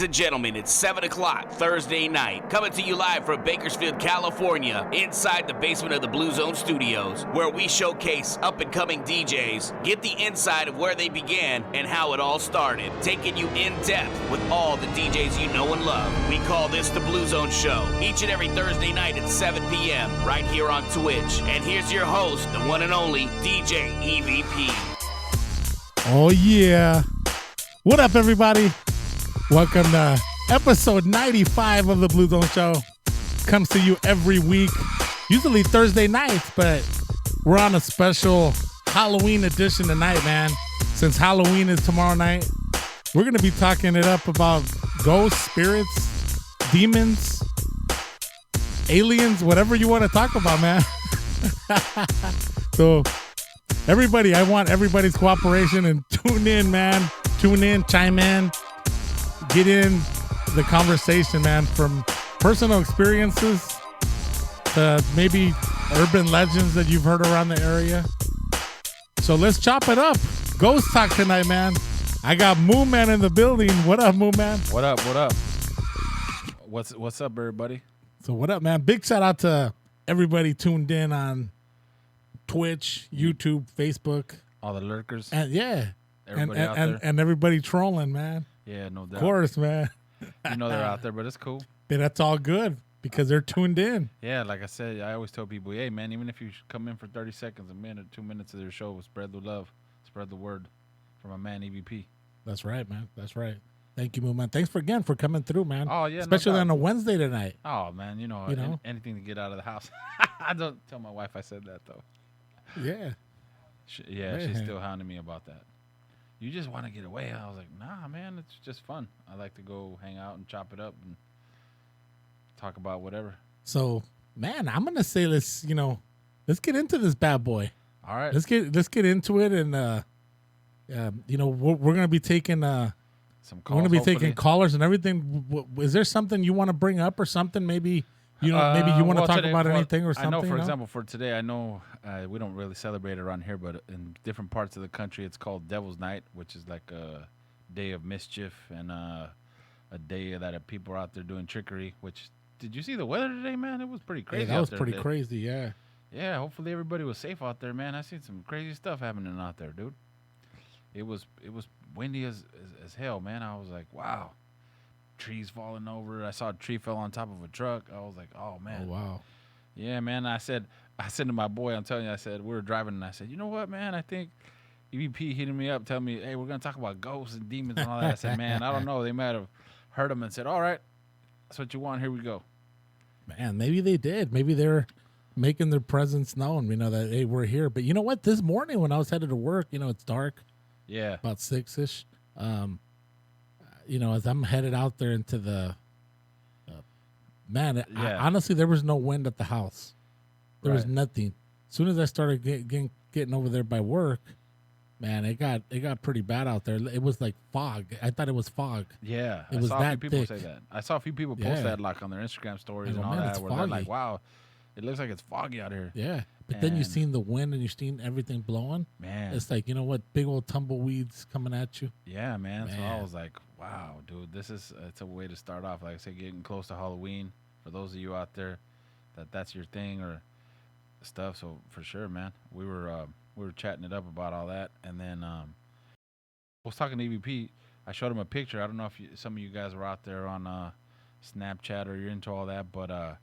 and gentlemen, it's 7 o'clock Thursday night, coming to you live from Bakersfield, California, inside the basement of the Blue Zone Studios, where we showcase up-and-coming DJs, get the inside of where they began and how it all started, taking you in-depth with all the DJs you know and love. We call this the Blue Zone Show, each and every Thursday night at 7 p.m., right here on Twitch. And here's your host, the one and only DJ EVP. Oh, yeah. What up, everybody? Welcome to episode 95 of the Blue Zone Show. Comes to you every week, usually Thursday nights, but we're on a special Halloween edition tonight, man. Since Halloween is tomorrow night, we're going to be talking it up about ghosts, spirits, demons, aliens, whatever you want to talk about, man. So, everybody, I want everybody's cooperation and tune in, man. Tune in, chime in, get in the conversation, man, from personal experiences to maybe urban legends that you've heard around the area. So let's chop it up. Ghost talk tonight, man. I got Moooman in the building. What up, Moooman? What up? What up? What's up, everybody? So what up, man? Big shout out to everybody tuned in on Twitch, YouTube, Facebook. All the lurkers. And yeah. Everybody out there. And everybody trolling, man. Yeah, no doubt. Of course, man. You know they're out there, but it's cool. Yeah, that's all good because they're tuned in. Yeah, like I said, I always tell people, hey, man, even if you come in for 30 seconds, a minute, 2 minutes of their show, spread the love, spread the word from my man EVP. That's right, man. That's right. Thank you, Moooman. Thanks for coming through, man. Oh, yeah. Especially no on a Wednesday tonight. Oh, man, you know? Anything to get out of the house. I don't tell my wife I said that, though. Yeah. She's still hounding me about that. You just want to get away. I was like, nah, man, it's just fun. I like to go hang out and chop it up and talk about whatever. So, man, I'm gonna say let's get into this bad boy. All right, let's get into it, and we're gonna be taking some calls. We're gonna be taking callers and everything. Is there something you want to bring up or something? Maybe maybe you want to talk about anything or something. I know, for example, for today, I know we don't really celebrate it around here, but in different parts of the country, it's called Devil's Night, which is like a day of mischief and a day that people are out there doing trickery. Which, did you see the weather today, man? It was pretty crazy. Yeah, that was pretty crazy. Yeah. Yeah. Hopefully everybody was safe out there, man. I seen some crazy stuff happening out there, dude. It was windy as hell, man. I was like, wow. Trees falling over. I saw a tree fell on top of a truck. I was like, oh, man. Oh, wow. Yeah, man. I said to my boy, I'm telling you, I said, we were driving, and I said, you know what, man? I think EVP hitting me up, telling me, hey, we're going to talk about ghosts and demons and all that. I said, man, I don't know. They might have heard them and said, all right, that's what you want. Here we go. Man, maybe they did. Maybe they're making their presence known, that, hey, we're here. But you know what? This morning when I was headed to work, it's dark. Yeah. About 6-ish. As I'm headed out there into the, honestly, there was no wind at the house. There was nothing. As soon as I started getting over there by work, man, it got pretty bad out there. It was like fog. I thought it was fog. Yeah, it was that a few people thick. say that. I saw a few people post that like on their Instagram stories and all that, where they're like, "Wow, it looks like it's foggy out here." Yeah, but then you've seen the wind and you've seen everything blowing. Man, it's like, you know what, big old tumbleweeds coming at you. Yeah, man. So I was like, wow, dude, it's a way to start off. Like I said, getting close to Halloween. For those of you out there, that's your thing or stuff. So for sure, man, we were chatting it up about all that, and then I was talking to EVP. I showed him a picture. I don't know if some of you guys were out there on Snapchat or you're into all that, but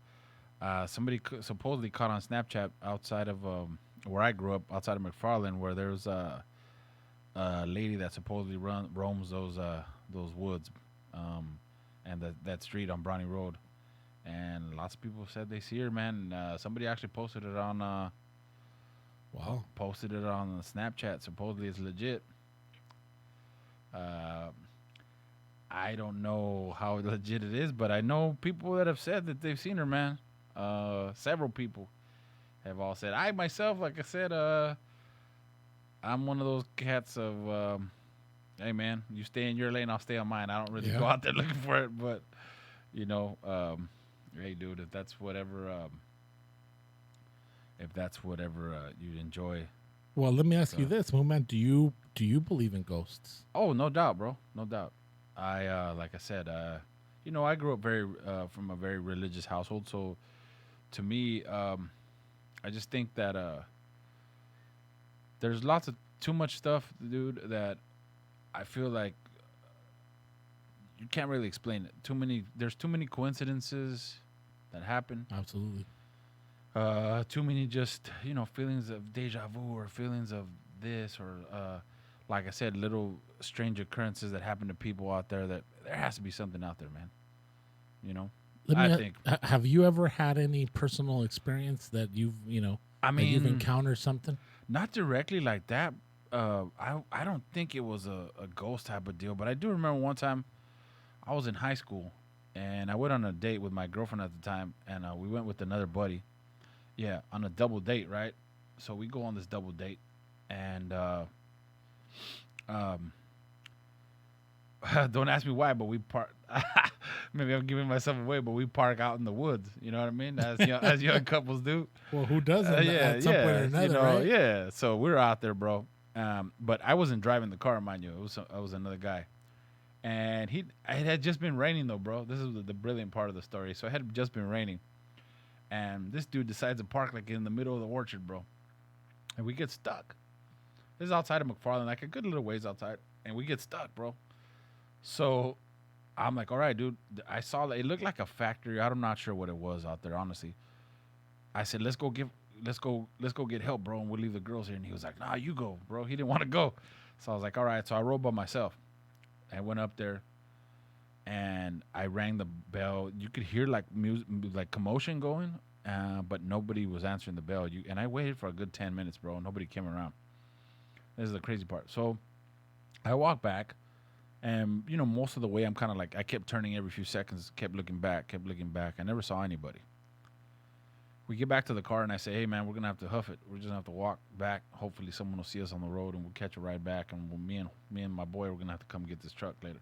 somebody supposedly caught on Snapchat outside of where I grew up, outside of McFarland, where there's a lady that supposedly roams those woods and that street on Brownie Road. And lots of people said they see her, man. Somebody actually posted it on posted it on Snapchat. Supposedly it's legit. I don't know how legit it is, but I know people that have said that they've seen her, man. Several people have all said. I myself, like I said, I'm one of those cats of, hey, man, you stay in your lane, I'll stay on mine. I don't really go out there looking for it, but, hey, dude, if that's whatever you'd enjoy. Well, let me ask you this, Moooman. Do you believe in ghosts? Oh, no doubt, bro. No doubt. I like I said, I grew up very from a very religious household. So to me, I just think that there's lots of too much stuff, dude, that I feel like you can't really explain it. There's too many coincidences that happen. Absolutely. Too many just feelings of deja vu or feelings of this or like I said, little strange occurrences that happen to people out there. That there has to be something out there, man. I think. Have you ever had any personal experience that you've I that you've mean, encountered something? not directly like that. I don't think it was a ghost type of deal, but I do remember one time I was in high school and I went on a date with my girlfriend at the time, and we went with another buddy. Yeah, on a double date, right? So we go on this double date, and um, don't ask me why, but we park. Maybe I'm giving myself away, but we park out in the woods. You know what I mean? As young couples do. Well, who doesn't at some point or another, right? Yeah. So we were out there, bro. But I wasn't driving the car, mind you. I was another guy, and it had just been raining though, bro. This is the brilliant part of the story. So it had just been raining, and this dude decides to park like in the middle of the orchard, bro, and we get stuck. This is outside of McFarland, like a good little ways outside, and we get stuck, bro. So I'm like, all right, dude. I saw that it looked like a factory. I'm not sure what it was out there, honestly. I said, let's go get help, bro, and we'll leave the girls here. And he was like, nah, you go, bro. He didn't want to go. So I was like, all right. So I rode by myself. I went up there and I rang the bell. You could hear like music, like commotion going, but nobody was answering the bell. And I waited for a good 10 minutes, bro. Nobody came around. This is the crazy part. So I walked back. And, most of the way I'm kind of like, I kept turning every few seconds, kept looking back. I never saw anybody. We get back to the car and I say, hey, man, we're going to have to huff it. We're just going to have to walk back. Hopefully someone will see us on the road and we'll catch a ride back. And me and my boy, we're going to have to come get this truck later.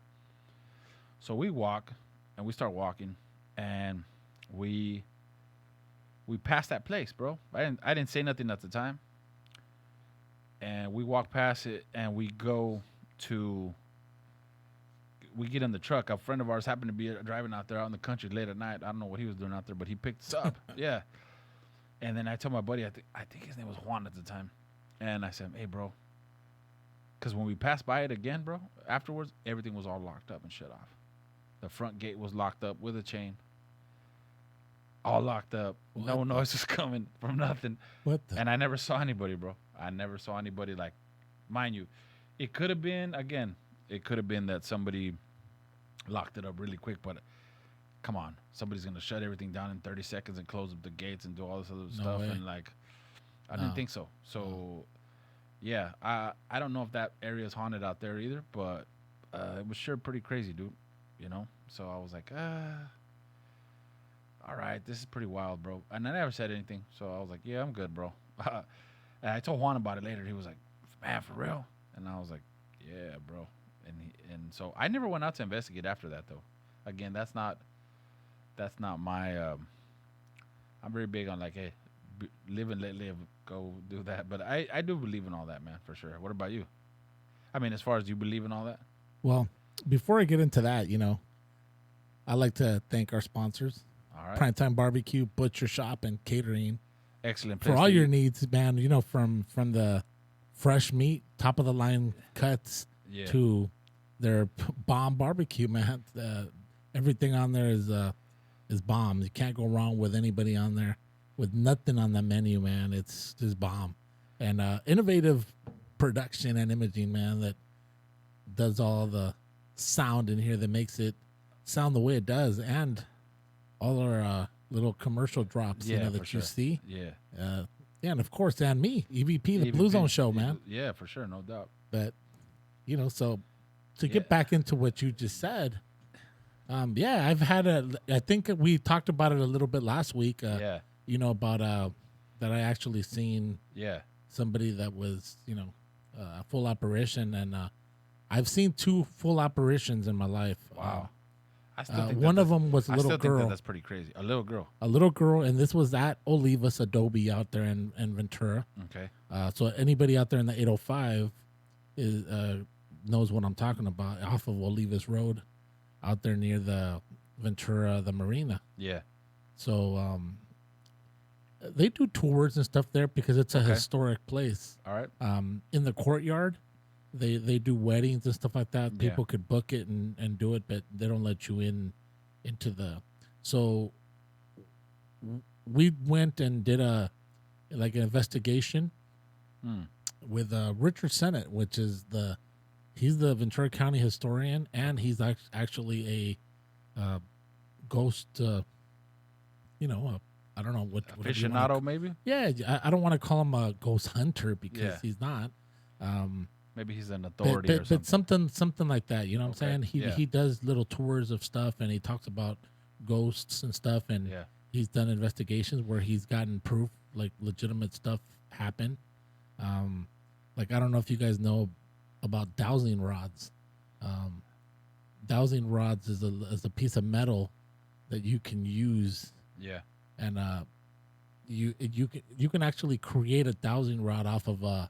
So we walk and we start walking and we passed that place, bro. I didn't say nothing at the time. And we walk past it and we get in the truck. A friend of ours happened to be driving out there out in the country late at night. I don't know what he was doing out there, but he picked us up. Yeah. And then I told my buddy, I think his name was Juan at the time. And I said, hey, bro. Because when we passed by it again, bro, afterwards, everything was all locked up and shut off. The front gate was locked up with a chain. All locked up. What? No noise was coming from nothing. And I never saw anybody, bro. I never saw anybody, like, mind you, it could have been that somebody locked it up really quick, but come on, somebody's gonna shut everything down in 30 seconds and close up the gates and do all this other stuff, and like, I didn't think so. So, yeah, I don't know if that area is haunted out there either, but it was sure pretty crazy, dude. So I was like, all right, this is pretty wild, bro. And I never said anything, so I was like, yeah, I'm good, bro. And I told Juan about it later. He was like, man, for real? And I was like, yeah, bro. And so I never went out to investigate after that, though. Again, that's not my. I'm very big on like, hey, live and let live. Go do that. But I do believe in all that, man, for sure. What about you? I mean, as far as you believe in all that? Well, before I get into that, I like to thank our sponsors. All right. Primetime Barbecue, Butcher Shop, and Catering. Excellent. For all your needs, man, from the fresh meat, top of the line cuts, to their bomb barbecue, man. Everything on there is bomb. You can't go wrong with anybody on there. With nothing on the menu, man. It's just bomb. And innovative production and imaging, man, that does all the sound in here that makes it sound the way it does. And all our little commercial drops, that you see. Yeah. And of course, and me, EVP, the Blue Zone Show, man. Yeah, for sure, no doubt. But, so to get back into what you just said, I've had I think we talked about it a little bit last week. About that I actually seen somebody that was, a full apparition. And I've seen 2 full apparitions in my life. Wow. I still think one of them was a little girl. That's pretty crazy. A little girl. And this was at Olivas Adobe out there in Ventura. Okay. So anybody out there in the 805 is knows what I'm talking about, off of Olivas Road, out there near the Ventura, the marina. Yeah. So they do tours and stuff there because it's a historic place. All right. In the courtyard, they do weddings and stuff like that. People could book it and do it, but they don't let you into the. So we went and did an investigation with Richard Sennett, which is he's the Ventura County historian, and he's actually a ghost. I don't know what aficionado, maybe. Yeah, I don't want to call him a ghost hunter because he's not. Maybe he's an authority or something. But something like that. You know what I'm saying? He does little tours of stuff, and he talks about ghosts and stuff, and he's done investigations where he's gotten proof, like legitimate stuff happened. Like, I don't know if you guys know about dowsing rods. Dowsing rods is a piece of metal that you can use. Yeah. And you can actually create a dowsing rod off of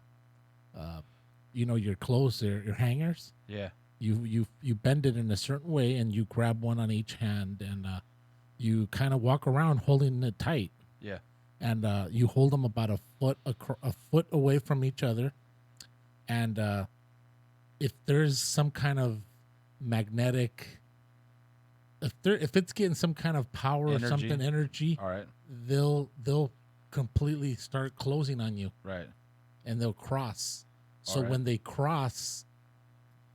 your clothes, your hangers. Yeah. You bend it in a certain way, and you grab one on each hand, and you kind of walk around holding it tight. Yeah. And you hold them about a foot away from each other, and if there's some kind of magnetic, if it's getting some kind of power or something, energy, all right, they'll completely start closing on you, right, and they'll cross. So right. when they cross,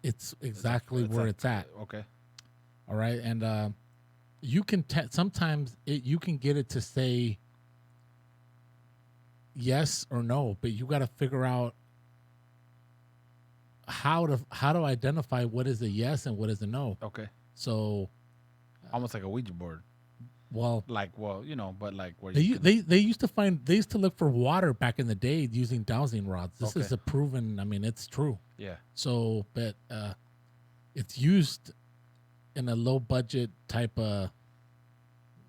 it's exactly where it's at. Okay. All right, and you can sometimes you can get it to say yes or no, but you got to figure out how to identify what is a yes and what is a no. Okay. So almost like a Ouija board. Well, but like where they used to look for water back in the day using dowsing rods. This is a proven. I mean, it's true. Yeah. So, but it's used in a low budget type of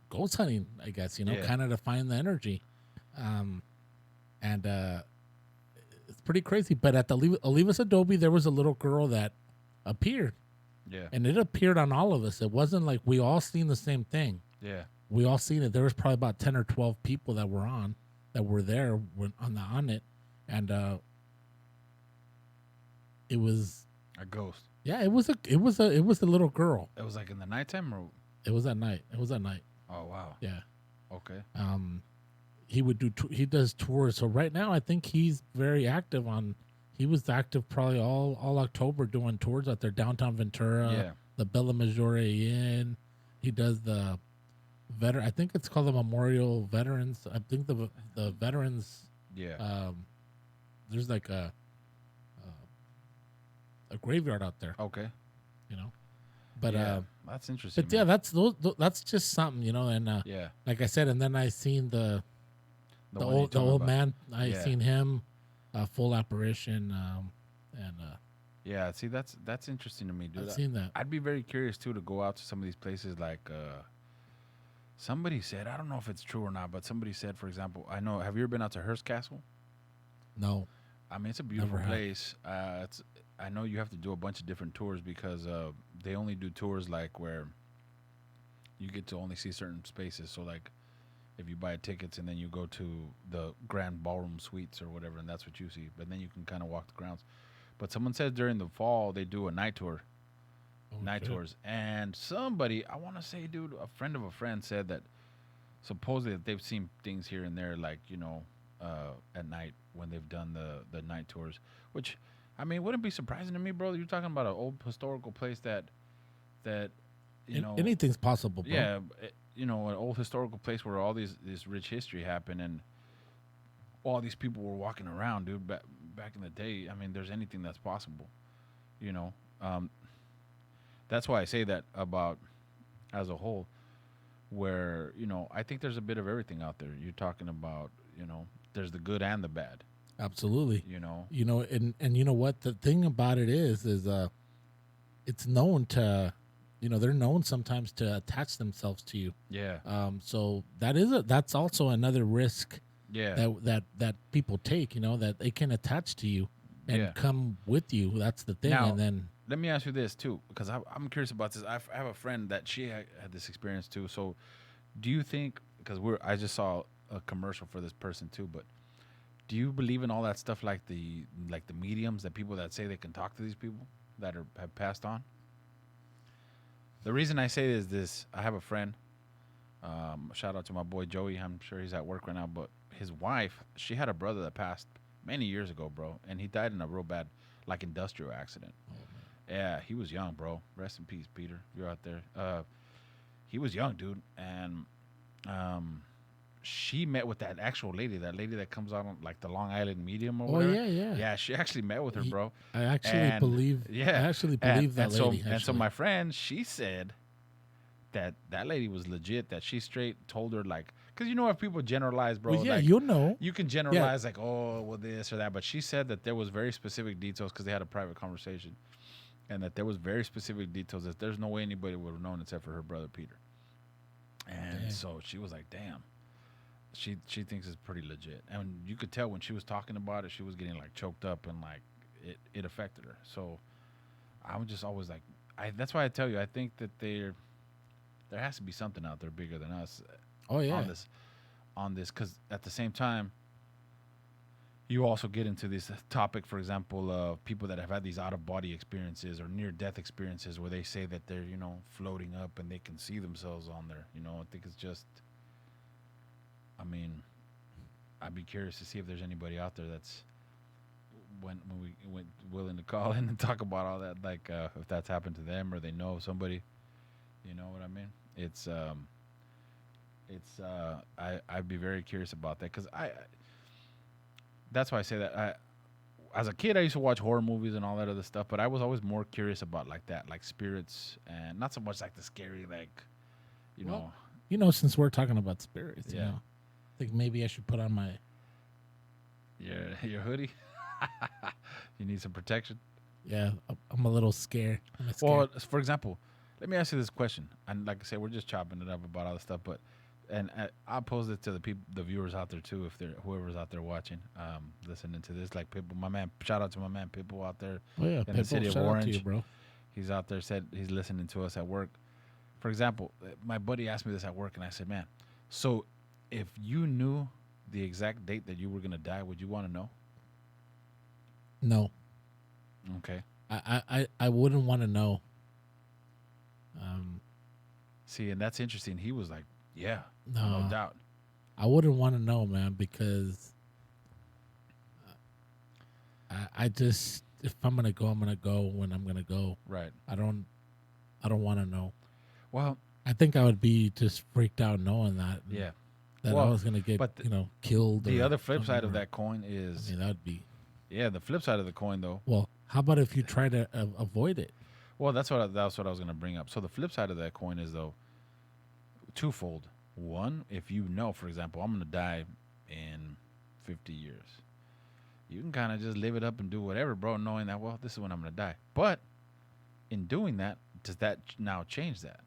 ghost hunting, I guess. Kind of to find the energy, and it's pretty crazy. But at the Olivas Adobe, there was a little girl that appeared. Yeah. And it appeared on all of us. It wasn't like we all seen the same thing. Yeah. We all seen it. There was probably about 10 or 12 people that were there on it. And it was a ghost. Yeah, it was a little girl. It was like in the nighttime, or it was at night. Oh wow. Yeah. Okay. He does tours. So right now I think he's very active on. He was active probably all October doing tours out there, downtown Ventura, the Bella Maggiore Inn. He does the I think it's called the Memorial Veterans. I think the veterans. Yeah. There's like a graveyard out there. Okay. But that's interesting. But that's just something, and like I said, and then I seen the old man. I seen him. Full apparition, see, that's interesting to me, dude. I've seen that. I'd be very curious too to go out to some of these places. Like somebody said, I don't know if it's true or not, but somebody said, for example, I know. Have you ever been out to Hearst Castle? No. I mean, it's a beautiful place. I know you have to do a bunch of different tours because they only do tours like where you get to only see certain spaces. So like, if you buy tickets and then you go to the Grand Ballroom Suites or whatever, and that's what you see. But then you can kind of walk the grounds. But someone says during the fall they do a night tour, tours. And somebody, I want to say, dude, a friend of a friend said that supposedly that they've seen things here and there, like at night when they've done the night tours. Which, I mean, wouldn't be surprising to me, bro. You're talking about an old historical place that anything's possible, bro. Yeah. An old historical place where all this rich history happened and all these people were walking around, dude, back in the day. I mean, there's anything that's possible, that's why I say that about as a whole, where, I think there's a bit of everything out there. You're talking about, there's the good and the bad. Absolutely. And you know what? The thing about it is it's known to, they're known sometimes to attach themselves to you. Yeah. So that's also another risk. Yeah. That people take. That they can attach to you, and come with you. That's the thing. Now, and then let me ask you this too, because I'm curious about this. I have a friend that she had this experience too. So, do you think? Because I just saw a commercial for this person too. But do you believe in all that stuff, like the mediums, that people that say they can talk to these people that have passed on? The reason I say is this: I have a friend. Shout out to my boy Joey. I'm sure he's at work right now, but his wife, she had a brother that passed many years ago, bro, and he died in a real bad, like, industrial accident. Yeah, he was young, bro. Rest in peace, Peter. You're out there. He was young, dude, and she met with that actual lady, that comes out on like the Long Island Medium or whatever. Yeah, she actually met with her, bro. I actually believe that lady. So my friend, she said that lady was legit, that she straight told her, like, because you know if people generalize, bro. Well, yeah, like, you know. You can generalize, like, oh, well, this or that. But she said that there was very specific details because they had a private conversation. And that there was very specific details that there's no way anybody would have known except for her brother, Peter. And so she was like, damn. She thinks it's pretty legit. And you could tell when she was talking about it, she was getting, like, choked up and, like, it affected her. So I'm just always like, that's why I tell you, I think that there has to be something out there bigger than us. Oh, yeah. On this, because at the same time, you also get into this topic, for example, of people that have had these out-of-body experiences or near-death experiences where they say that they're, floating up and they can see themselves on there. I think it's just, I'd be curious to see if there's anybody out there that's when we willing to call in and talk about all that, like if that's happened to them or they know somebody. You know what I mean? I'd be very curious about that because that's why I say that. As a kid, I used to watch horror movies and all that other stuff, but I was always more curious about like that, like spirits, and not so much like the scary, like, know. Since we're talking about spirits, I think maybe I should put on my your hoodie. You need some protection. Yeah, I'm a little scared. Well, for example, let me ask you this question, and like I said, we're just chopping it up about all this stuff, but. And I'll pose it to the viewers out there too, if they're whoever's out there watching, listening to this. Like Pitbull, my man. Shout out to my man Pitbull out there in the city of Orange. Out to you, bro. He's out there. Said he's listening to us at work. For example, my buddy asked me this at work, and I said, "Man, so if you knew the exact date that you were gonna die, would you want to know?" No. Okay. I wouldn't want to know. See, and that's interesting. He was like, "Yeah." No doubt. I wouldn't want to know, man, because I just, if I'm gonna go, I'm gonna go when I'm gonna go. Right. I don't want to know. Well, I think I would be just freaked out knowing that. Yeah. That I was gonna get, killed. The other flip side of that coin is, that'd be. Yeah, the flip side of the coin, though. Well, how about if you try to avoid it? Well, that's what I was gonna bring up. So the flip side of that coin is, though, twofold. One, if you know, for example, I'm going to die in 50 years. You can kind of just live it up and do whatever, bro, knowing that, well, this is when I'm going to die. But in doing that, does that now change that?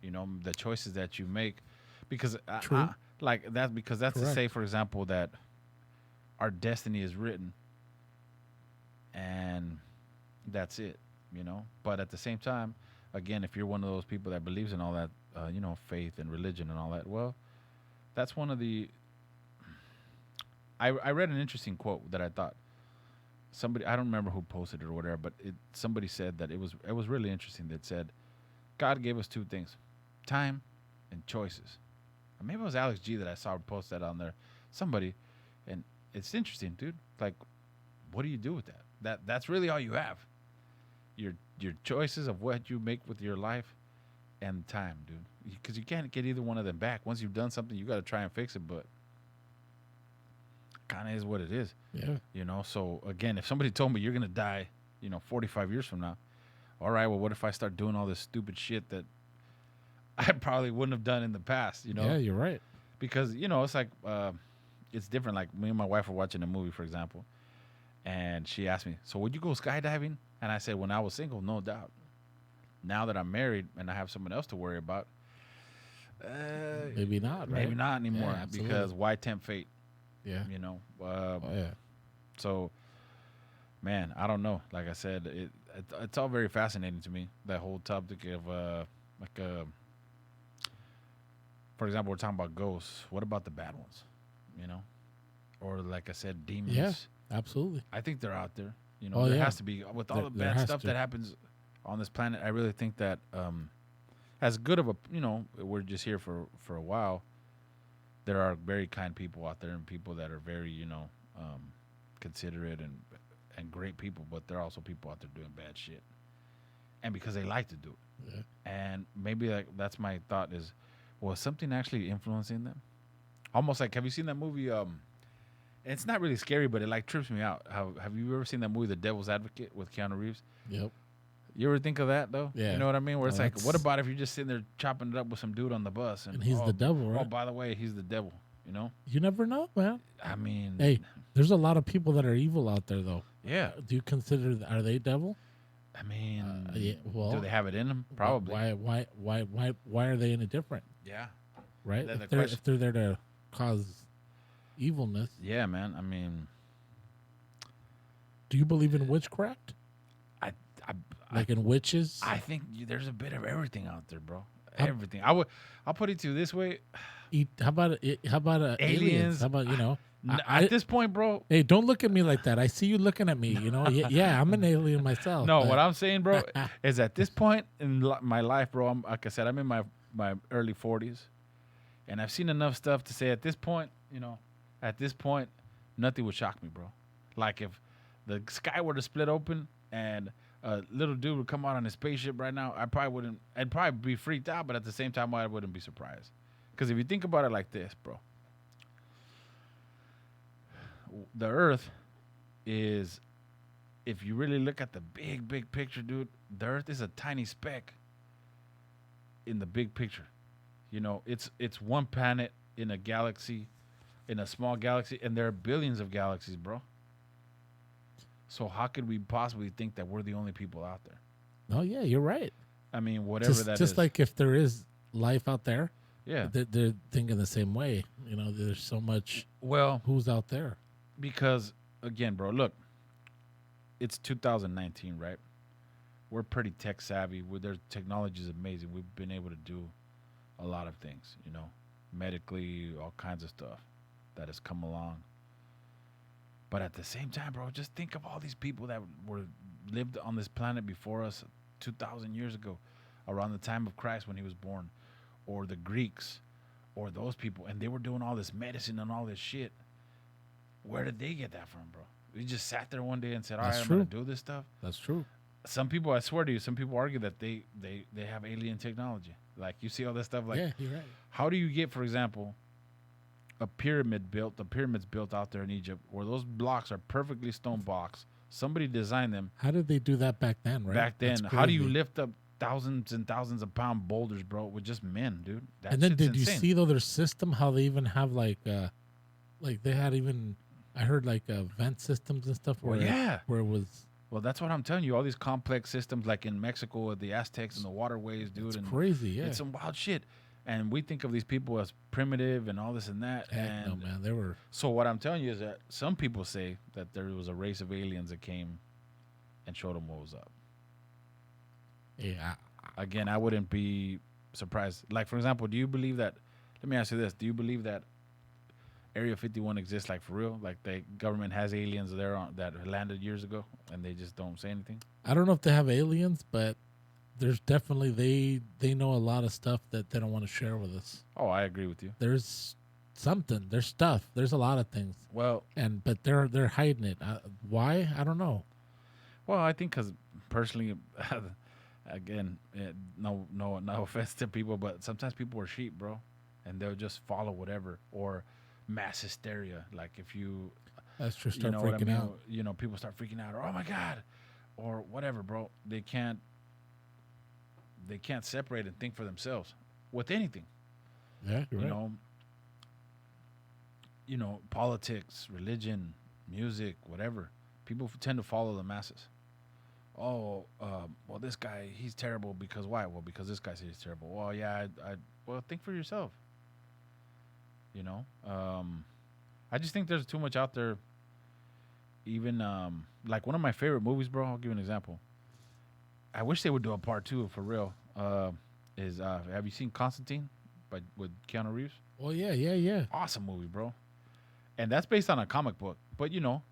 The choices that you make. Because, that's to say, for example, that our destiny is written and that's it, But at the same time, again, if you're one of those people that believes in all that, faith and religion and all that, well, that's one of the. I read an interesting quote that I thought somebody, I don't remember who posted it or whatever, but somebody said that it was really interesting. That said, God gave us two things, time and choices. And maybe it was Alex G that I saw post that on there. Somebody, and it's interesting, dude. Like, what do you do with that? That's really all you have. Your choices of what you make with your life and time, dude. Because you can't get either one of them back. Once you've done something, you got to try and fix it, but kind of is what it is. Yeah. So again, if somebody told me you're going to die, 45 years from now, all right, well, what if I start doing all this stupid shit that I probably wouldn't have done in the past, Yeah, you're right. Because, it's like, it's different. Like, me and my wife were watching a movie, for example, and she asked me, so would you go skydiving? And I said, when I was single, no doubt. Now that I'm married and I have someone else to worry about, maybe not, right? Maybe not anymore, because why tempt fate? Yeah. Yeah. So Man, I don't know. Like I said, it's all very fascinating to me. That whole topic of like for example, we're talking about ghosts. What about the bad ones? You know, or like I said, demons. Yeah, absolutely. I think they're out there. You know, Oh, there yeah. has to be with all There- the there bad has stuff to. that happens on this planet. I really think that as good of a we're just here for a while. There are very kind people out there and people that are very considerate and great people, but there are also people out there doing bad shit, and because they like to do it. Yeah. And maybe like that's my thought is, was something actually influencing them? Almost like, have you seen that movie? It's not really scary, but it like trips me out. Have you ever seen that movie, The Devil's Advocate, with Keanu Reeves? Yep. You ever think of that though? Yeah. You know what I mean? Where it's No, like, what that's- about if you're just sitting there chopping it up with some dude on the bus And he's the devil, Oh, right? by the way, he's the devil. You know? You never know, man. I mean, Hey, there's a lot of people that are evil out there, though. yeah. Do you consider are they devil? I mean, Yeah, well, do they have it in them? Probably. Why are they any different? Yeah. Right? Then the If they're, question- if they're there to cause evilness, Yeah, man. I mean, do you believe in witchcraft? I Like in witches? I think there's a bit of everything out there, bro. How- Everything. I'll put it to you this way. How about aliens? Aliens? How about At this point, bro. Hey, don't look at me like that. I see you looking at me. Yeah, I'm an alien myself. No, but- what I'm saying, bro, is at this point in my life, bro. Like I said, I'm in my early 40s, and I've seen enough stuff to say at this point, nothing would shock me, bro. Like if the sky were to split open and a little dude would come out on his spaceship right now, I probably wouldn't. I'd probably be freaked out, but at the same time, I wouldn't be surprised. Because if you think about it like this, bro, the Earth is, if you really look at the big picture, dude, the Earth is a tiny speck in the big picture. You know, it's one planet in a galaxy, in a small galaxy, and there are billions of galaxies, bro. So how could we possibly think that we're the only people out there? Oh, yeah, you're right. I mean, whatever that is. Just like if there is life out there, yeah. they're thinking the same way. There's so much. Well, Who's out there? because again, bro, look, it's 2019, right? We're pretty tech savvy. Their technology is amazing. We've been able to do a lot of things, medically, all kinds of stuff that has come along. But at the same time, bro, just think of all these people that lived on this planet before us 2,000 years ago, around the time of Christ when he was born, or the Greeks, or those people, and they were doing all this medicine and all this shit. Where did they get that from, bro? We just sat there one day and said, all right, That's I'm going true. to do this stuff. That's true. Some people, I swear to you, some people argue that they have alien technology. Like, you see all this stuff, like, Yeah, you're right. how do you get, for example, the pyramids built out there in Egypt, where those blocks are perfectly stone blocks. Somebody designed them How did they do that back then, right? back then. That's How do you crazy. lift up thousands and thousands of pound boulders, bro, with just men, dude? That And then shit's did you insane. see though their system? How they even have like they had even I heard like vent systems and stuff Well, where yeah. where it was Well, that's what I'm telling you. All these complex systems, like in Mexico with the Aztecs and the waterways, dude. it's and crazy. Yeah. It's some wild shit. And we think of these people as primitive and all this and that. Heck and no, man. They were so what I'm telling you is that some people say that there was a race of aliens that came and showed them what was up. yeah. Again, I wouldn't be surprised. Like, for example, do you believe that? Let me ask you this: do you believe that Area 51 exists, like for real? Like the government has aliens there that landed years ago, and they just don't say anything? I don't know if they have aliens, but there's definitely they know a lot of stuff that they don't want to share with us. Oh, I agree with you. There's something. There's stuff. There's a lot of things, Well, but they're hiding it. Why? I don't know. I think because personally, again, no offense to people, but sometimes people are sheep, bro, and they'll just follow whatever, or mass hysteria. Like if you That's just you start know what I freaking mean? out. People start freaking out, or oh my god, or whatever, bro. They can't separate and think for themselves with anything. Yeah, you're right. Politics, religion, music, whatever. People tend to follow the masses. Oh, well, this guy, he's terrible because why? Well, because this guy says he's terrible. Well, yeah, well, think for yourself. I just think there's too much out there even like one of my favorite movies, bro. I'll give you an example. I wish they would do a part 2 for real. Is have you seen Constantine with Keanu Reeves? Oh yeah. Awesome movie, bro. And that's based on a comic book. But you know,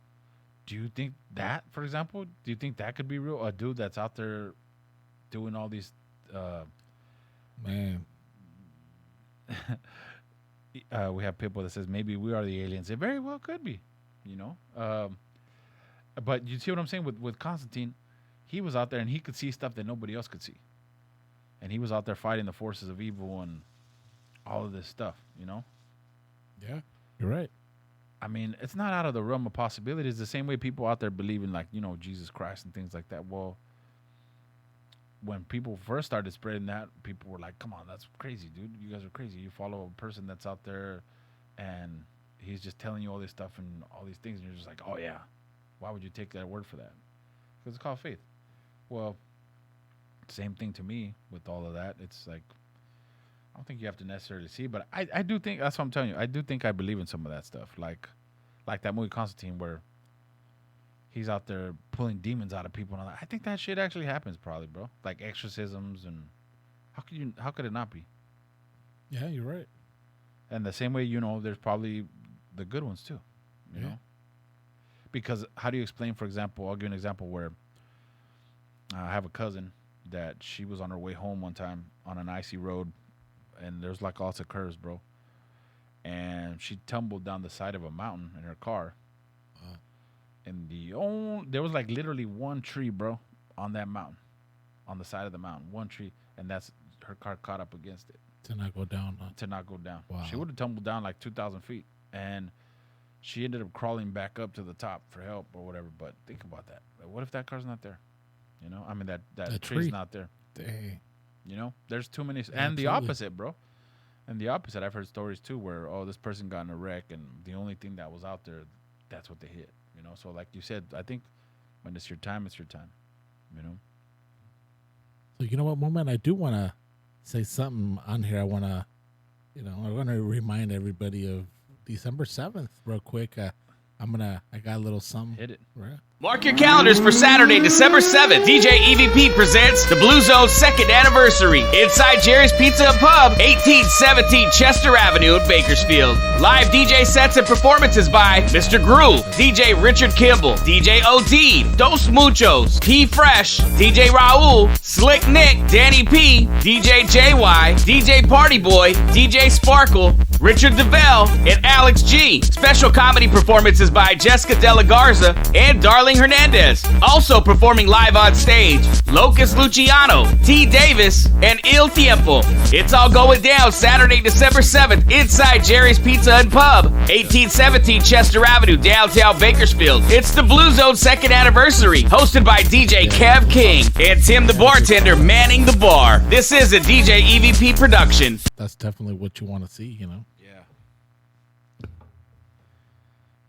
do you think that, for example, do you think that could be real? A dude that's out there doing all these Man. We have people that says maybe we are the aliens. It very well could be, you know. But you see what I'm saying with Constantine? He was out there and he could see stuff that nobody else could see. And he was out there fighting the forces of evil and all of this stuff, you know? Yeah, you're right. I mean, it's not out of the realm of possibilities. The same way people out there believe in, like, you know, Jesus Christ and things like that. Well, when people first started spreading that, people were like, come on, that's crazy, dude. You guys are crazy. You follow a person that's out there and he's just telling you all this stuff and all these things. And you're just like, oh, yeah. Why would you take that word for that? Because it's called faith. Well, same thing to me with all of that. It's like, I don't think you have to necessarily see, but I do think, that's what I'm telling you. I do think I believe in some of that stuff. Like that movie Constantine where he's out there pulling demons out of people. And all that. I think that shit actually happens probably, bro. Like exorcisms and how could it not be? Yeah, you're right. And the same way, you know, there's probably the good ones too, you know? Because how do you explain, for example, I'll give you an example where I have a cousin that she was on her way home one time on an icy road and there's like lots of curves, bro. And she tumbled down the side of a mountain in her car. And there was like literally one tree, bro, on that mountain, on the side of the mountain, one tree. And that's her car caught up against it. To not go down. To not go down. Wow. She would have tumbled down like 2,000 feet. And she ended up crawling back up to the top for help or whatever. But think about that. What if that car's not there? You know, I mean, that tree's not there. Dang. You know, there's too many. Yeah, and the opposite, bro. And the opposite, I've heard stories too where, this person got in a wreck and the only thing that was out there, that's what they hit. You know, so like you said, I think when it's your time, you know. So you know what, Moooman, I do want to say something on here. I want to remind everybody of December 7th real quick. I got a little something. Hit it. Right. Mark your calendars for Saturday, December 7th. DJ EVP presents the Blue Zone's 2nd anniversary inside Jerry's Pizza and Pub, 1817 Chester Avenue in Bakersfield. Live DJ sets and performances by Mr. Groove, DJ Richard Kimball, DJ OD, Dos Muchos, P Fresh, DJ Raul, Slick Nick, Danny P, DJ JY, DJ Party Boy, DJ Sparkle, Richard DeVell, and Alex G. Special comedy performances by Jessica De La Garza and Darling Hernandez. Also performing live on stage, Locus Luciano, T. Davis, and Il Tiempo. It's all going down Saturday, December 7th inside Jerry's Pizza and Pub, 1817 Chester Avenue, downtown Bakersfield. It's the Blue Zone's 2nd anniversary, hosted by DJ Kev King and Tim the bartender manning the bar. This is a DJ EVP production. That's definitely what you want to see, you know? Yeah.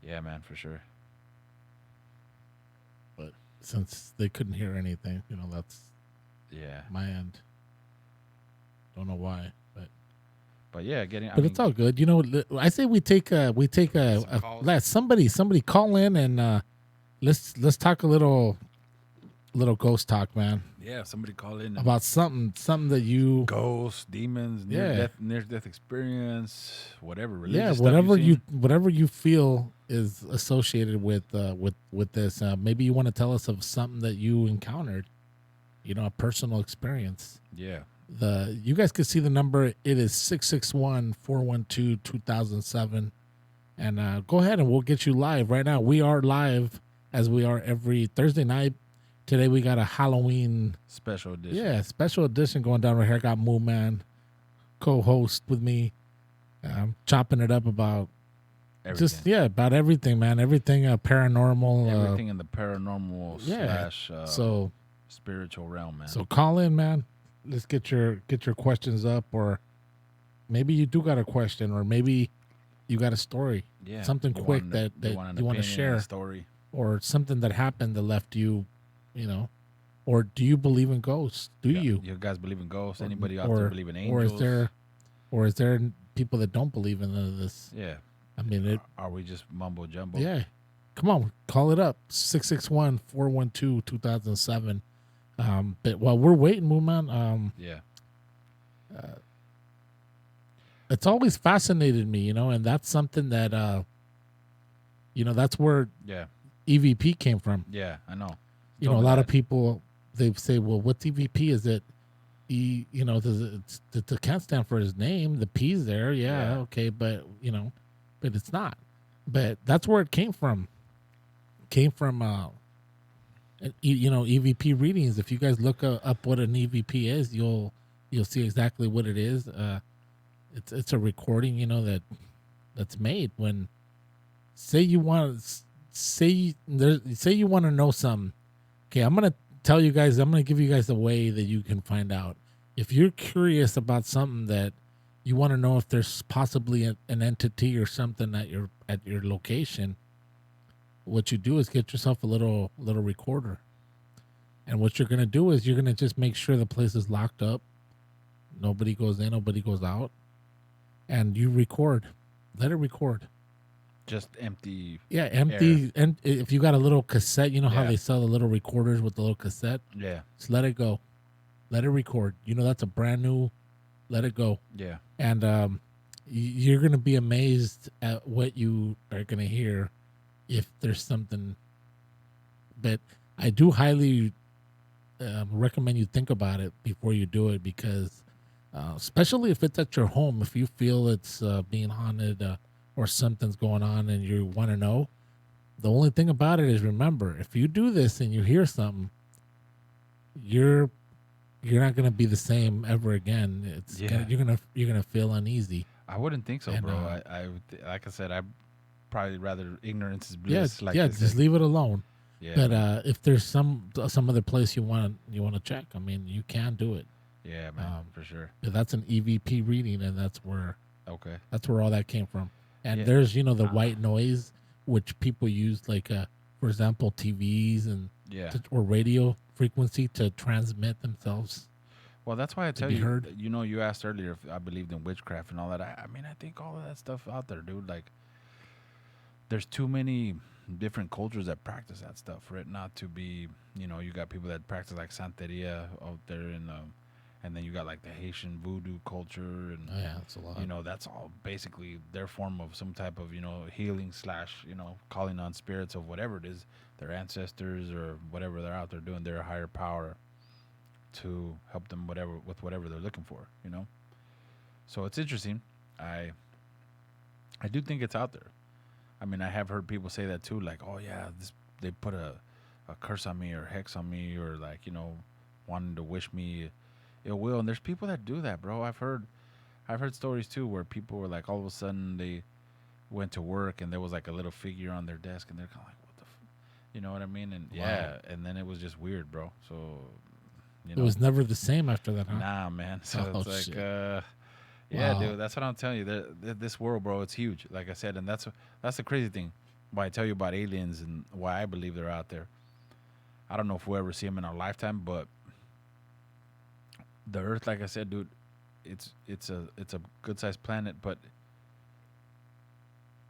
Yeah, man, for sure. But since they couldn't hear anything, you know, that's my end. Don't know why, but yeah, it's all good. You know, I say we take somebody call in and let's talk a little ghost talk, man. Yeah, somebody call in about something that you ghosts, demons, near death experience, whatever religious whatever you feel is associated with this. Maybe you want to tell us of something that you encountered, you know, a personal experience. Yeah. You guys can see the number. It is 661-412-2007. And go ahead and we'll get you live right now. We are live as we are every Thursday night. Today we got a Halloween special edition. Yeah, special edition going down right here. I got Moooman, co-host with me. I'm chopping it up about everything. About everything, man. Everything paranormal. Everything in the paranormal / spiritual realm, man. So call in, man. Let's get your questions up, or maybe you do got a question, or maybe you got a story. Yeah, something quick that you want to share, a story, or something that happened that left you, you know, or do you believe in ghosts? Do you? You guys believe in ghosts? Anybody out there believe in angels? Or is there people that don't believe in this? Yeah. I mean, are we just mumbo jumbo? Yeah. come on, call it up. 661-412-2007. But while we're waiting, Moooman, Yeah. it's always fascinated me, and that's something that, that's where Yeah. EVP came from. Yeah, I know. A lot of people, they say, well, what's EVP? Is it, the can't stand for his name. The P's there. Yeah. Okay. But, but it's not. But that's where it came from. Came from, EVP readings. If you guys look up what an EVP is, you'll see exactly what it is. It's a recording, that's made when, say you want to know something. Okay, I'm gonna give you guys a way that you can find out. If you're curious about something that you want to know if there's possibly an entity or something at your location, what you do is get yourself a little recorder. And what you're gonna do is you're gonna just make sure the place is locked up. Nobody goes in, nobody goes out. And you record. Let it record. Just empty. Yeah, empty. Air. And if you got a little cassette, how they sell the little recorders with the little cassette? Yeah. Just let it go. Let it record. That's a brand new. Let it go. Yeah. And you're going to be amazed at what you are going to hear if there's something. But I do highly recommend you think about it before you do it, because especially if it's at your home, if you feel it's being haunted or something's going on and you want to know, the only thing about it is, remember, if you do this and you hear something, you're not going to be the same ever again. You're gonna feel uneasy. I wouldn't think so, And, bro. I like I said, I probably rather ignorance is bliss. Just leave it alone. Yeah. But if there's some other place you want to check, I mean, you can do it. Yeah, man, for sure. That's an EVP reading, and that's where all that came from. And there's the white noise, which people use, like for example, TVs and or radio frequency to transmit themselves. Well, that's why I tell you. Heard. You asked earlier if I believed in witchcraft and all that. I mean, I think all of that stuff out there, dude. Like, there's too many different cultures that practice that stuff for it not to be. You got people that practice like Santeria out there and then you got like the Haitian voodoo culture, and that's a lot. That's all basically their form of some type of healing / calling on spirits of whatever it is, their ancestors or whatever they're out there doing, their higher power to help them with whatever they're looking for. So it's interesting. I do think it's out there. I mean, I have heard people say that too, like, oh yeah, they put a curse on me or hex on me, or like wanting to wish me ill will. And there's people that do that, bro. I've heard stories too where people were like, all of a sudden they went to work and there was like a little figure on their desk and they're kind of like, what the you know what I mean? And and then it was just weird, bro. So it was never the same after that, huh? Nah, man. So it's like dude, that's what I'm telling you. This world, bro, it's huge, like I said. And that's the crazy thing why I tell you about aliens and why I believe they're out there. I don't know if we'll ever see them in our lifetime, but the Earth, like I said, dude, it's a good sized planet, but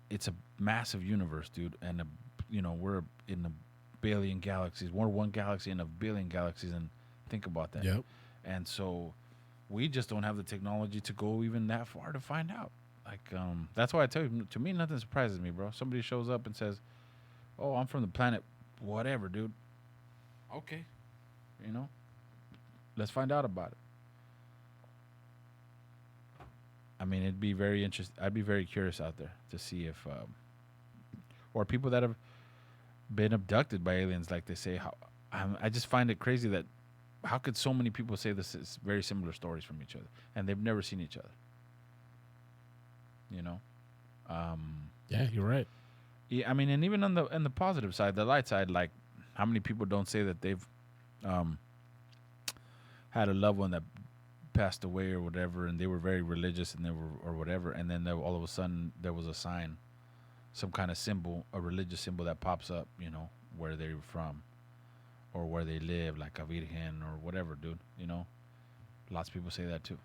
it's a massive universe, dude. And we're in a billion galaxies. We're one galaxy in a billion galaxies, and think about that. Yep. And so we just don't have the technology to go even that far to find out. Like, that's why I tell you, to me, nothing surprises me, bro. Somebody shows up and says, "Oh, I'm from the planet whatever, dude." Okay, let's find out about it. I mean, it'd be very interesting. I'd be very curious out there to see if, or people that have been abducted by aliens, like they say. I just find it crazy that how could so many people say this is very similar stories from each other, and they've never seen each other. Yeah, you're right. Yeah, I mean, and even on the positive side, the light side, like how many people don't say that they've had a loved one that passed away or whatever, and they were very religious and or whatever, and then all of a sudden there was a sign, some kind of symbol, a religious symbol that pops up, where they're from or where they live, like a virgen or whatever, dude. Lots of people say that too.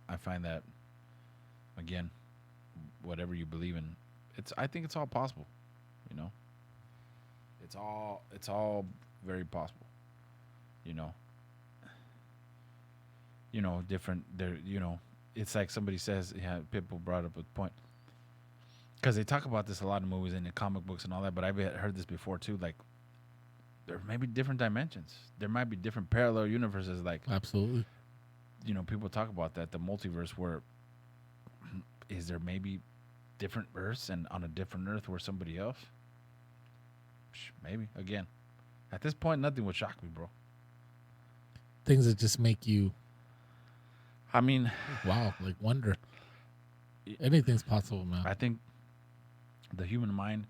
I find that, again, whatever you believe in, I think it's all possible. You know, it's all very possible. You know, different. There, it's like somebody says. Yeah, people brought up a point because they talk about this a lot in movies and in comic books and all that. But I've heard this before too. Like there may be different dimensions. There might be different parallel universes. Like Absolutely. People talk about that the multiverse. Where is there maybe different Earths and on a different Earth where somebody else? Maybe again. At this point, nothing would shock me, bro. Things that just make you, I mean, wow, like wonder. Anything's possible, man. I think the human mind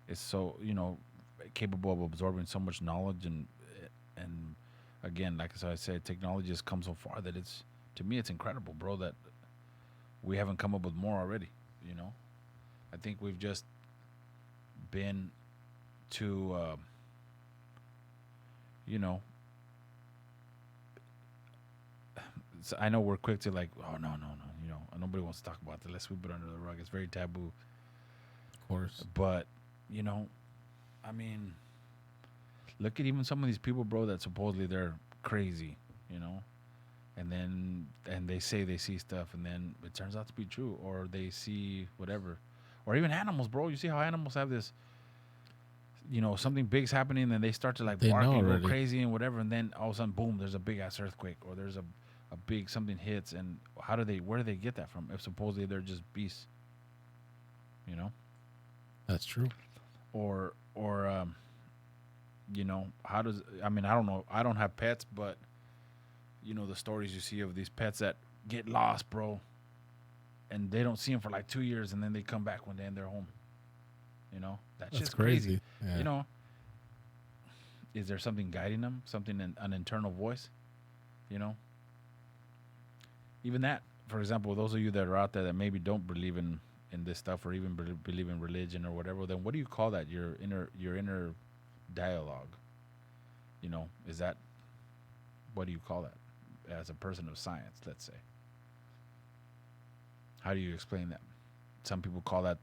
is so capable of absorbing so much knowledge and again, like as I said, technology has come so far that to me it's incredible, bro, that we haven't come up with more already. I think we've just been too so I know we're quick to like, oh no, nobody wants to talk about that. Let's sweep it under the rug. It's very taboo. Of course. But I mean, look at even some of these people, bro, that supposedly they're crazy, and they say they see stuff, and then it turns out to be true, or they see whatever, or even animals, bro. You see how animals have this, something big's happening, and then they start to like They bark know and go already. crazy and whatever, and then all of a sudden, boom, there's a big ass earthquake, or there's a big something hits, and where do they get that from? If supposedly they're just beasts, That's true. or how does I mean I don't know, I don't have pets, but the stories you see of these pets that get lost, bro, and they don't see them for like 2 years, and then they come back one day and they're home. That's That's just crazy. Yeah. Is there something guiding them, an internal voice? Even that, for example, those of you that are out there that maybe don't believe in this stuff, or even believe in religion or whatever, then what do you call that? Your inner dialogue. Is that, what do you call that as a person of science, let's say? How do you explain that? Some people call that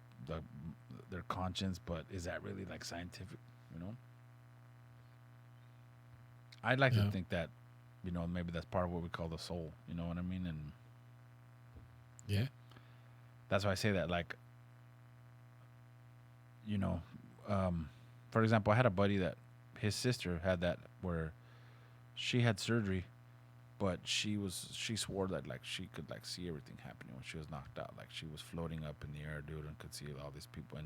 their conscience, but is that really like scientific? I'd like to think that, maybe that's part of what we call the soul. You know what I mean? And Yeah. that's why I say that. Like, for example, I had a buddy that his sister had that where she had surgery, but she swore that like she could like see everything happening when she was knocked out. Like she was floating up in the air, dude, and could see all these people,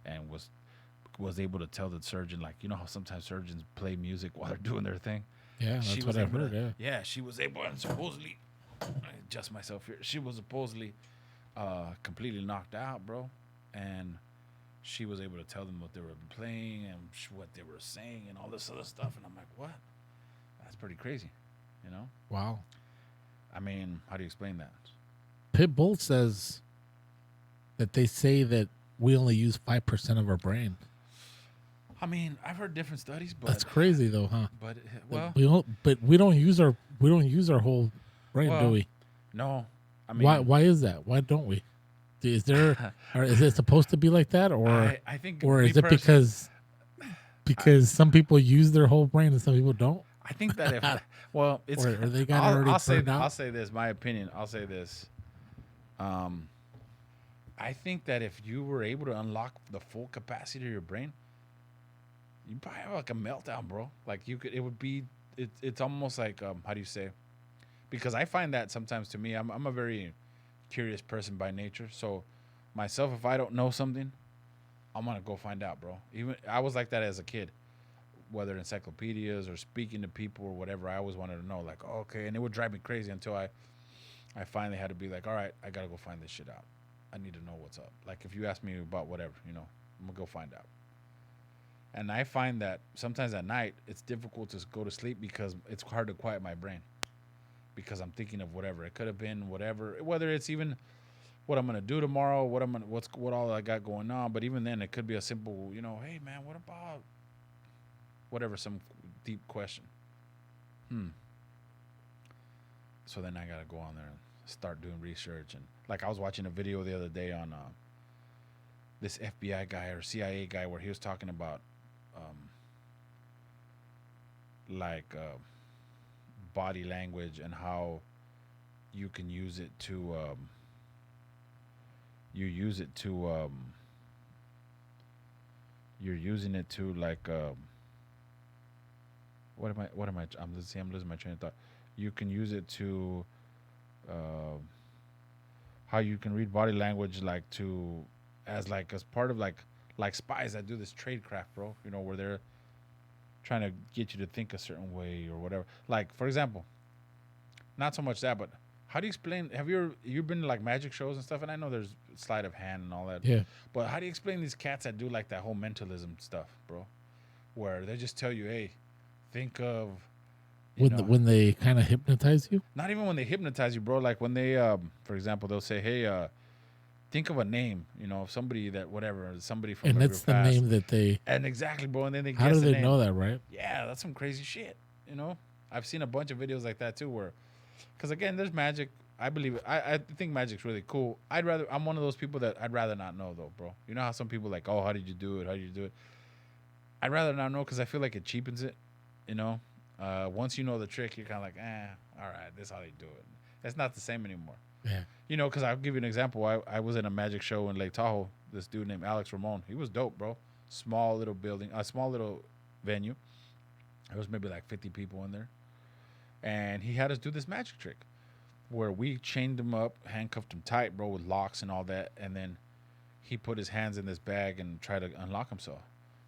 and was able to tell the surgeon, like, how sometimes surgeons play music while they're doing their thing. Yeah, that's what I've heard. Yeah, she was able, and supposedly, I adjust myself here. She was supposedly completely knocked out, bro, and she was able to tell them what they were playing and what they were saying and all this other stuff. And I'm like, what? That's pretty crazy, Wow. I mean, how do you explain that? Pitbull says that they say that we only use 5% of our brain. I mean, I've heard different studies, but That's crazy, though, huh? But well, we don't use our whole brain, do we? No, I mean, why is that? Why don't we? Is there, or is it supposed to be like that, or I think, or is it because some people use their whole brain and some people don't? I think that if it's or they got it already burned out? I'll say this, my opinion. I'll say this. I think that if you were able to unlock the full capacity of your brain, you'd probably have like a meltdown, bro. Like it would be. It's almost like how do you say? Because I find that sometimes to me, I'm a very curious person by nature. So myself, if I don't know something, I'm gonna go find out, bro. Even I was like that as a kid, whether encyclopedias or speaking to people or whatever. I always wanted to know, like, oh, okay, and it would drive me crazy until I finally had to be like, all right, I gotta go find this shit out. I need to know what's up. Like if you ask me about whatever, I'm gonna go find out. And I find that sometimes at night it's difficult to go to sleep because it's hard to quiet my brain. Because I'm thinking of whatever. It could have been whatever, whether it's even what I'm gonna do tomorrow, what all I got going on. But even then, it could be a simple, hey man, what about whatever, some deep question. So then I gotta go on there and start doing research. And like I was watching a video the other day on this FBI guy or CIA guy where he was talking about like body language and how you can use it to you use it to you're using it to like what am I I'm losing my train of thought. You can use it to how you can read body language like to as part of like spies that do this trade craft, bro, you know, where they're trying to get you to think a certain way or whatever. Like, for example, not so much that, but how do you explain? Have you been to like magic shows and stuff? And I know there's sleight of hand and all that. Yeah. But how do you explain these cats that do like that whole mentalism stuff, bro? Where they just tell you, hey, think of When they kind of hypnotize you. not even when they hypnotize you, bro. Like when they, for example, they'll say, hey, think of a name, you know, of somebody that whatever, somebody from And your that's the past. name that they. And exactly, bro. And then they How guess do the they name. know that, right? Yeah, that's some crazy shit. You know, I've seen a bunch of videos like that too, where, because again, there's magic. I believe it. I think magic's really cool. I'm one of those people that I'd rather not know though, bro. You know how some people like, oh, how did you do it? How did you do it? I'd rather not know because I feel like it cheapens it. You know, once you know the trick, you're kind of like, all right, this is how they do it. It's not the same anymore. Yeah. You know, because I'll give you an example. I was in a magic show in Lake Tahoe. This dude named Alex Ramon. He was dope, bro. Small little building, a small little venue. There was maybe like 50 people in there. And he had us do this magic trick where we chained him up, handcuffed him tight, bro, with locks and all that. And then he put his hands in this bag and tried to unlock himself.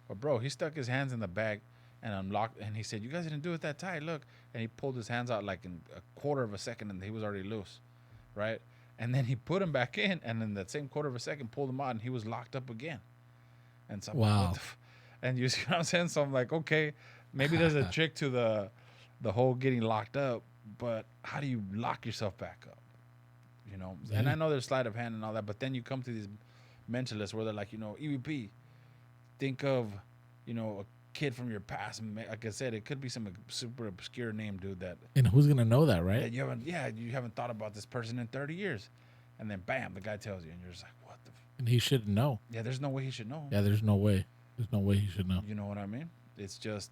But, bro, he stuck his hands in the bag and unlocked. And he said, you guys didn't do it that tight, look. And he pulled his hands out like in a quarter of a second and he was already loose, right? And then he put him back in. And in that same quarter of a second, pulled him out and he was locked up again. And so I'm like, Wow. what the and you see what I'm saying? So I'm like, okay, maybe there's a trick to the whole getting locked up, but how do you lock yourself back up? You know, and I know there's sleight of hand and all that, but then you come to these mentalists where they're like, you know, EVP, think of, you know, a kid from your past. And like I said, it could be some super obscure name, dude, that And who's gonna know that, right? you haven't thought about this person in 30 years. And then bam, the guy tells you, and you're just like, what the And he shouldn't know. yeah, there's no way he should know. Yeah, there's no way. There's no way he should know. You know what I mean? It's just,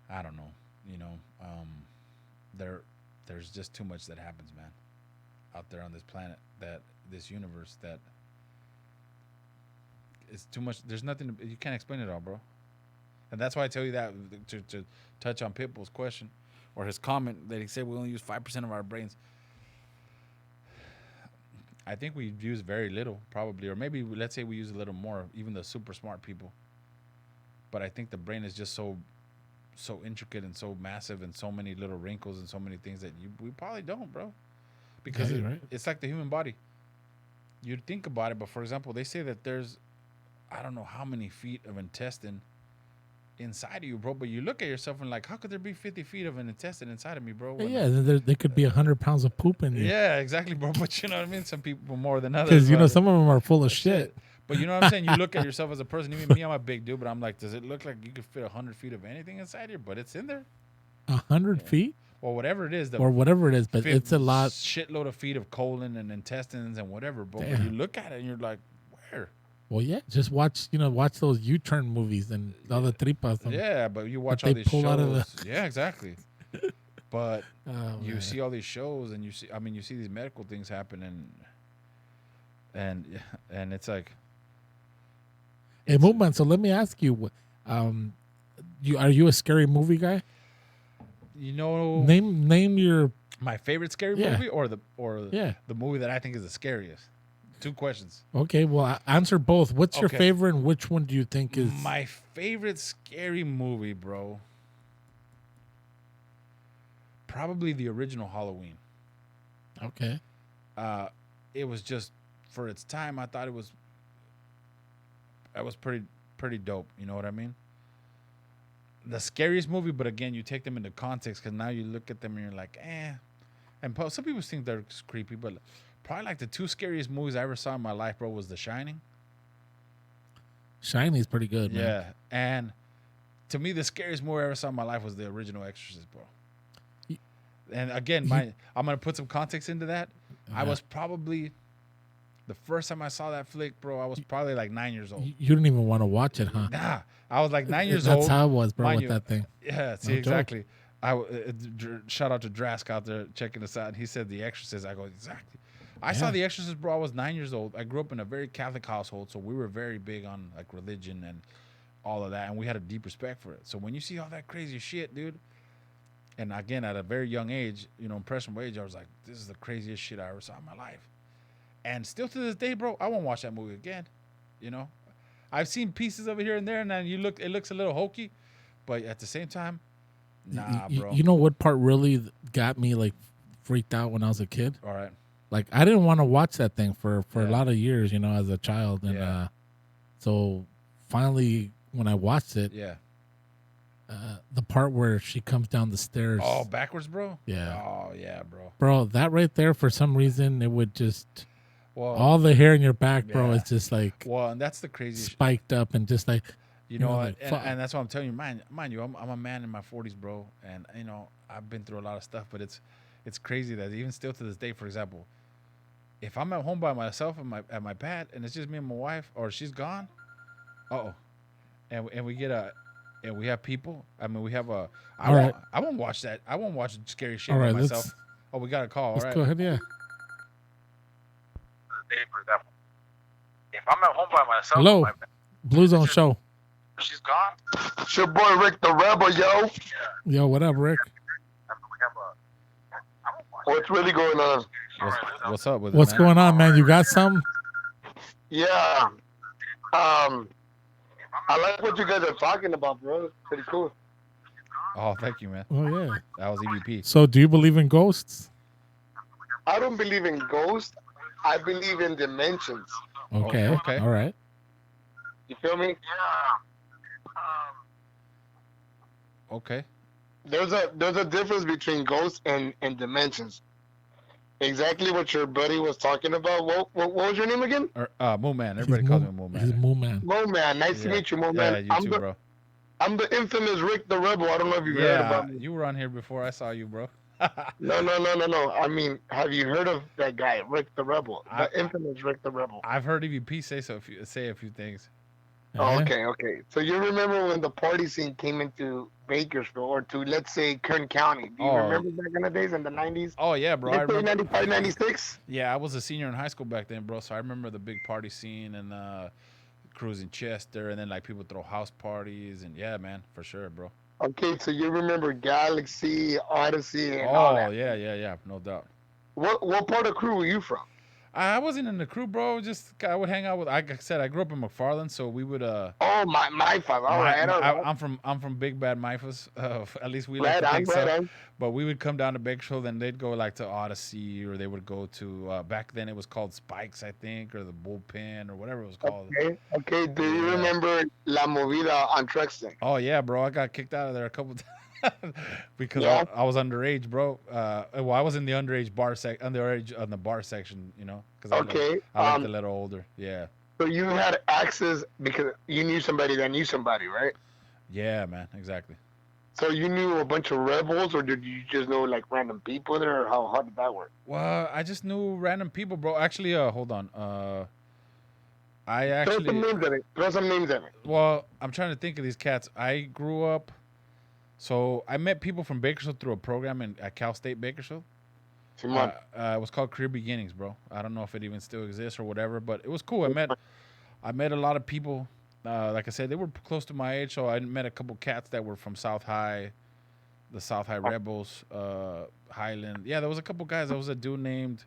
I don't know. You know, there's just too much that happens, man, out there on this planet, this universe, that it's too much. There's nothing you can't explain it all, bro. And that's why I tell you that to touch on Pitbull's question or his comment that he said we only use 5% of our brains. I think we use very little, probably, or maybe let's say we use a little more, even the super smart people. But I think the brain is just so intricate and so massive and so many little wrinkles and so many things that we probably don't, bro. Because Yeah, you're right. it's like the human body. You'd think about it, but for example, they say that there's, I don't know how many feet of intestine inside of you, bro. But you look at yourself and like, how could there be 50 feet of an intestine inside of me, bro? Yeah, there could be 100 pounds of poop in you. Yeah, exactly, bro. But you know what I mean? Some people more than others. Because, you know, but- some of them are full of shit. But you know what I'm saying? You look at yourself as a person. Even me, I'm a big dude, but I'm like, does it look like you could fit 100 feet of anything inside here? But it's in there. 100 feet? Or whatever it is. Or whatever it is, but it's a lot. Shitload of feet of colon and intestines and whatever. But when you Damn. look at it and you're like, where? Well, yeah, just watch those U-turn movies and all the tripas. Yeah, but you watch they all these pull shows. out of Yeah, exactly. But Oh, you man. see all these shows and you see these medical things happen and it's like, Hey, Moooman, so let me ask you, are you a scary movie guy? you know, Name your my favorite scary Yeah. movie or Yeah. the movie that I think is the scariest. 2 questions. Okay. Well, answer both. What's your Okay. favorite, and which one do you think is My favorite scary movie, bro. Probably the original Halloween. okay? It was just, for its time, I thought it was pretty dope. You know what I mean? The scariest movie, but again, you take them into context because now you look at them and you're like, eh. And some people think they're creepy, but probably like the 2 scariest movies I ever saw in my life, bro, was The Shining. Shiny's pretty good, man. Yeah, and to me, the scariest movie I ever saw in my life was the original Exorcist, bro. And again, I'm gonna put some context into that. I was probably The first time I saw that flick, bro, I was probably like 9 years old. You didn't even want to watch it, huh? Nah, I was like 9 years That's old. how it was, bro, Mind with you, that thing. Yeah, see, No joke. exactly. Shout out to Drask out there checking us out. And he said The Exorcist. I go, exactly. I saw Yeah. The Exorcist, bro. I was 9 years old. I grew up in a very Catholic household, so we were very big on like religion and all of that, and we had a deep respect for it. So when you see all that crazy shit, dude, and again at a very young age, impressionable age, I was like, this is the craziest shit I ever saw in my life. And still to this day, bro, I won't watch that movie again. I've seen pieces of it here and there, and then it looks a little hokey, but at the same time, nah, bro. You know what part really got me like freaked out when I was a kid? All right. Like I didn't want to watch that thing for a Yeah. lot of years, as a child, and Yeah. so finally when I watched it, Yeah. the part where she comes down the stairs. Oh, backwards, bro? Yeah. Oh, yeah, bro. Bro, that right there, for some reason, it would just Well, all the hair in your back, bro, yeah. is just like well, and that's the craziest. spiked up and just like And, fuck. and that's what I'm telling you, mind you, I'm a man in my 40s, bro, and I've been through a lot of stuff, but it's crazy that even still to this day, for example, if I'm at home by myself at my pad and it's just me and my wife, or she's gone, and we have people. I mean, we have a. I won't watch that. I won't watch scary shit All by right, myself. Oh, we got a call. All let's right. go ahead, yeah. For example, if I'm at home by myself, Hello, Blue Zone Show. she's gone. It's your boy Rick the Rebel, yo. Yo, what up, Rick? What's really going on? What's up with What's it, man? going on, man? You got some? Yeah. I like what you guys are talking about, bro. It's pretty cool. Oh, thank you, man. Oh yeah. That was EVP. So, do you believe in ghosts? I don't believe in ghosts. I believe in dimensions. Okay. okay. All right. You feel me? Okay. There's a difference between ghosts and dimensions. Exactly what your buddy was talking about. What was your name again? Moooman. Everybody calls me Moooman. He's Moooman. Moooman. Nice to meet you, Moooman. Yeah, you too, bro. I'm the infamous Rick the Rebel. I don't know if you heard Yeah, about me. you were on here before I saw you, bro. No. I mean, have you heard of that guy, Rick the Rebel? The infamous Rick the Rebel. I've heard EVP say a few things. Oh, Yeah. okay. So you remember when the party scene came into Bakersfield, or to, let's say, Kern County? Do you Oh. remember back in the days, in the 90s? Oh yeah, bro. I Let's say remember. 95, 96? Yeah, I was a senior in high school back then, bro. So I remember the big party scene and cruising Chester, and then like people throw house parties, and yeah, man, for sure, bro. Okay, so you remember Galaxy, Odyssey, and all Oh that. yeah, no doubt. What part of crew were you from? I wasn't in the crew, bro. Just I would hang out with. Like I said, I grew up in McFarland, so we would. Oh, my father. All right. I'm from Big Bad Memphis. At least we Right like to on, think right so. on. But we would come down to Bakersfield, and they'd go like to Odyssey, or they would go to back then it was called Spikes, I think, or the Bullpen, or whatever it was called. Okay. Do you Yeah. remember La Movida on Truxton? Oh yeah, bro. I got kicked out of there a couple times because Yeah. I was underage, bro. Well, I was in the underage underage on the bar section, because Okay. I looked a little older. Yeah. So you had access because you knew somebody that knew somebody, right? Yeah, man. Exactly. So you knew a bunch of rebels, or did you just know like random people there, or how did that work? Well, I just knew random people, bro. Actually, hold on. I Throw some actually. names at it. Throw some names at it. Well, I'm trying to think of these cats. I grew up. So I met people from Bakersfield through a program at Cal State Bakersfield. Simon. It was called Career Beginnings, bro. I don't know if it even still exists or whatever, but it was cool. I met a lot of people. Like I said, they were close to my age, so I met a couple cats that were from South High, the South High Rebels, Highland. Yeah, there was a couple guys. There was a dude named.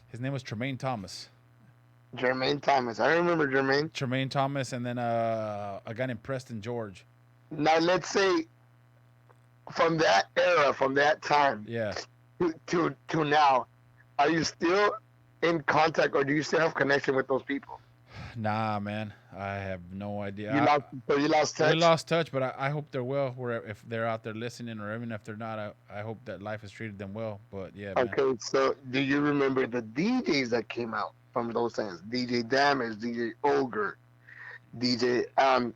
His name was Tremaine Thomas. Jermaine Thomas. I remember Jermaine. Tremaine Thomas, and then a guy named Preston George. Now let's say from that era, from that time Yeah. to now, are you still in contact, or do you still have connection with those people? Nah, man. I have no idea. You lost touch? We lost touch, but I hope they're well. If they're out there listening, or even if they're not, I hope that life has treated them well. But yeah, man. Okay, so do you remember the DJs that came out from those times? DJ Damage, DJ Ogre, DJ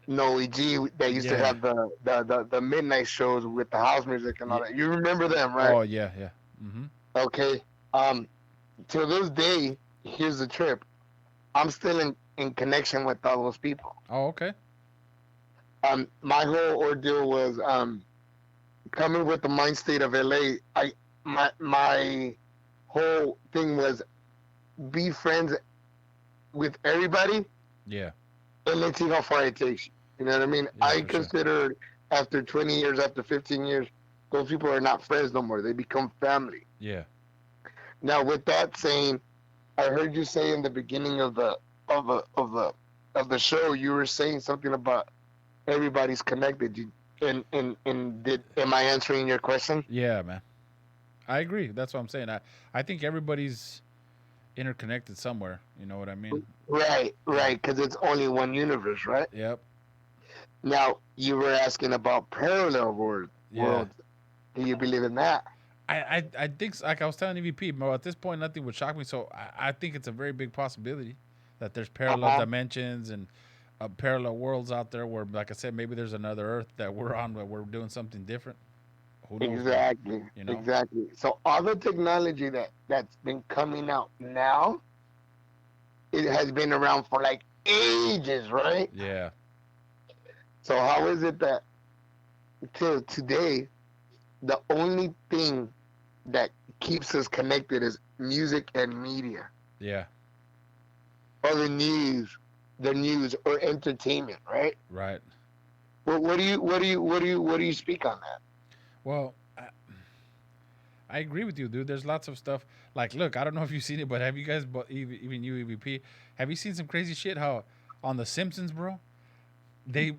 Noe G, that used to Yeah. have the midnight shows with the house music and all that. You remember them, right? Oh yeah. Mm-hmm. Okay. To this day, here's the trip. I'm still in connection with all those people. Oh, okay. My whole ordeal was coming with the mind state of LA. My whole thing was be friends with everybody Yeah. and let's see how far it takes you. You know what I mean? Yeah, I for sure. consider after 20 years, after 15 years, those people are not friends no more. They become family. Yeah. Now, with that saying, I heard you say in the beginning of the show, you were saying something about everybody's connected. And am I answering your question? Yeah, man. I agree. That's what I'm saying. I think everybody's interconnected somewhere. You know what I mean? Right, Yeah. right, because it's only one universe, right? Yep. Now, you were asking about parallel Yeah. worlds. Do you believe in that? I think like I was telling EVP, bro. At this point, nothing would shock me. So I think it's a very big possibility that there's parallel Uh-huh. dimensions and parallel worlds out there where, like I said, maybe there's another Earth that we're on, but we're doing something different. Who knows, bro? Exactly, You know? exactly. So all the technology that's been coming out now, it has been around for like ages, right? Yeah. So how is it that till today, the only thing that keeps us connected is music and media, Yeah. or the news or entertainment, right? Right. Well, what do you speak on that? Well, I agree with you, dude. There's lots of stuff. Like, look, I don't know if you've seen it, but have you guys, even you, EVP, have you seen some crazy shit? How on The Simpsons, bro, they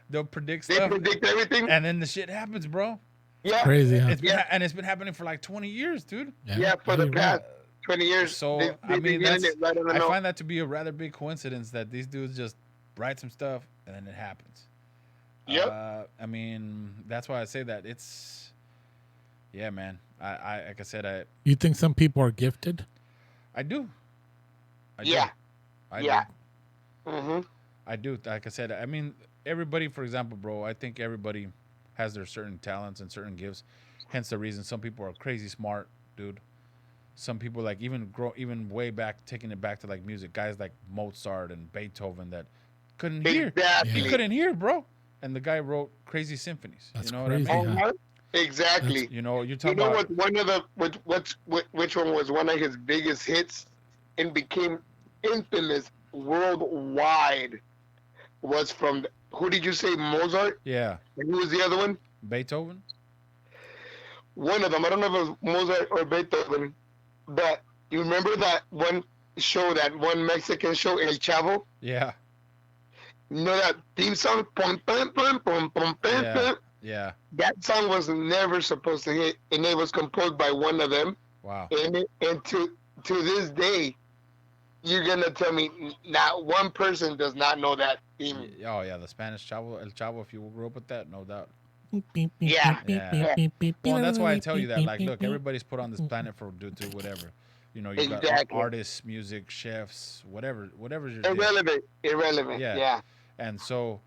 they'll predict They stuff, predict everything. and then the shit happens, bro. Yeah, Crazy, huh? And it's been happening for like 20 years, dude. yeah. For the You're right. past 20 years, So I they've been mean, getting that's it right on the I nose. find that to be a rather big coincidence that these dudes just write some stuff and then it happens. Yep. I mean, that's why I say that it's, yeah, man. I like I said, You think some people are gifted? I do. I Yeah. do. I Yeah. do. Mm-hmm. I do. Like I said, I mean, everybody, for example, bro, I think everybody has their certain talents and certain gifts. Hence the reason some people are crazy smart, dude. Some people like even way back, taking it back to like music, guys like Mozart and Beethoven that couldn't hear. Exactly. He couldn't hear, bro. And the guy wrote crazy symphonies. That's you know crazy, what I mean? huh? Uh-huh. Exactly. You know, you're You talking know about what? One of the which one was one of his biggest hits and became infamous worldwide was from who did you say Mozart? yeah, And who was the other one? Beethoven. One of them. I don't know if it was Mozart or Beethoven, but you remember that one show, that one Mexican show, El Chavo? Yeah, You know that theme song? Pum, pum, pum, pum, pum, pum, yeah, pum? yeah. That song was never supposed to hit, and it was composed by one of them. Wow. And to this day, you're gonna tell me not one person does not know that theme. Oh yeah, the Spanish Chavo, El Chavo. If you grew up with that, no doubt. Yeah. Yeah. Well, and that's why I tell you that. Like, look, everybody's put on this planet for do whatever. You know, you got Exactly. artists, music, chefs, whatever's your deal. Irrelevant. Yeah. Yeah. And so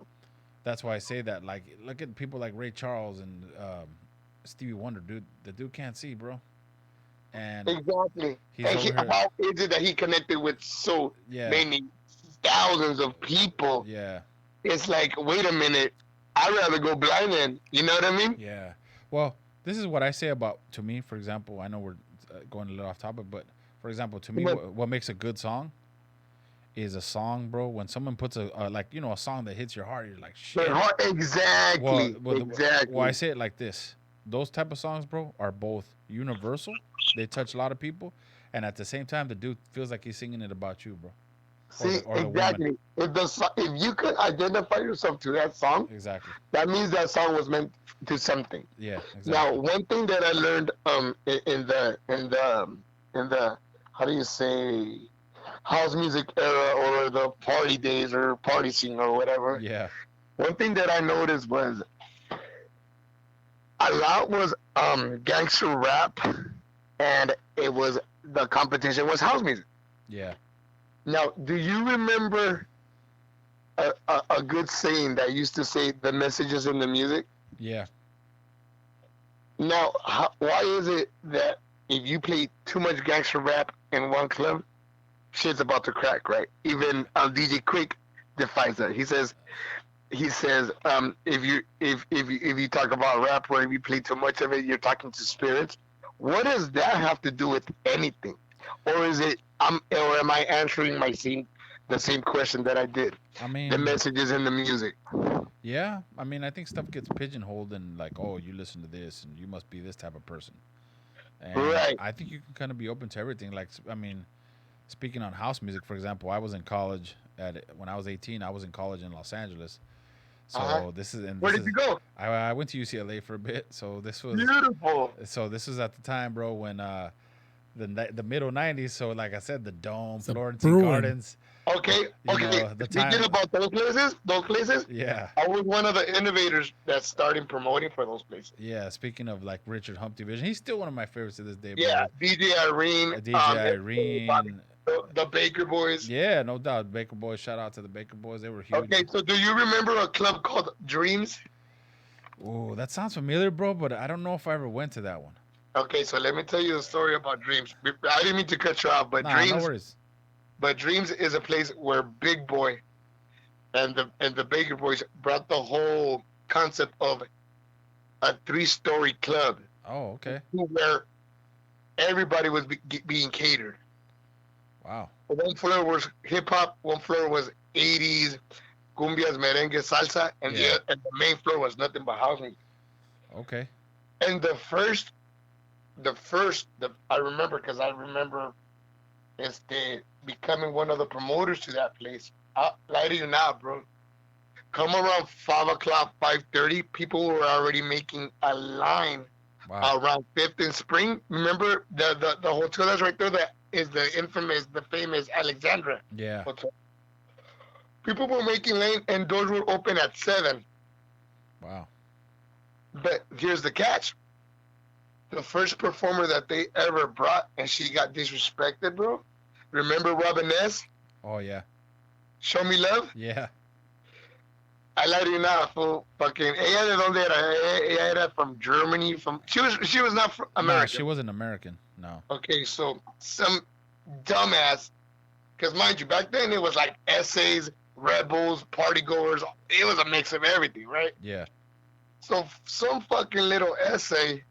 that's why I say that. Like, look at people like Ray Charles and Stevie Wonder, dude. The dude can't see, bro. And Exactly. he's And over here. how is it that he connected with so Yeah. many thousands of people? Yeah. It's like, wait a minute, I'd rather go blind then. You know what I mean? Yeah. Well, this is what I say about, to me, for example, I know we're going a little off topic, but for example, to me, But- what makes a good song is a song, bro. When someone puts a a song that hits your heart, you're like, shit. Exactly. Exactly. Well, I say it like this. Those type of songs, bro, are both universal. They touch a lot of people. And at the same time, the dude feels like he's singing it about you, bro. See, or the exactly. If you could identify yourself to that song, Exactly. that means that song was meant to something. Yeah, exactly. Now, one thing that I learned in the how do you say house music era or the party days or party scene or whatever. Yeah. One thing that I noticed was a lot was gangster rap, and it was the competition was house music. Yeah. Now, do you remember a good saying that used to say the messages in the music? Yeah. Now, why is it that if you play too much gangster rap in one club, shit's about to crack, right? Even DJ Quick defines that. He says, if you talk about rap or if you play too much of it, you're talking to spirits. What does that have to do with anything? Or is it or am I answering the same question that I did? I The mean, messages in the music. yeah. I mean, I think stuff gets pigeonholed and like, oh, you listen to this and you must be this type of person. And Right. I think you can kind of be open to everything. Like, I mean, speaking on house music, for example, I was in college when I was 18. I was in college in Los Angeles. Uh-huh. So Where this did is you go? I went to UCLA for a bit. Beautiful. So this was at the time, bro, when the middle '90s. So like I said, the Dome, It's a Florentine brewing. Gardens. Okay, You okay. know, the Speaking time. about those places, Yeah, I was one of the innovators that started promoting for those places. yeah. Speaking of like Richard Humpty Vision, he's still one of my favorites to this day, Yeah, bro. DJ Irene, DJ Bobby, Irene. the Baker Boys. Yeah, no doubt. Baker Boys. Shout out to the Baker Boys. They were huge. Okay, so do you remember a club called Dreams? Oh, that sounds familiar, bro. But I don't know if I ever went to that one. Okay, so let me tell you a story about Dreams. I didn't mean to cut you off, but Nah, no worries. Dreams is a place where Big Boy and the Baker Boys brought the whole concept of a 3-story club Oh, okay. where everybody was being catered. Wow. One floor was hip hop, one floor was 80s cumbias, merengue, salsa, and Yeah. and the main floor was nothing but house music. Okay. And I remember because I remember becoming one of the promoters to that place. I'll lie to you now, bro. Come around 5 o'clock, 5:30, people were already making a line Wow. around Fifth and Spring. Remember the hotel that's right there that is the famous Alexandra Yeah. hotel. People were making lane and doors were open at 7. Wow. But here's the catch. The first performer that they ever brought and she got disrespected, bro. Remember Robin S? Oh yeah. Show Me Love? Yeah. I lie to you now, fool. Fucking, ella de donde era? Ella era from Germany. She was not from America. No, she wasn't American. No. Okay, so some dumbass, because mind you, back then it was like essays, rebels, party goers. It was a mix of everything, right? Yeah. So some fucking little essay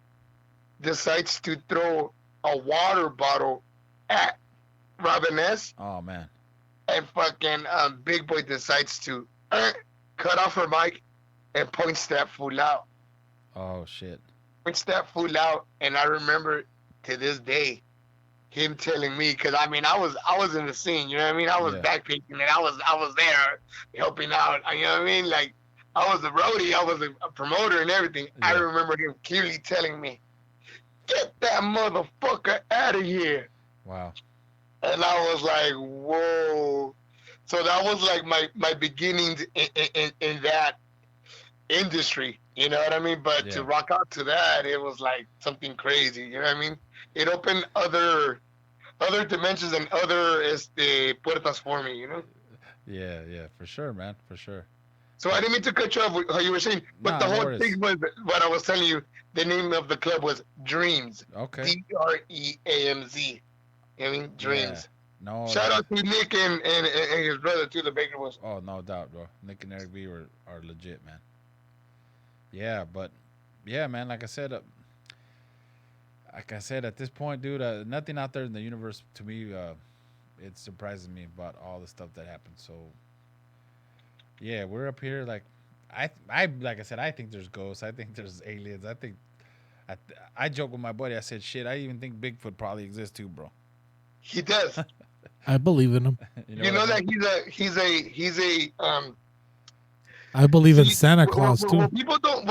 decides to throw a water bottle at Robin S. Oh man. And fucking Big Boy decides to cut off her mic and points that fool out. Oh shit. Points that fool out, and I remember to this day him telling me, because I mean I was in the scene, you know what I mean? I was Yeah. backpacking and I was there helping out, you know what I mean? Like I was the roadie, I was a promoter and everything. I Yeah. remember him clearly telling me, "Get that motherfucker out of here." Wow. And I was like, whoa. So that was like my beginnings in that industry. You know what I mean? But to Yeah. rock out to that, it was like something crazy. You know what I mean? It opened other dimensions and other puertas for me, you know? Yeah. Yeah. For sure, man. For sure. So I didn't mean to cut you off with how you were saying, but Nah, the no whole worries. thing was what I was telling you. The name of the club was Dreams. Okay. DREAMZ. I mean, Dreams. No. Shout out to Nick and his brother too, the Baker was. Oh, no doubt, bro. Nick and Eric B are legit, man. Yeah, but yeah, man. Like I said, at this point, dude, nothing out there in the universe to me, it surprises me about all the stuff that happened. So yeah, we're up here. Like like I said, I think there's ghosts. I think there's aliens. I joke with my buddy. I said, shit. I even think Bigfoot probably exists too, bro. He does. I believe in him. You know what I that mean? he's a I believe in see, Santa Claus what too. people don't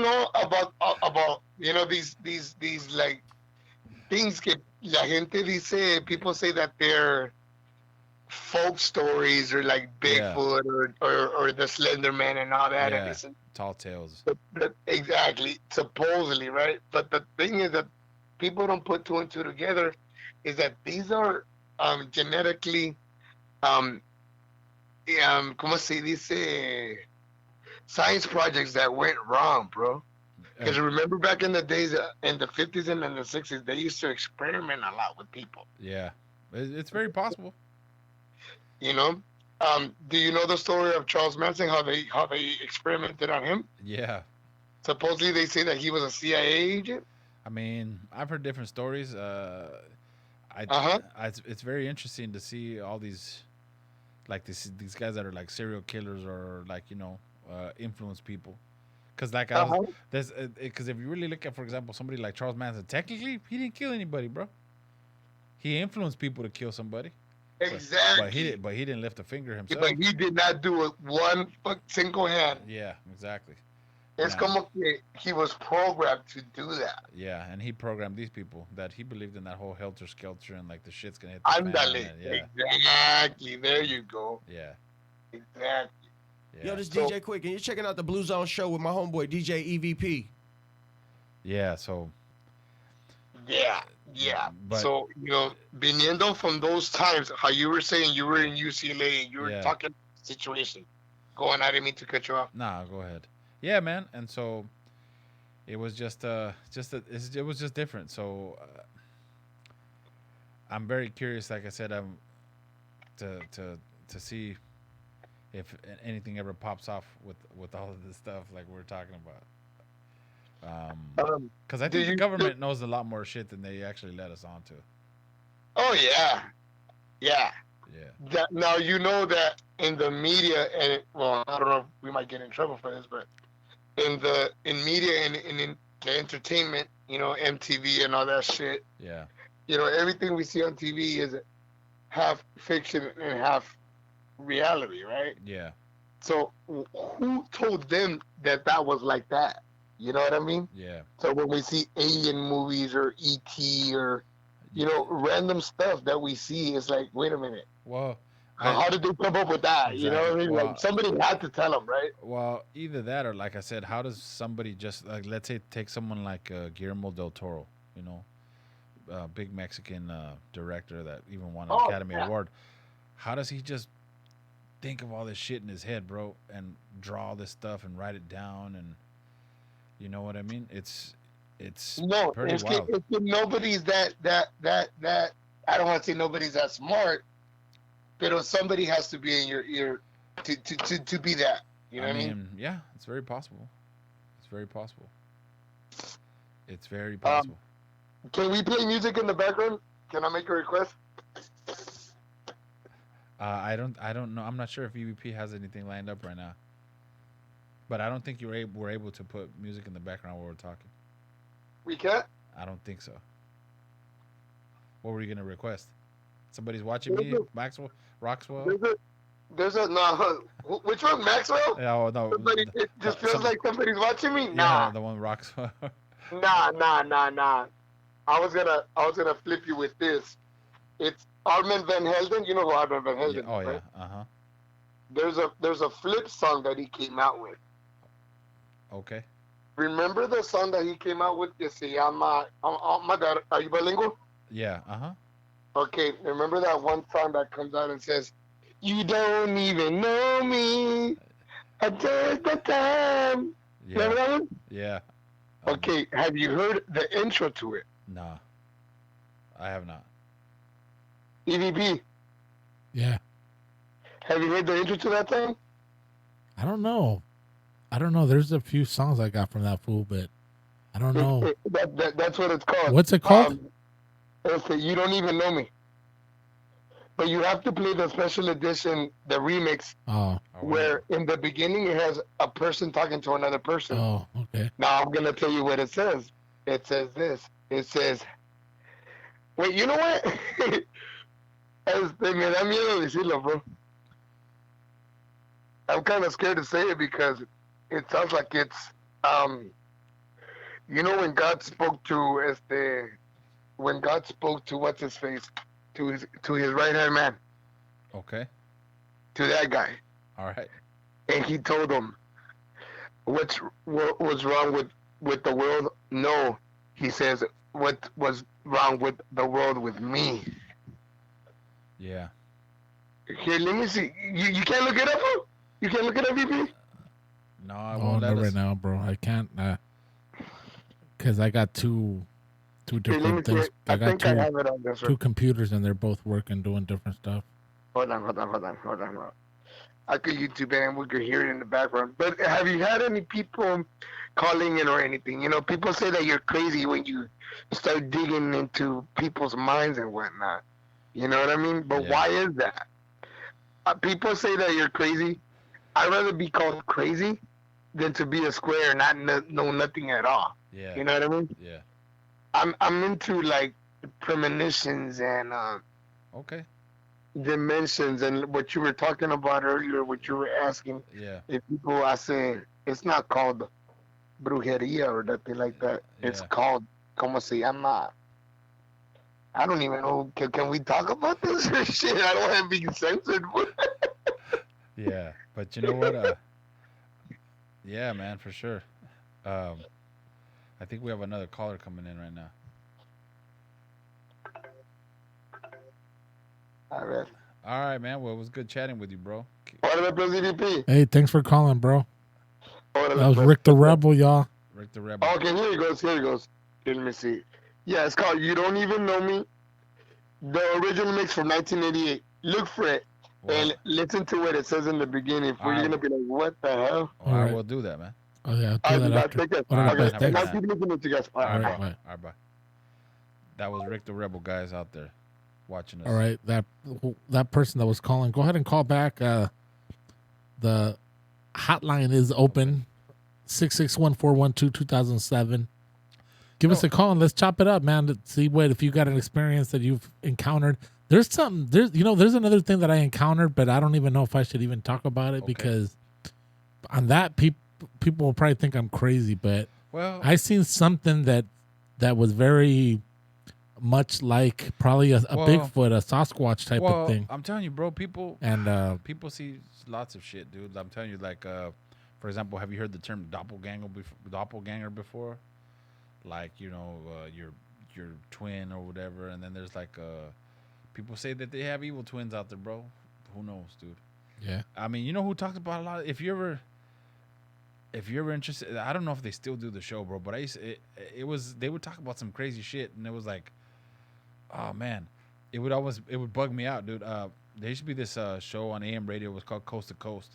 know about you know these like things que la gente dice, people say that they're folk stories or like Yeah. Bigfoot or the Slender Man and all that. Yeah. And it's, Tall tales. exactly, supposedly, right? But the thing is that people don't put two and two together is that these are genetically como se dice, science projects that went wrong, bro. Because remember back in the days, in the 50s and in the 60s, they used to experiment a lot with people. Yeah, it's very possible. You know, do you know the story of Charles Manson? How they experimented on him? Yeah. Supposedly, they say that he was a CIA agent. I mean, I've heard different stories. I, Uh huh. it's very interesting to see all these like these guys that are like serial killers or like influence people. Cause like I Uh was huh. there's because if you really look at, for example, somebody like Charles Manson, technically he didn't kill anybody, bro. He influenced people to kill somebody, Exactly. but he didn't lift a finger Yeah, but himself. he did not do it one single hand. Yeah, exactly. It's Nah, como que he was programmed to do that. yeah, and he programmed these people that he believed in that whole helter skelter and like the shit's gonna hit the fan Ándale. and Exactly. There you go. yeah, Exactly. Yo, yeah, this So DJ Quick, and you're checking out the Blue Zone Show with my homeboy DJ EVP. yeah. So, yeah, yeah. but So viniendo from those times, how you were saying you were in UCLA and you were yeah, talking situation. Go on. I didn't mean to cut you off. nah, go ahead. Yeah, man. And so it was it was just different. So I'm very curious. Like I said, to see if anything ever pops off with all of this stuff like we're talking about. Um, Because I do think the you? government knows a lot more shit than they actually let us on to. Oh yeah, yeah. Yeah. That now you know that in the media and well, I don't know if we might get in trouble for this, but in media and in the entertainment, MTV and all that shit, Yeah. everything we see on TV is half fiction and half reality, right? Yeah. So who told them that that was like that? You know what I mean? Yeah. So when we see alien movies or ET or random stuff that we see, it's like, wait a minute, Well, I how did they come up with that? You know exactly. what I mean? Like somebody had to tell them, right? Well, either that or like I said, how does somebody just like let's say take someone like Guillermo del Toro, you know, big Mexican director that even won an Oh Academy yeah. Award. How does he just think of all this shit in his head, bro, and draw all this stuff and write it down and you know what I mean? It's No, pretty wild. it's que nobody's that. I don't want to say nobody's that smart, but somebody has to be in your ear to be that. You know I what I mean? mean, yeah, it's very possible. It's very possible. It's very Um, possible. can we play music in the background? Can I make a request? I don't know. I'm not sure if EVP has anything lined up right now. But I don't think we're able to put music in the background while we're talking. We can't. I don't think so. What were you gonna request? Somebody's watching me, Maxwell, Roxwell. There's a no. Which one, Maxwell? Yeah, oh, no, It just feels like somebody's watching me. yeah, Nah, the one Roxwell. nah. I was gonna flip you with this. It's Armin van Helden. You know who Armin van Helden Yeah. is, Oh yeah. right? Uh-huh. There's a flip song that he came out with. Okay. Remember the song that he came out with? Que se llama. Oh my God, are you bilingual? Yeah. Uh-huh. Okay, remember that one song that comes out and says, "You don't even know me. I take the time." Remember Yeah. that one? Yeah. Okay, have you heard the intro to it? Nah. I have not. EVP, Yeah. have you heard the intro to that song? I don't know. There's a few songs I got from that fool, but I don't know. That's what it's called. What's it called? It's You Don't Even Know Me. But you have to play the special edition, the remix, Oh. where in the beginning it has a person talking to another person. Oh, okay. Now I'm gonna tell you what it says. It says this. It says, wait, you know what? Me da miedo decirlo, bro. I'm kind of scared to say it because it sounds like it's, when God spoke to what's his face, to his right hand man, Okay. to that guy, All right. and he told him, what was wrong with the world? No, he says, what was wrong with the world with me? Yeah. Here, let me see. You can't look it up, bro? You can't look it up, VP? No, I Oh, won't no, let right us. now, bro. I can't, because I got two Here, let me different see. things. I I got think I have it on this two one. computers, and they're both working, doing different stuff. Hold on. I could YouTube it and we could hear it in the background. But have you had any people calling in or anything? You know, people say that you're crazy when you start digging into people's minds and whatnot. You know what I mean? But Yeah. why is that? People say that you're crazy. I'd rather be called crazy than to be a square and not know nothing at all. Yeah. You know what I mean? Yeah. I'm into like premonitions and Okay. dimensions and what you were talking about earlier, what you were asking. Yeah. If people, I say it's not called brujeria or nothing like that. It's Yeah. called como se llama. I don't even know. Can we talk about this or shit? I don't want to be censored. Yeah. But you know what? Yeah, man, for sure. Um, I think we have another caller coming in right now. All right. All right, man. Well, it was good chatting with you, bro. Órale, pues, EVP. Hey, thanks for calling, bro. Órale, That was pues. Rick the Rebel, y'all. Rick the Rebel. Okay, here he goes. Here he goes. Let me see. Yeah, it's called You Don't Even Know Me. The original mix from 1988. Look for it and listen to what it says in the beginning. We're Alright. going to be like, what the hell? All right, Alright. we'll do that, man. Oh, yeah, All I'll do right, that after. take it. All right, Alright, bye, man. thanks. Now keep listening to you guys. All right, Alright, bro. bye. All right, bye. That was Rick the Rebel, guys, out there watching us. All right, that person that was calling, go ahead and call back. The hotline is open, 661-412-2007. Give us a call and let's chop it up, man. To see what if you got an experience that you've encountered. There's another thing that I encountered, but I don't even know if I should even talk about it because on that people will probably think I'm crazy. But Well, I seen something that was very much like probably a Bigfoot, a Sasquatch type of thing. I'm telling you, bro, people And see lots of shit, dude. I'm telling you, like, for example, have you heard the term doppelganger before? Like, you know, your twin or whatever, and then there's like people say that they have evil twins out there, bro. Who knows, dude? yeah, I mean, you know who talks about a lot? If you're ever interested, I don't know if they still do the show, bro, but they would talk about some crazy shit, and it was like, oh man, it would bug me out, dude. There used to be this show on AM radio. It was called Coast to Coast.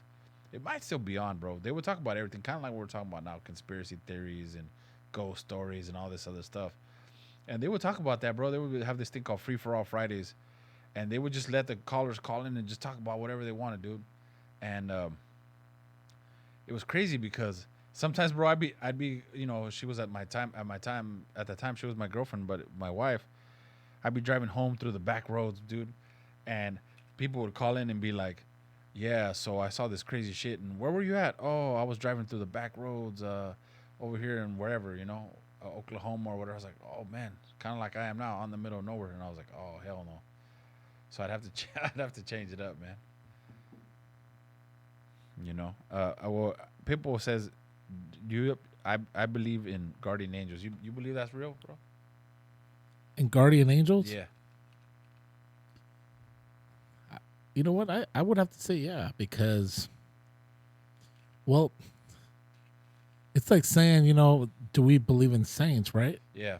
It might still be on, bro. They would talk about everything, kind of like what we're talking about now, conspiracy theories and ghost stories and all this other stuff. And they would talk about that, bro. They would have this thing called Free for All Fridays, and they would just let the callers call in and just talk about whatever they wanted, dude. And it was crazy because sometimes, bro, I'd be, you know, she was at the time she was my girlfriend, but my wife. I'd be driving home through the back roads, dude, and people would call in and be like, yeah, so I saw this crazy shit, and where were you at? Oh, I was driving through the back roads over here and wherever, you know, Oklahoma or whatever. I was like, oh, man, kind of like I am now, on the middle of nowhere, and I was like, oh, hell no. So I'd have to change it up, man. You know, well, people says, I believe in guardian angels. You believe that's real, bro? and guardian angels. Yeah. You know what? I would have to say yeah, because, well, it's like saying, you know, do we believe in saints, right? Yeah.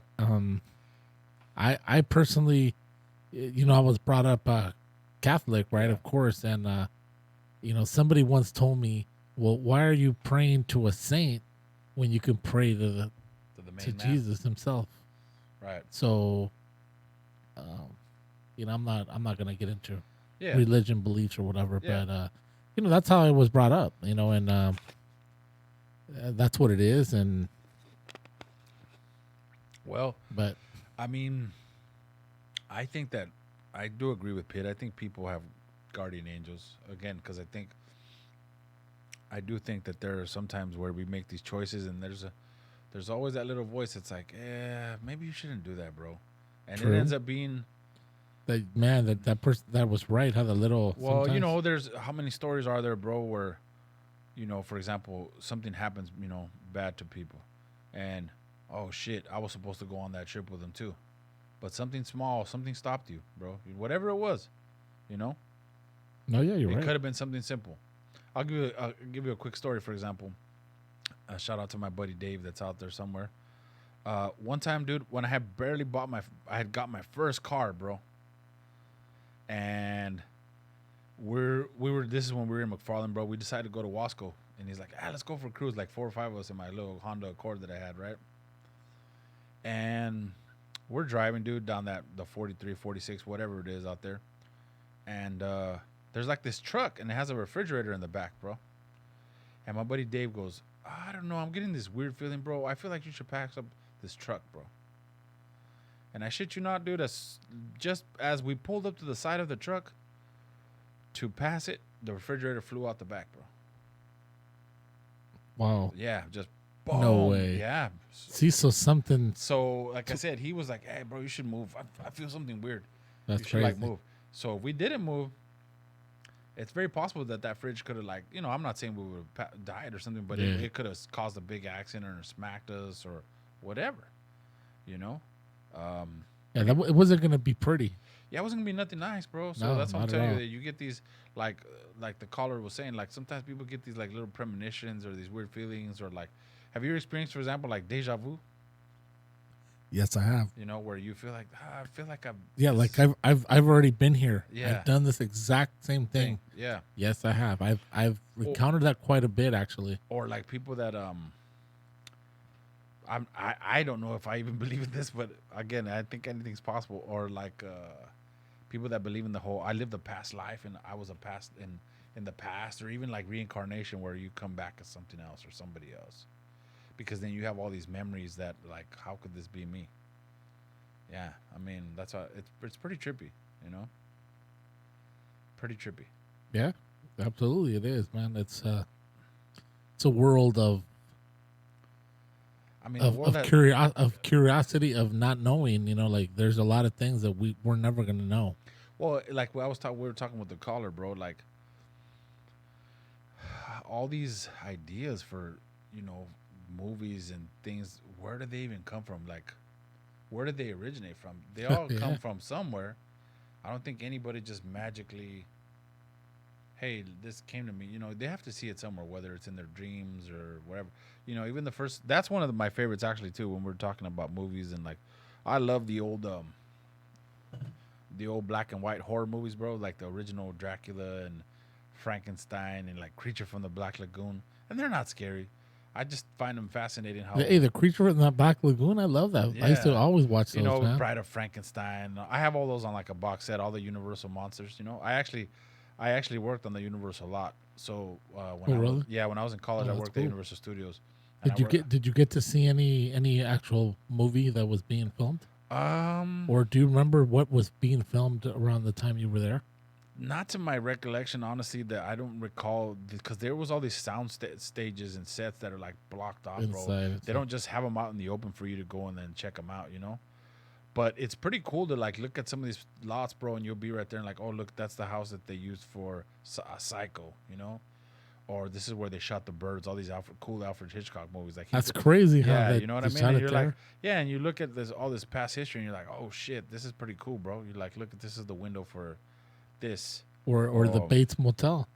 I personally, you know, I was brought up Catholic, right? Yeah. Of course, and you know, somebody once told me, well, why are you praying to a saint when you can pray to The main man. Jesus himself? Right. So, you know, I'm not gonna get into Yeah. religion beliefs or whatever, Yeah. but you know, that's how I was brought up, you know, and that's what it is. And Well, but I mean, I think that I do agree with Pitt. I think people have guardian angels again because I do think that there are some times where we make these choices and there's always that little voice that's like, yeah, maybe you shouldn't do that, bro. And True. it ends up being, that person that was right. How the little well, you sometimes- know, there's how many stories are there, bro, where, you know, for example, something happens, you know, bad to people, and oh shit, I was supposed to go on that trip with them too, but something stopped you, bro. Whatever it was, you know. No, yeah, you're It right. could have been something simple. I'll give you a quick story. For example, shout out to my buddy Dave that's out there somewhere. One time, dude, when I had got my first car, bro, and This is when we were in McFarland, bro. We decided to go to Wasco, and he's like, let's go for a cruise. Like 4 or 5 of us in my little Honda Accord that I had, right? And we're driving, dude, down the 43, 46, whatever it is out there, and there's like this truck, and it has a refrigerator in the back, bro. And my buddy Dave goes, I don't know, I'm getting this weird feeling, bro. I feel like you should pack up this truck, bro. And I shit you not, dude, just as we pulled up to the side of the truck to pass it, the refrigerator flew out the back, bro. Wow. Yeah, just boom. No way. Yeah. See, so something. So, like I said, he was like, hey, bro, you should move. I feel something weird. That's you should, crazy. like, move. So, if we didn't move, it's very possible that fridge could have, like, I'm not saying we would have died or something, but it could have caused a big accident or smacked us or whatever, Yeah, it wasn't going to be pretty. Yeah, it wasn't going to be nothing nice, bro. So No, that's what I'm not at telling you. all. That you get these, like the caller was saying, like, sometimes people get these, like, little premonitions or these weird feelings or, like, have you experienced, for example, like, deja vu? Yes, I have. Where you feel like, I feel like I've already been here. Yeah. I've done this exact same thing. Yeah. Yes, I have. I've encountered that quite a bit, actually. Or like people that I don't know if I even believe in this, but again, I think anything's possible. Or like people that believe in the whole I lived a past life and I was a past in the past, or even like reincarnation where you come back as something else or somebody else. Because then you have all these memories that, like, how could this be me? Yeah, I mean, that's how it's pretty trippy, Pretty trippy. Yeah, absolutely, it is, man. It's a world of curiosity, of not knowing. Like there's a lot of things that we're never gonna know. Well, like we were talking with the caller, bro. Like all these ideas for movies and things, where do they even come from? Like, where did they originate from? They all come from somewhere. I don't think anybody just magically, hey, this came to me. They have to see it somewhere, whether it's in their dreams or whatever. Even the first, that's one of my favorites actually too, when we're talking about movies. And like, I love the old black and white horror movies, bro, like the original Dracula and Frankenstein and like Creature from the Black Lagoon. And they're not scary. I just find them fascinating. How the Creature in the Black Lagoon, I love that. Yeah. I used to always watch those. Man. Bride of Frankenstein. I have all those on like a box set. All the Universal monsters. I actually worked on the Universal a lot. So when I was in college, I worked at Universal Studios. Did you get to see any actual movie that was being filmed? Or do you remember what was being filmed around the time you were there? Not to my recollection, honestly, that I don't recall, because there was all these sound stages and sets that are like blocked off, bro. They don't just have them out in the open for you to go and then check them out, But it's pretty cool to like look at some of these lots, bro, and you'll be right there and like, oh, look, that's the house that they used for Psycho, Or this is where they shot The Birds. All these cool Alfred Hitchcock movies. Like that's crazy. Yeah, you know what I mean. And you're like, and you look at all this past history, and you're like, oh shit, this is pretty cool, bro. You're like, look, this is the window for this, or the Bates Motel.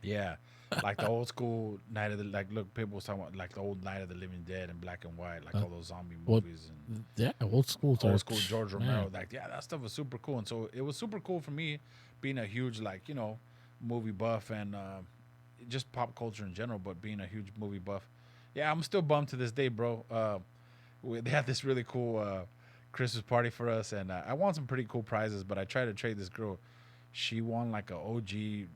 Yeah, like the old school Night of the, like, look, people was talking about like the old Night of the Living Dead in black and white, like all those zombie movies and old school George Romero. Like, yeah, that stuff was super cool. And so it was super cool for me being a huge, like, movie buff and just pop culture in general, but being a huge movie buff. Yeah, I'm still bummed to this day, bro. They had this really cool Christmas party for us, and I won some pretty cool prizes, but I tried to trade this girl. She won like a OG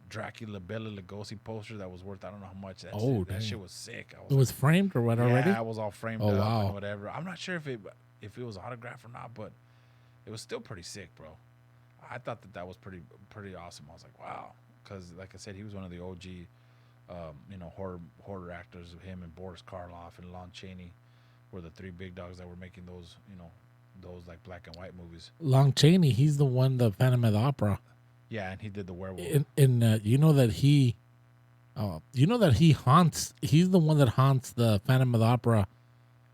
Dracula Bela Lugosi poster that was worth, I don't know how much. That shit was sick. It was framed or what already? Yeah, it was all framed up and whatever. I'm not sure if it was autographed or not, but it was still pretty sick, bro. I thought that was pretty awesome. I was like, wow, because like I said, he was one of the OG, horror actors. Of him and Boris Karloff and Lon Chaney were the three big dogs that were making those, those like black and white movies. Lon Chaney, he's the one, the Phantom of the Opera. Yeah, and he did the werewolf. You know that he haunts. He's the one that haunts the Phantom of the Opera.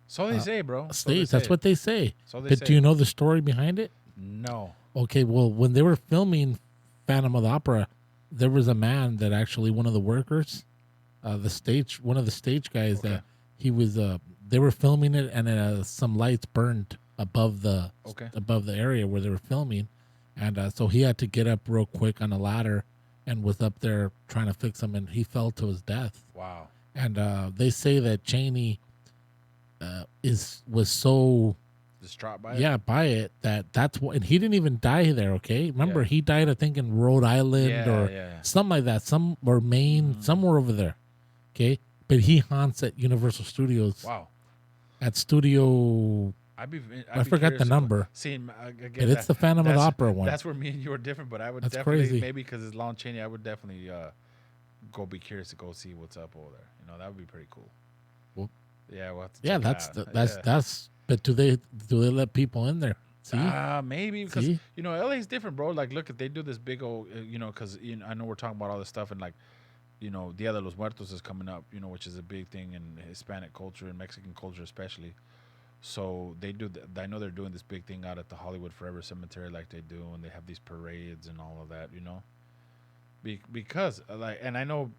So they say, bro. Stage. That's what they say. So they say. Do you know the story behind it? No. Okay, well, when they were filming Phantom of the Opera, there was a man that actually, one of the workers, one of the stage guys, that he was. They were filming it, and some lights burned above the area where they were filming. And so he had to get up real quick on a ladder and was up there trying to fix him, and he fell to his death. Wow. And they say that Cheney was so Distraught by it? yeah by it that's what, and he didn't even die there. Okay, remember Yeah. he died I think in Rhode Island or something like that, or Maine, somewhere over there. Okay, but he haunts at Universal Studios. Wow. At Studio. I forgot the number. But it's the Phantom of the Opera one. That's where me and you are different, but I would That's definitely, crazy. maybe because it's Lon Chaney, I would definitely go be curious to go see what's up over there. You know, that would be pretty cool. Well, yeah, we'll have to yeah, check it out. that's. But do they let people in there? See, maybe because See? you know LA's different, bro. Like, look, if they do this big old, you know, because I know we're talking about all this stuff, and like, you know, Dia de los Muertos is coming up, you know, which is a big thing in Hispanic culture and Mexican culture especially. So they do. I know they're doing this big thing out at the Hollywood Forever Cemetery, like they do, and they have these parades and all of that, you know. Because like, and I know,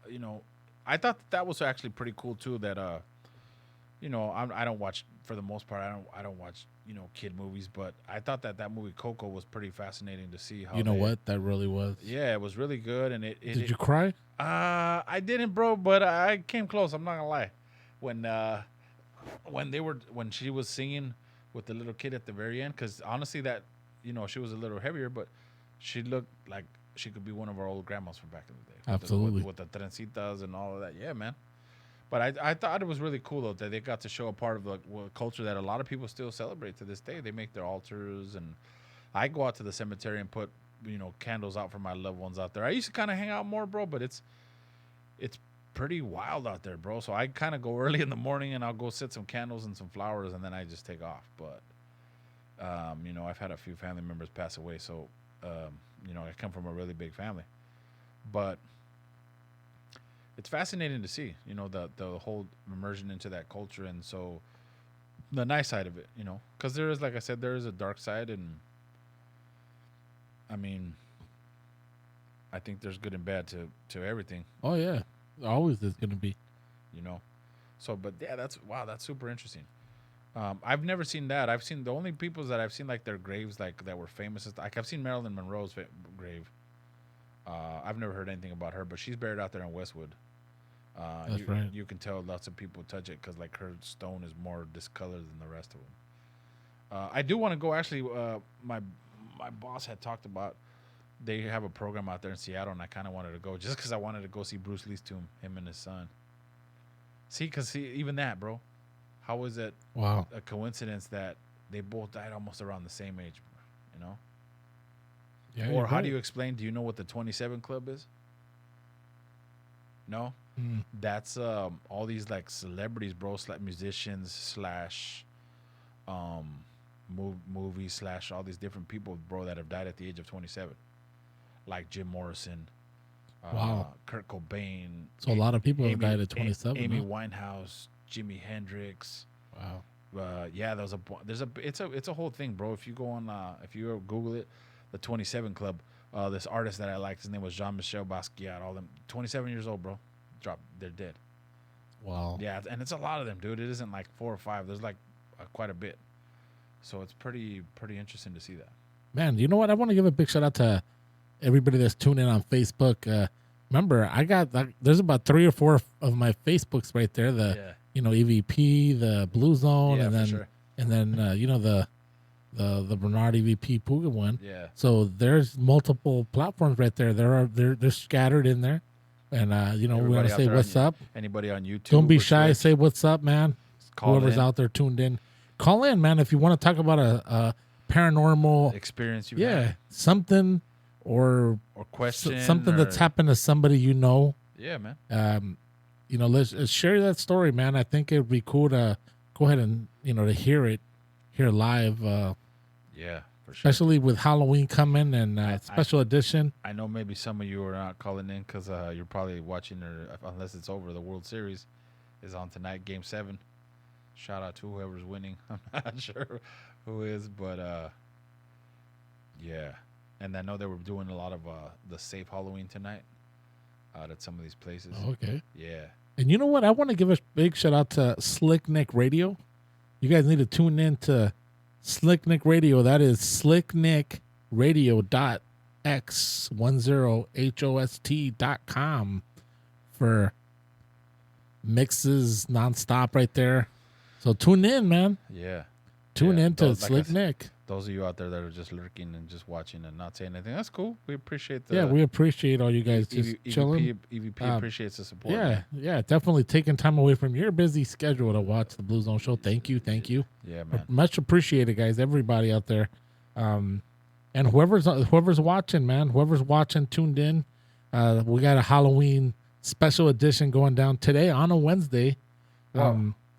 you know, I thought that was actually pretty cool too. That you know, I don't watch, for the most part. I don't watch, you know, kid movies, but I thought that movie Coco was pretty fascinating to see how. you know what that really was. Yeah, it was really good, and it. Did you cry? I didn't, bro, but I came close. I'm not gonna lie. When she was singing with the little kid at the very end, because honestly, that, you know, she was a little heavier, but she looked like she could be one of our old grandmas from back in the day. Absolutely. With the trencitas and all of that. Yeah, man. But I thought it was really cool though that they got to show a part of the culture that a lot of people still celebrate to this day. They make their altars, and I go out to the cemetery and put, you know, candles out for my loved ones out there. I used to kind of hang out more, bro, but it's pretty wild out there, bro. So I kind of go early in the morning and I'll go set some candles and some flowers, and then I just take off. But you know, I've had a few family members pass away, so you know, I come from a really big family, but it's fascinating to see, you know, the whole immersion into that culture, and so the nice side of it, you know, because there is, like I said, there is a dark side, and I mean, I think there's good and bad to everything, Oh yeah, always is going to be. you know. So, but yeah, that's super interesting. I've never seen that. I've seen the only people that I've seen like their graves like that were famous. Like I've seen Marilyn Monroe's grave. I've never heard anything about her, but she's buried out there in Westwood. That's right. You can tell lots of people touch it because like her stone is more discolored than the rest of them. I do want to go. Actually, my boss had talked about they have a program out there in Seattle, and I kind of wanted to go just because I wanted to go see Bruce Lee's tomb, him and his son. See, even that, bro. How is it Wow. a coincidence that they both died almost around the same age, you know? Yeah. Or how do you explain? Do you know what the 27 Club is? No? Mm. That's all these like celebrities, bro, like musicians slash movies slash all these different people, bro, that have died at the age of 27. Like Jim Morrison, Wow. Kurt Cobain. So a lot of people have died at 27. Amy huh? Winehouse, Jimi Hendrix. Wow. Yeah, it's a whole thing, bro. If you go on, if you Google it, the 27 Club, this artist that I liked, his name was Jean-Michel Basquiat. All them, 27 years old, bro. They're dead. Wow. Yeah, and it's a lot of them, dude. It isn't like 4 or 5. There's like quite a bit. So it's pretty interesting to see that. Man, you know what? I want to give a big shout out to everybody that's tuned in on Facebook. Remember, I got there's about 3 or 4 of my Facebooks right there. The you know, EVP, the Blue Zone, Yeah, and for then sure. you know, the Bernard EVP Puga one. Yeah. So there's multiple platforms right there. They're scattered in there, and you know, we want Everybody to out say there what's on up. Anybody on YouTube? Don't be or shy. Twitch, Say what's up, man. call Whoever's in. out there tuned in, call in, man. If you want to talk about a paranormal, Experience you yeah, something or question something that's or- happened to somebody you know. Yeah, man. You know, let's share that story, man. I think it'd be cool to go ahead and, you know, to hear live, Yeah, for sure. especially with Halloween coming and special edition. I know maybe some of you are not calling in because you're probably watching, or unless it's over, the World Series is on tonight, Game 7. Shout out to whoever's winning. I'm not sure who is, but yeah. And I know they were doing a lot of the safe Halloween tonight out at some of these places. Oh, okay. Yeah. And you know what? I want to give a big shout out to Slick Nick Radio. You guys need to tune in to Slick Nick Radio. That is slicknickradio.fm. MOOXX10HOST.com for mixes nonstop right there. So tune in, man. Yeah. Tune Yeah, in to those- like I Slick said, Nick. Those of you out there that are just lurking and just watching and not saying anything, that's cool. We appreciate the Yeah, we appreciate all you guys just chilling. EVP Um, appreciates the support. Yeah, man. yeah, definitely taking time away from your busy schedule to watch the Blue Zone show. Thank you. Yeah, man. Much appreciated, guys. Everybody out there, and whoever's watching, man, whoever's watching, tuned in. We got a Halloween special edition going down today on a Wednesday.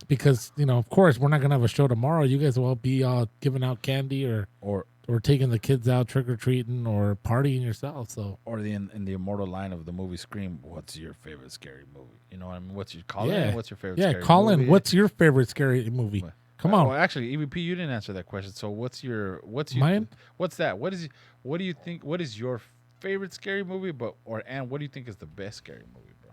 Because of course, we're not gonna have a show tomorrow. You guys will be giving out candy or taking the kids out trick or treating or partying yourself. So in the immortal line of the movie Scream, what's your favorite scary movie? You know what I mean? What's your What's your favorite? Yeah, scary call movie? in. What's your favorite scary movie? Come on. Well, actually, EVP, you didn't answer that question. So what's mine? What's that? What do you think? What is your favorite scary movie? And what do you think is the best scary movie, bro?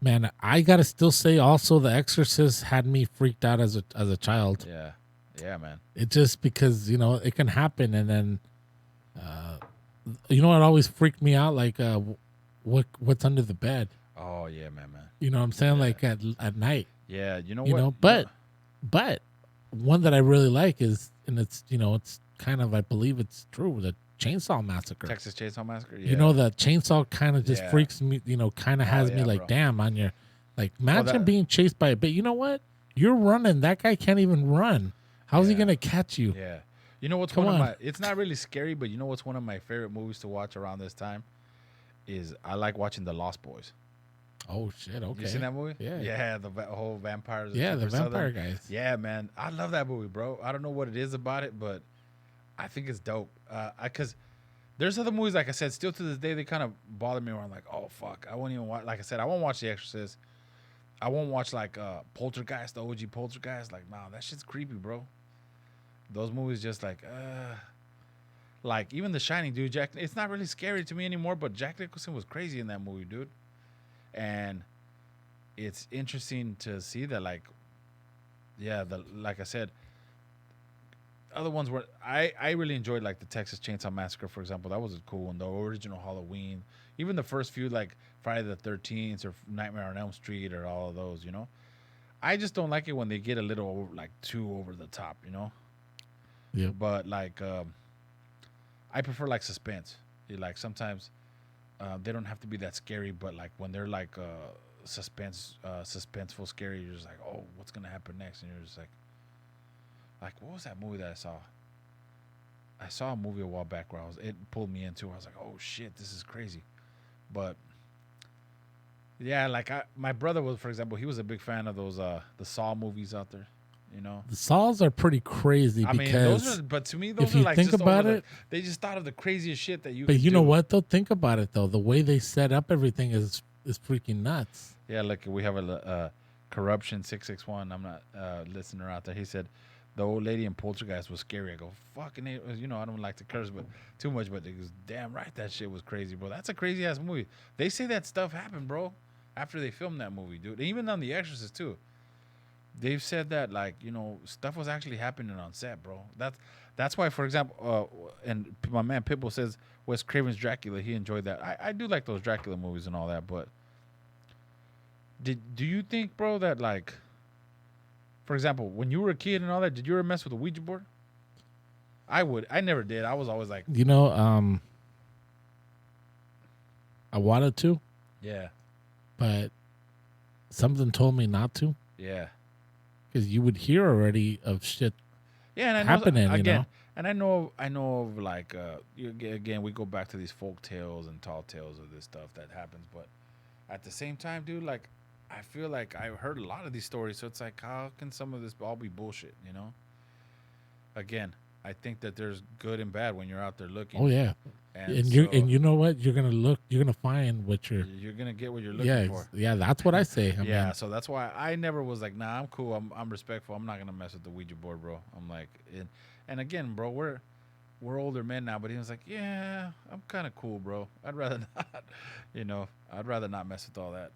Man, I gotta still say also The Exorcist had me freaked out as a child. Yeah, man. It just because it can happen, and then what always freaked me out, like what's under the bed. Oh yeah, man. You know what I'm saying? Like at night. Yeah, you know what? But one that I really like is, and it's it's kind of, I believe it's true, the Chainsaw Massacre. Texas Chainsaw Massacre. Yeah. The chainsaw kind of just freaks me. Kind of has me like, bro. damn, on your imagine being chased by a bit. You know what? You're running. That guy can't even run. How's he gonna catch you? Yeah. You know what's Come one of on. my? It's not really scary, but you know what's one of my favorite movies to watch around this time is I like watching The Lost Boys. Oh shit! Okay. You seen that movie? Yeah. Yeah, the whole vampires. Yeah, the super vampire southern. guys. Yeah, man, I love that movie, bro. I don't know what it is about it, but I think it's dope. Because there's other movies, like I said, still to this day they kind of bother me. Where I'm like, oh fuck, I won't even watch. Like I said, I won't watch The Exorcist. I won't watch like Poltergeist, the OG Poltergeist. Like, nah, that shit's creepy, bro. Those movies just like even The Shining, dude. It's not really scary to me anymore, but Jack Nicholson was crazy in that movie, dude. And it's interesting to see that, like I said, other ones were I really enjoyed, like the Texas Chainsaw Massacre, for example. That was a cool one. The original Halloween, even the first few, like Friday the 13th or Nightmare on Elm Street or all of those. I just don't like it when they get a little like too over the top. Yeah. But like I prefer like suspense. Like sometimes they don't have to be that scary, but like when they're like suspenseful scary, you're just like, oh, what's gonna happen next? And you're just like what was that movie that I saw? I saw a movie a while back where it pulled me into. I was like, oh shit, this is crazy. But yeah, like my brother was, for example, he was a big fan of those the Saw movies out there. The Saws are pretty crazy. I mean, because but to me, those if are you like think just about over it, they just thought of the craziest shit that you. but could you know do. what though? Think about it though. The way they set up everything is freaking nuts. Yeah, like we have a corruption 661. I'm not listener out there. He said the old lady in Poltergeist was scary. I go, fucking, I don't like to curse, but too much. But he goes, damn right, that shit was crazy, bro. That's a crazy ass movie. They say that stuff happened, bro, after they filmed that movie, dude. Even on The Exorcist too. They've said that, like, stuff was actually happening on set, bro. That's why, for example, and my man Pitbull says Wes Craven's Dracula, he enjoyed that. I do like those Dracula movies and all that, but do you think, bro, that, like, for example, when you were a kid and all that, did you ever mess with a Ouija board? I would. I never did. I was always like, I wanted to, yeah, but something told me not to. Yeah. Because you would hear already of shit and I know, happening, again, and I know of like again, we go back to these folk tales and tall tales of this stuff that happens, but at the same time, dude, like I feel like I've heard a lot of these stories, so it's like, how can some of this all be bullshit? Again, I think that there's good and bad when you're out there looking. Oh yeah, and you know what? You're gonna find what you're gonna get what you're looking for. Yeah, that's what I say. I mean, so that's why I never was like, nah, I'm cool. I'm respectful. I'm not gonna mess with the Ouija board, bro. I'm like, and again, bro, we're older men now, but he was like, yeah, I'm kind of cool, bro. I'd rather not, I'd rather not mess with all that.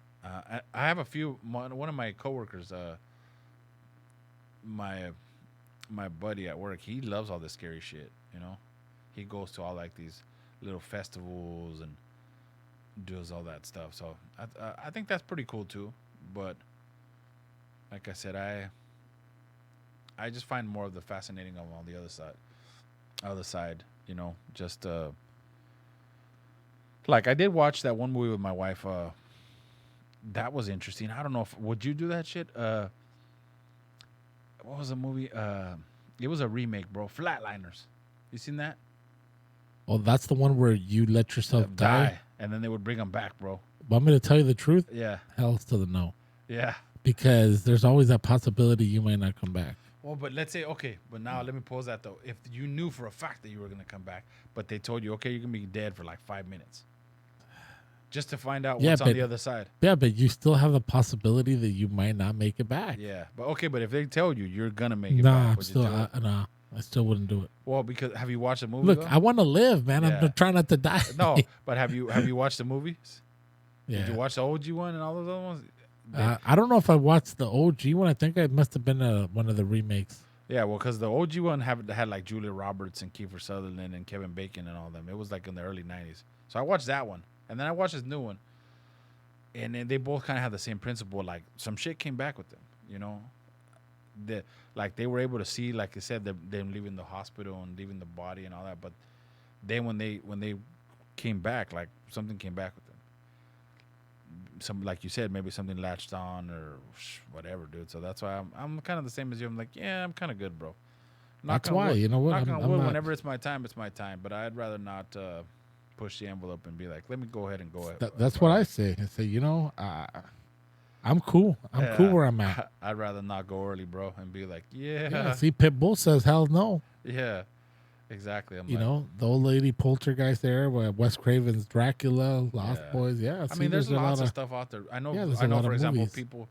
I have a few. One of my coworkers, my buddy at work, he loves all this scary shit. He goes to all like these little festivals and does all that stuff. So I think that's pretty cool too. But like I said, I just find more of the fascinating of on the other side. Other side, just like I did watch that one movie with my wife. That was interesting. I don't know if would you do that shit. What was the movie? It was a remake, bro. Flatliners. You seen that? Oh, that's the one where you let yourself die? And then they would bring them back, bro. Want me to tell you the truth? Yeah. Hell to the no. Yeah. Because there's always that possibility you might not come back. Well, but let's say, okay, but now let me pose that though. If you knew for a fact that you were going to come back, but they told you, okay, you're going to be dead for like 5 minutes. Just to find out what's on the other side. Yeah, but you still have the possibility that you might not make it back. Yeah. But okay, but if they tell you you're going to make it back, Nah, I still wouldn't do it. Well, because have you watched the movie? Look, though? I want to live, man. Yeah. I'm trying not to die. No, but have you watched the movies? Yeah. Did you watch the OG one and all those other ones? I don't know if I watched the OG one. I think it must have been one of the remakes. Yeah, well, because the OG one had like Julia Roberts and Kiefer Sutherland and Kevin Bacon and all them. It was like in the early 90s. So I watched that one. And then I watched this new one. And then they both kind of have the same principle. Like some shit came back with them, Like they were able to see, like I said, them leaving the hospital and leaving the body and all that. But then when they came back, like something came back with them. Some, like you said, maybe something latched on or whatever, dude. So that's why I'm kind of the same as you. I'm like, yeah, I'm kind of good, bro. That's why, you know what? Whenever it's my time, it's my time. But I'd rather not push the envelope and be like, let me go ahead and go ahead. That's what I say. I say, I'm cool. I'm cool where I'm at. I'd rather not go early, bro, and be like, yeah. See, Pitbull says, hell no. Yeah, exactly. The old lady Poltergeist there, where Wes Craven's Dracula, Lost Boys. Yeah, I mean, there's lots of stuff out there. I know, for example, movies. people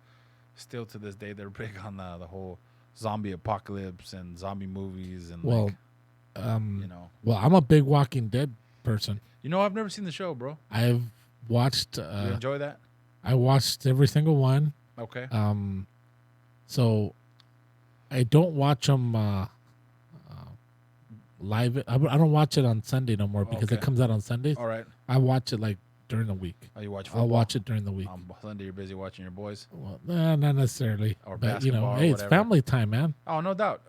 still to this day, they're big on the whole zombie apocalypse and zombie movies. And well, I'm a big Walking Dead person. I've never seen the show, bro. I've watched. You enjoy that? I watched every single one. Okay. So I don't watch them live. I don't watch it on Sunday no more because it comes out on Sundays. All right. I watch it like during the week. Oh, you watch football? I'll watch it during the week. On Sunday, you're busy watching your boys? Well, not necessarily. Or but, basketball, hey, or it's whatever. family time, man. Oh, no doubt.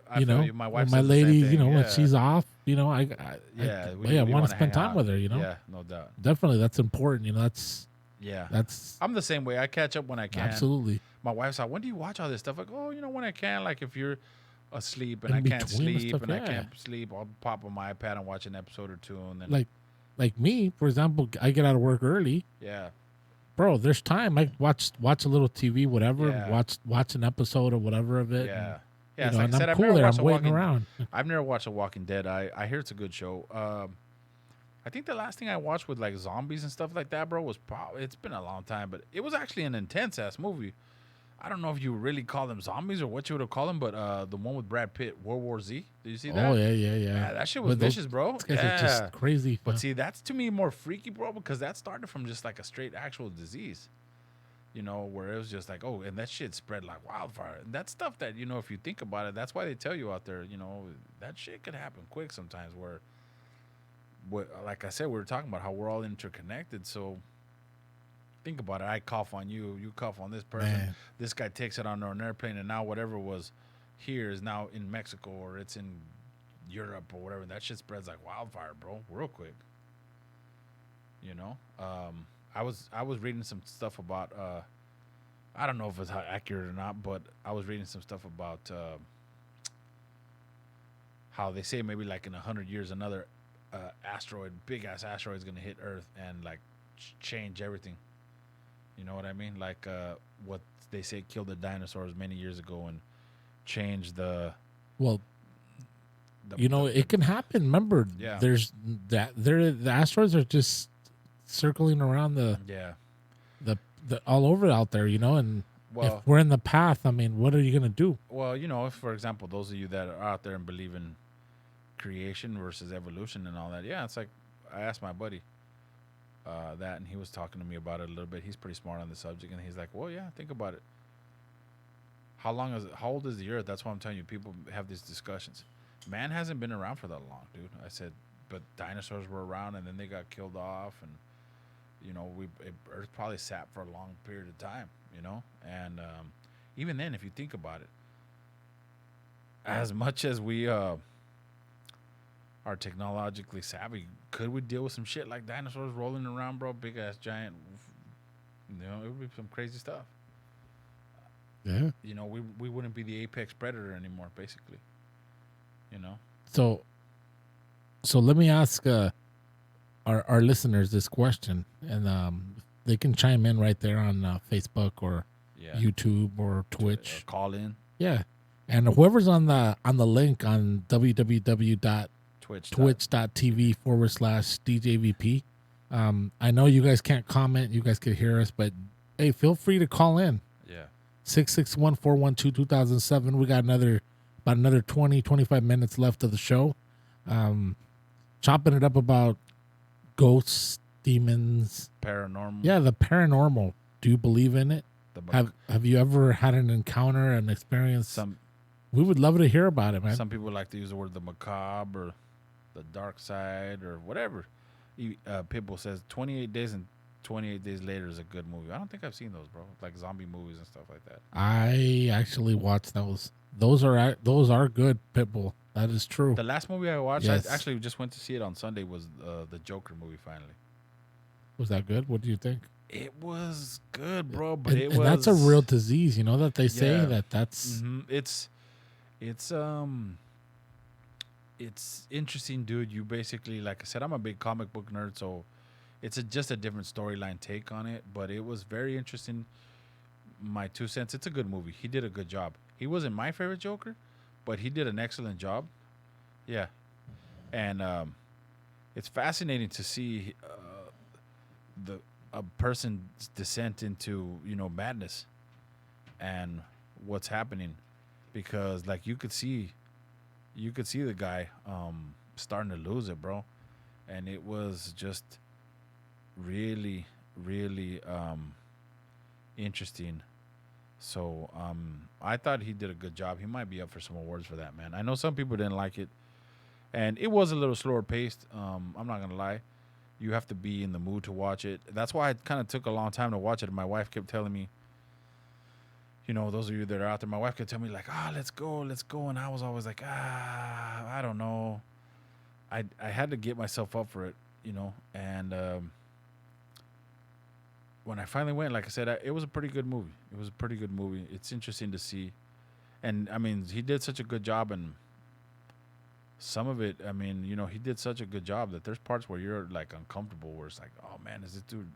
My wife, my lady, when she's off, I want to spend time with her, Yeah, no doubt. Definitely, that's important. That's I'm the same way. I catch up when I can. Absolutely. My wife's like, when do you watch all this stuff? Like, when I can. Like, if you're asleep and In I can't between sleep stuff, and I yeah. can't sleep, I'll pop on my iPad and watch an episode or two. And then, like me, for example, I get out of work early. Yeah. Bro, there's time. I watch a little TV, whatever. Yeah. Watch an episode or whatever of it. Yeah. And, Like I said, I'm cool there. I'm waiting around. I've never watched The Walking Dead. I hear it's a good show. I think the last thing I watched with like zombies and stuff like that, bro, was it's been a long time, but it was actually an intense ass movie. I don't know if you really call them zombies or what you would have called them, but the one with Brad Pitt, World War Z. Did you see that? Oh yeah. That shit was vicious, bro. Those guys are just crazy. But see, that's to me more freaky, bro, because that started from just like a straight actual disease. Where it was just like, and that shit spread like wildfire. And that's stuff that, if you think about it, that's why they tell you out there, that shit could happen quick sometimes where like I said, we were talking about how we're all interconnected. So think about it. I cough on you, you cough on this person. Man. This guy takes it on an airplane, and now whatever was here is now in Mexico or it's in Europe or whatever. That shit spreads like wildfire, bro, real quick. I was reading some stuff about I don't know if it's accurate or not, but I was reading some stuff about how they say maybe like in 100 years another big ass asteroid is gonna hit Earth and like change everything. You know what I mean? Like what they say killed the dinosaurs many years ago and changed the. Well, it can happen. Remember, there's the asteroids are just circling around the all over out there, and if we're in the path, I mean, what are you gonna do? Well, if, for example, those of you that are out there and believe in creation versus evolution and all that, it's like I asked my buddy that, and he was talking to me about it a little bit. He's pretty smart on the subject, and he's like, well, yeah, think about it. How old is the Earth? That's why I'm telling you, people have these discussions. Man hasn't been around for that long, dude. I said, but dinosaurs were around, and then they got killed off, and Earth probably sat for a long period of time, and even then, if you think about it, as much as we are technologically savvy, could we deal with some shit like dinosaurs rolling around, bro? Big ass giant, it would be some crazy stuff. Yeah. We wouldn't be the apex predator anymore, basically. So let me ask our listeners this question, and they can chime in right there on Facebook or YouTube or Twitch. Or call in. Yeah, and whoever's on the link on www.twitch.tv/DJVP. I know you guys can't comment, you guys could hear us, but hey, feel free to call in. Yeah. 661-412-2007. We got about another 20-25 minutes left of the show. Chopping it up about ghosts, demons, paranormal. Yeah, the paranormal. Do you believe in it? Have you ever had an encounter, an experience? We would love to hear about it, man. Some people like to use the word the macabre or the dark side or whatever. Pitbull says 28 Days and 28 Days Later is a good movie. I don't think I've seen those, bro. Like zombie movies and stuff like that. I actually watched those. Those are good, Pitbull. That is true. The last movie I watched, yes. I actually just went to see it on Sunday, was the Joker movie, finally. Was that good? What do you think? It was good, bro, but and that's a real disease, that they say that's... Mm-hmm. It's interesting, dude. You basically, like I said, I'm a big comic book nerd, so it's just a different storyline take on it, but it was very interesting. My 2 cents, it's a good movie. He did a good job. He wasn't my favorite Joker, but he did an excellent job. Yeah. And it's fascinating to see a person's descent into, madness and what's happening, because like you could see the guy starting to lose it, bro. And it was just really, really interesting. So I thought he did a good job. He might be up for some awards for that, man. I know some people didn't like it, and it was a little slower paced. I'm not gonna lie. You have to be in the mood to watch it. That's why it kind of took a long time to watch it. My wife kept telling me, those of you that are out there, my wife kept telling me like, let's go. And I was always like, I don't know. I had to get myself up for it, and when I finally went, like I said, it was a pretty good movie. It's interesting to see. And, I mean, he did such a good job, and some of it, I mean, he did such a good job that there's parts where you're, like, uncomfortable, where it's like, oh, man, is this dude,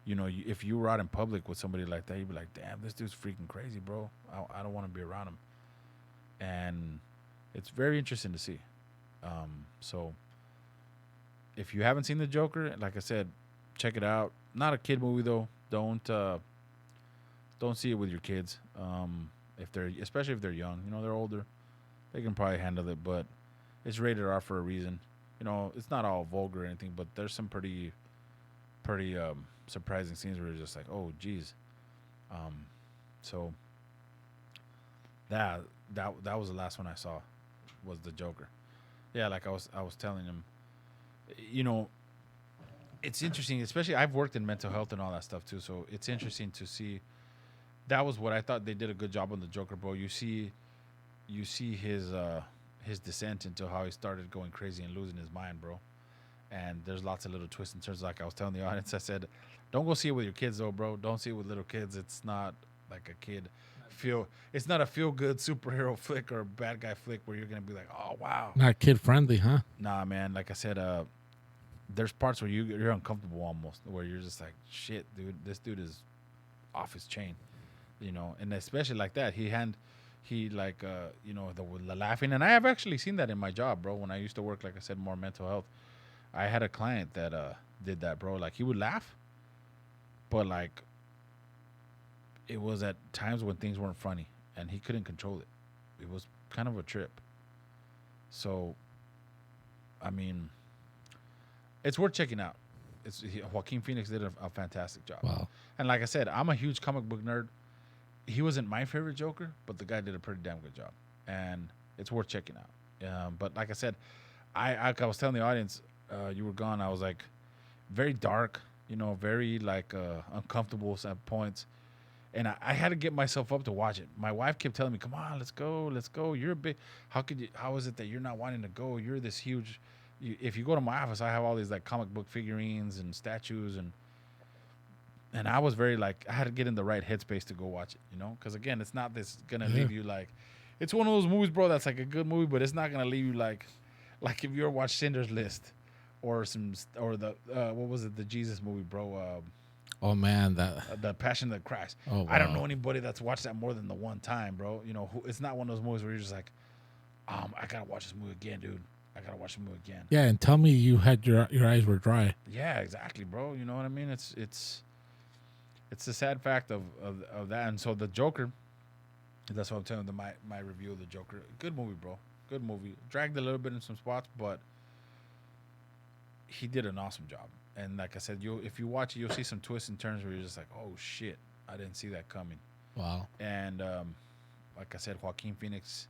if you were out in public with somebody like that, you'd be like, damn, this dude's freaking crazy, bro. I don't want to be around him. And it's very interesting to see. So if you haven't seen The Joker, like I said, check it out. Not a kid movie though. Don't see it with your kids. Especially if they're young. They're older, they can probably handle it. But it's rated R for a reason. It's not all vulgar or anything, but there's some pretty surprising scenes where you're just like, oh, geez. So that was the last one I saw, was The Joker. Yeah, like I was telling him, it's interesting, especially I've worked in mental health and all that stuff too, so it's interesting to see. That was what I thought they did a good job on The Joker, bro. You see his descent into how he started going crazy and losing his mind, bro. And there's lots of little twists and turns. Like I was telling the audience, I said, don't go see it with your kids though, bro. Don't see it with little kids. It's not like a kid it's not a feel good superhero flick or a bad guy flick where you're gonna be like, oh wow. Not kid friendly, huh? Nah, man. Like I said, there's parts where you're uncomfortable almost, where you're just like, shit, dude, this dude is off his chain, and especially like that, the laughing. And I have actually seen that in my job, bro. When I used to work, like I said, more mental health, I had a client that did that, bro. Like he would laugh, but like it was at times when things weren't funny and he couldn't control it. It was kind of a trip. So, I mean, it's worth checking out. Joaquin Phoenix did a fantastic job. Wow. And like I said, I'm a huge comic book nerd. He wasn't my favorite Joker, but the guy did a pretty damn good job. And it's worth checking out. But like I said, I was telling the audience, you were gone. I was like, very dark, very like uncomfortable at points. And I had to get myself up to watch it. My wife kept telling me, "Come on, let's go. You're a big. How is it that you're not wanting to go? You're this huge. If you go to my office, I have all these like comic book figurines and statues and I was very like I had to get in the right headspace to go watch it, because again, it's not this gonna leave you like, it's one of those movies, bro. That's like a good movie, but it's not gonna leave you like if you ever watched Schindler's List or the what was it, the Jesus movie, bro. Oh man, The Passion of the Christ. Oh, wow. I don't know anybody that's watched that more than the one time, bro. It's not one of those movies where you're just like, I gotta watch this movie again, dude. I gotta watch the movie again. Yeah, and tell me you had your eyes were dry. Yeah, exactly, bro. You know what I mean? It's the sad fact of that. And so the Joker, that's what I'm telling you. My review of the Joker. Good movie, bro. Good movie. Dragged a little bit in some spots, but he did an awesome job. And like I said, if you watch it, you'll see some twists and turns where you're just like, oh shit, I didn't see that coming. Wow. And like I said, Joaquin Phoenix,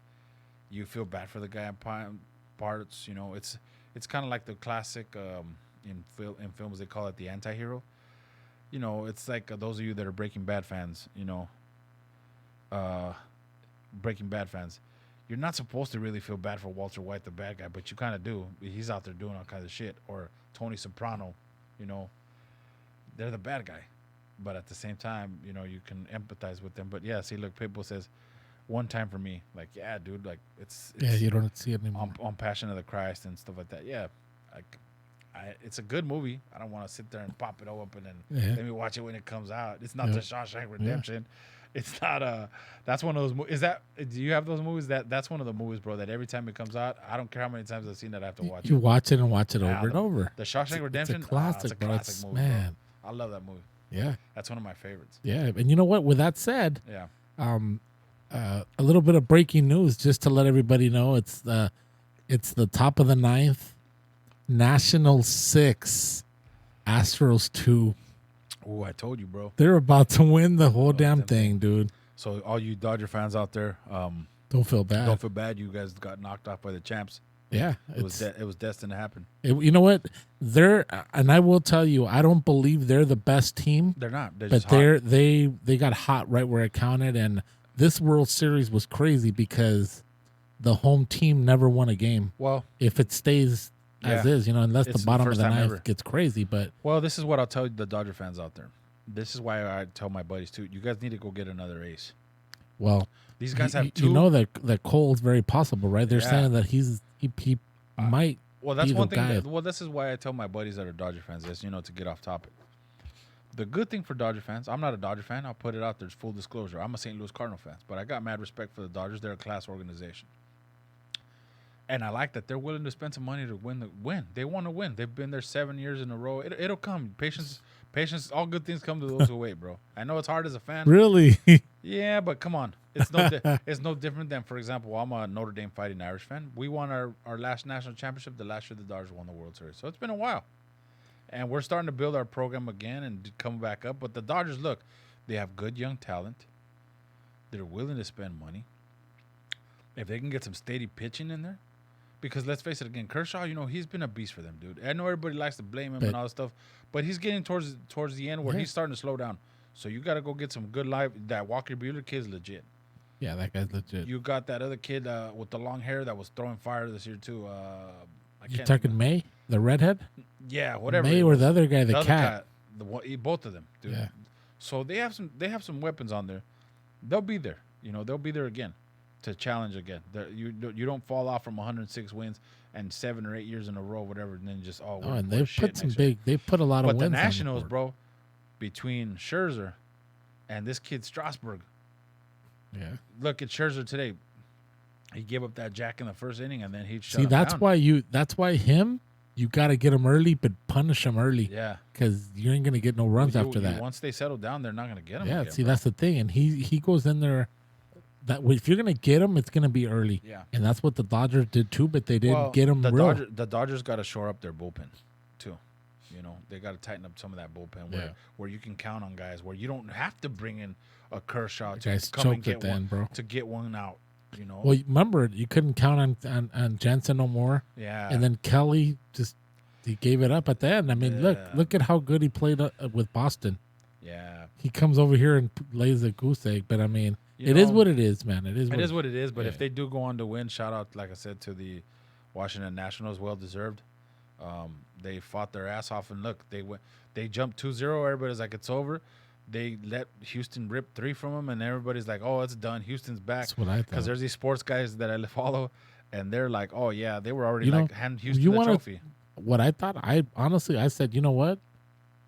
you feel bad for the guy in parts. It's kind of like the classic in films, they call it the anti-hero. It's like those of you that are Breaking Bad fans. Breaking Bad fans, you're not supposed to really feel bad for Walter White, the bad guy, but you kind of do. He's out there doing all kinds of shit. Or Tony Soprano. They're the bad guy, but at the same time, you can empathize with them. But yeah, see, look, Pitbull says, one time for me, like, yeah, dude, like it's you don't see it anymore on Passion of the Christ and stuff like that. Yeah, like, it's a good movie. I don't want to sit there and pop it open and let me watch it when it comes out. It's not the Shawshank Redemption. It's not that's one of those movies. Do you have those movies? That's one of the movies, bro, that every time it comes out, I don't care how many times I've seen it, I have to watch it. You watch it and watch it over and over. The Shawshank Redemption, it's a classic, it's a classic movie, man. Bro. I love that movie. Yeah. That's one of my favorites. Yeah. And you know what? With that said, yeah. A little bit of breaking news just to let everybody know. It's the top of the ninth. Nationals 6, Astros 2. Oh, I told you, bro. They're about to win the whole damn thing, dude. So all you Dodger fans out there, don't feel bad. Don't feel bad. You guys got knocked off by the champs. Yeah, it was destined to happen. You know what? And I will tell you, I don't believe they're the best team. They're not. But they got hot right where it counted. And this World Series was crazy because the home team never won a game. Well, if it stays as is, unless the bottom of the ninth gets crazy. But well, this is what I'll tell the Dodger fans out there. This is why I tell my buddies too. You guys need to go get another ace. Well, these guys have two. You know that Cole's very possible, right? They're saying that he might. Well, that's be one the thing. guy. This is why I tell my buddies that are Dodger fans this. To get off topic. The good thing for Dodger fans, I'm not a Dodger fan. I'll put it out there. Full disclosure. I'm a St. Louis Cardinal fan, but I got mad respect for the Dodgers. They're a class organization. And I like that they're willing to spend some money to win. They want to win. They've been there 7 years in a row. It'll come. Patience. All good things come to those who wait, bro. I know it's hard as a fan. Really? Yeah, but come on. It's no different than, for example, I'm a Notre Dame Fighting Irish fan. We won our last national championship the last year the Dodgers won the World Series. So it's been a while. And we're starting to build our program again and come back up. But the Dodgers, look, they have good young talent. They're willing to spend money. If they can get some steady pitching in there. Because let's face it, again, Kershaw, he's been a beast for them, dude. I know everybody likes to blame him and all that stuff, but he's getting towards the end where he's starting to slow down. So you got to go get some good live. That Walker Buehler kid's legit. Yeah, that guy's legit. You got that other kid with the long hair that was throwing fire this year too. You talking May, the redhead? Yeah, whatever. May or the other guy, the cat. Both of them, dude. Yeah. So they have some weapons on there. They'll be there. They'll be there again. To challenge again. You don't fall off from 106 wins and 7 or 8 years in a row, whatever, and then just and they've put some big. They put a lot of wins. But the Nationals, bro, between Scherzer and this kid Strasburg. Yeah. Look at Scherzer today. He gave up that jack in the first inning, and then he shut him down. That's why you got to get him early, but punish him early. Yeah. Because you ain't gonna get no runs after that. Once they settle down, they're not gonna get him. Yeah. Again, see, that's the thing, and he goes in there. That if you're gonna get him, it's gonna be early. Yeah, and that's what the Dodgers did too. But they didn't get him real. The Dodgers got to shore up their bullpen, too. They got to tighten up some of that bullpen where you can count on guys where you don't have to bring in a Kershaw to come and get one, to get one out. you know. Well, remember, you couldn't count on Jensen no more. Yeah. And then Kelly he gave it up at the end. I mean, look at how good he played with Boston. Yeah. He comes over here and lays a goose egg. But, I mean, You is know, what it is, man. It is what it is. But yeah. if they do go on to win, shout out, like I said, to the Washington Nationals, well deserved. They fought their ass off, and look, they jumped 2-0. Everybody's like, it's over. They let Houston rip 3 from them, and everybody's like, oh, it's done. Houston's back. That's what I thought. Because there's these sports guys that I follow, and they're like, oh yeah, they were already hand Houston the trophy. What I thought, I said, you know what?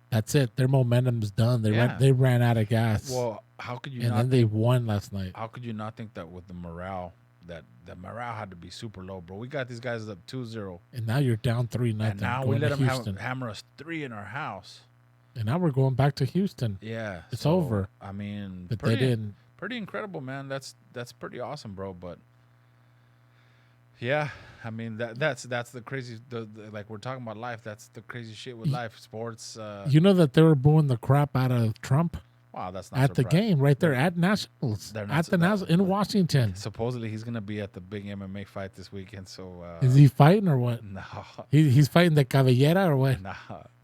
That's it. Their momentum's done. They ran out of gas. Well, how could you? And then they won last night. How could you not think that with the morale, that the morale had to be super low, bro? We got these guys up 2-0, and now you're down 3-0. And now we let them hammer us 3 in our house. And now we're going back to Houston. Yeah, it's over. I mean, but they didn't. Pretty incredible, man. That's pretty awesome, bro. But yeah, I mean that's the crazy. Like we're talking about life. That's the crazy shit with life, sports. You know that they were booing the crap out of Trump. Wow, that's not at the game right there at Nationals in Washington. Supposedly he's gonna be at the big MMA fight this weekend. So is he fighting or what? No, he's fighting the Cabellera or what? No.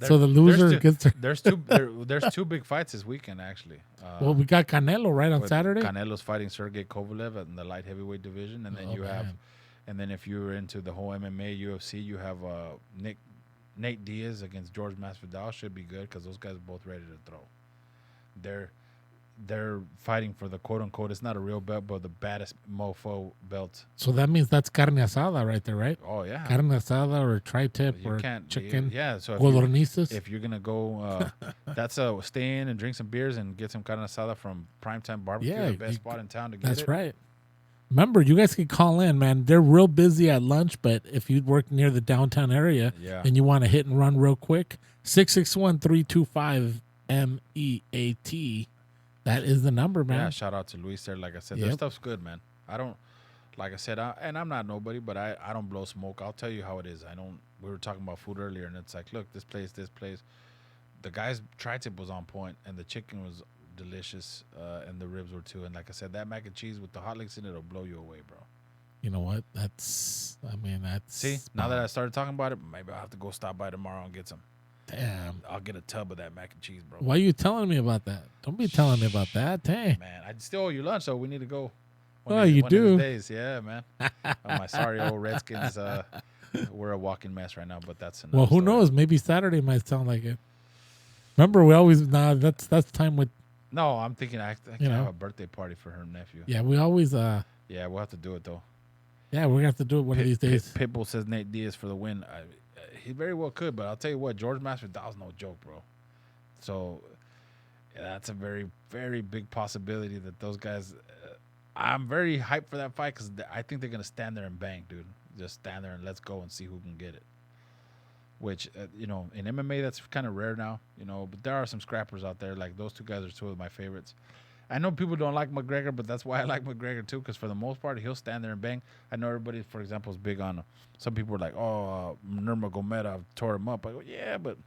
So the loser gets. There's two big fights this weekend actually. Well, we got Canelo right on Saturday. Canelo's fighting Sergey Kovalev in the light heavyweight division, and then and then if you're into the whole MMA UFC, you have Nate Diaz against George Masvidal. Should be good because those guys are both ready to throw. They're fighting for the quote unquote. It's not a real belt, but the baddest mofo belt. So that means that's carne asada right there, right? Oh yeah, carne asada or tri-tip or chicken. So if you're gonna go, that's stay in and drink some beers and get some carne asada from Primetime Barbecue, the best spot in town to get it. That's right. Remember, you guys can call in, man. They're real busy at lunch, but if you work near the downtown area and you want to hit and run real quick, 661-325 MEAT. That is the number, man. Yeah, shout out to Luis there. Like I said, their stuff's good, man. I don't, like I said, and I'm not nobody, but I don't blow smoke. I'll tell you how it is. We were talking about food earlier, and it's like, look, this place. The guy's tri-tip was on point, and the chicken was delicious, and the ribs were too. And like I said, that mac and cheese with the hot links in it will blow you away, bro. You know what? See, now that I started talking about it, maybe I'll have to go stop by tomorrow and get some. Damn. I'll get a tub of that mac and cheese, bro. Why are you telling me about that? Don't be telling me about that. Dang. Man, I still owe you lunch, so we need to go. You do? Days. Yeah, man. My sorry old Redskins. We're a walking mess right now, but that's enough. Well, who knows? Maybe Saturday might sound like it. Remember, we always, that's time with. No, I'm thinking I can have a birthday party for her nephew. Yeah, we always. Yeah, we'll have to do it, though. Yeah, we're going to have to do it one of these days. Pitbull says Nate Diaz for the win. He very well could, but I'll tell you what, George Masvidal's no joke, bro. So that's a very, very big possibility that those guys. I'm very hyped for that fight because I think they're gonna stand there and bang, dude. Just stand there and let's go and see who can get it. Which in MMA that's kind of rare now, But there are some scrappers out there. Like those two guys are two of my favorites. I know people don't like McGregor, but that's why I like McGregor too, because for the most part, he'll stand there and bang. I know everybody, for example, is big on, some people are like, Nurmagomedov tore him up. I go, yeah, but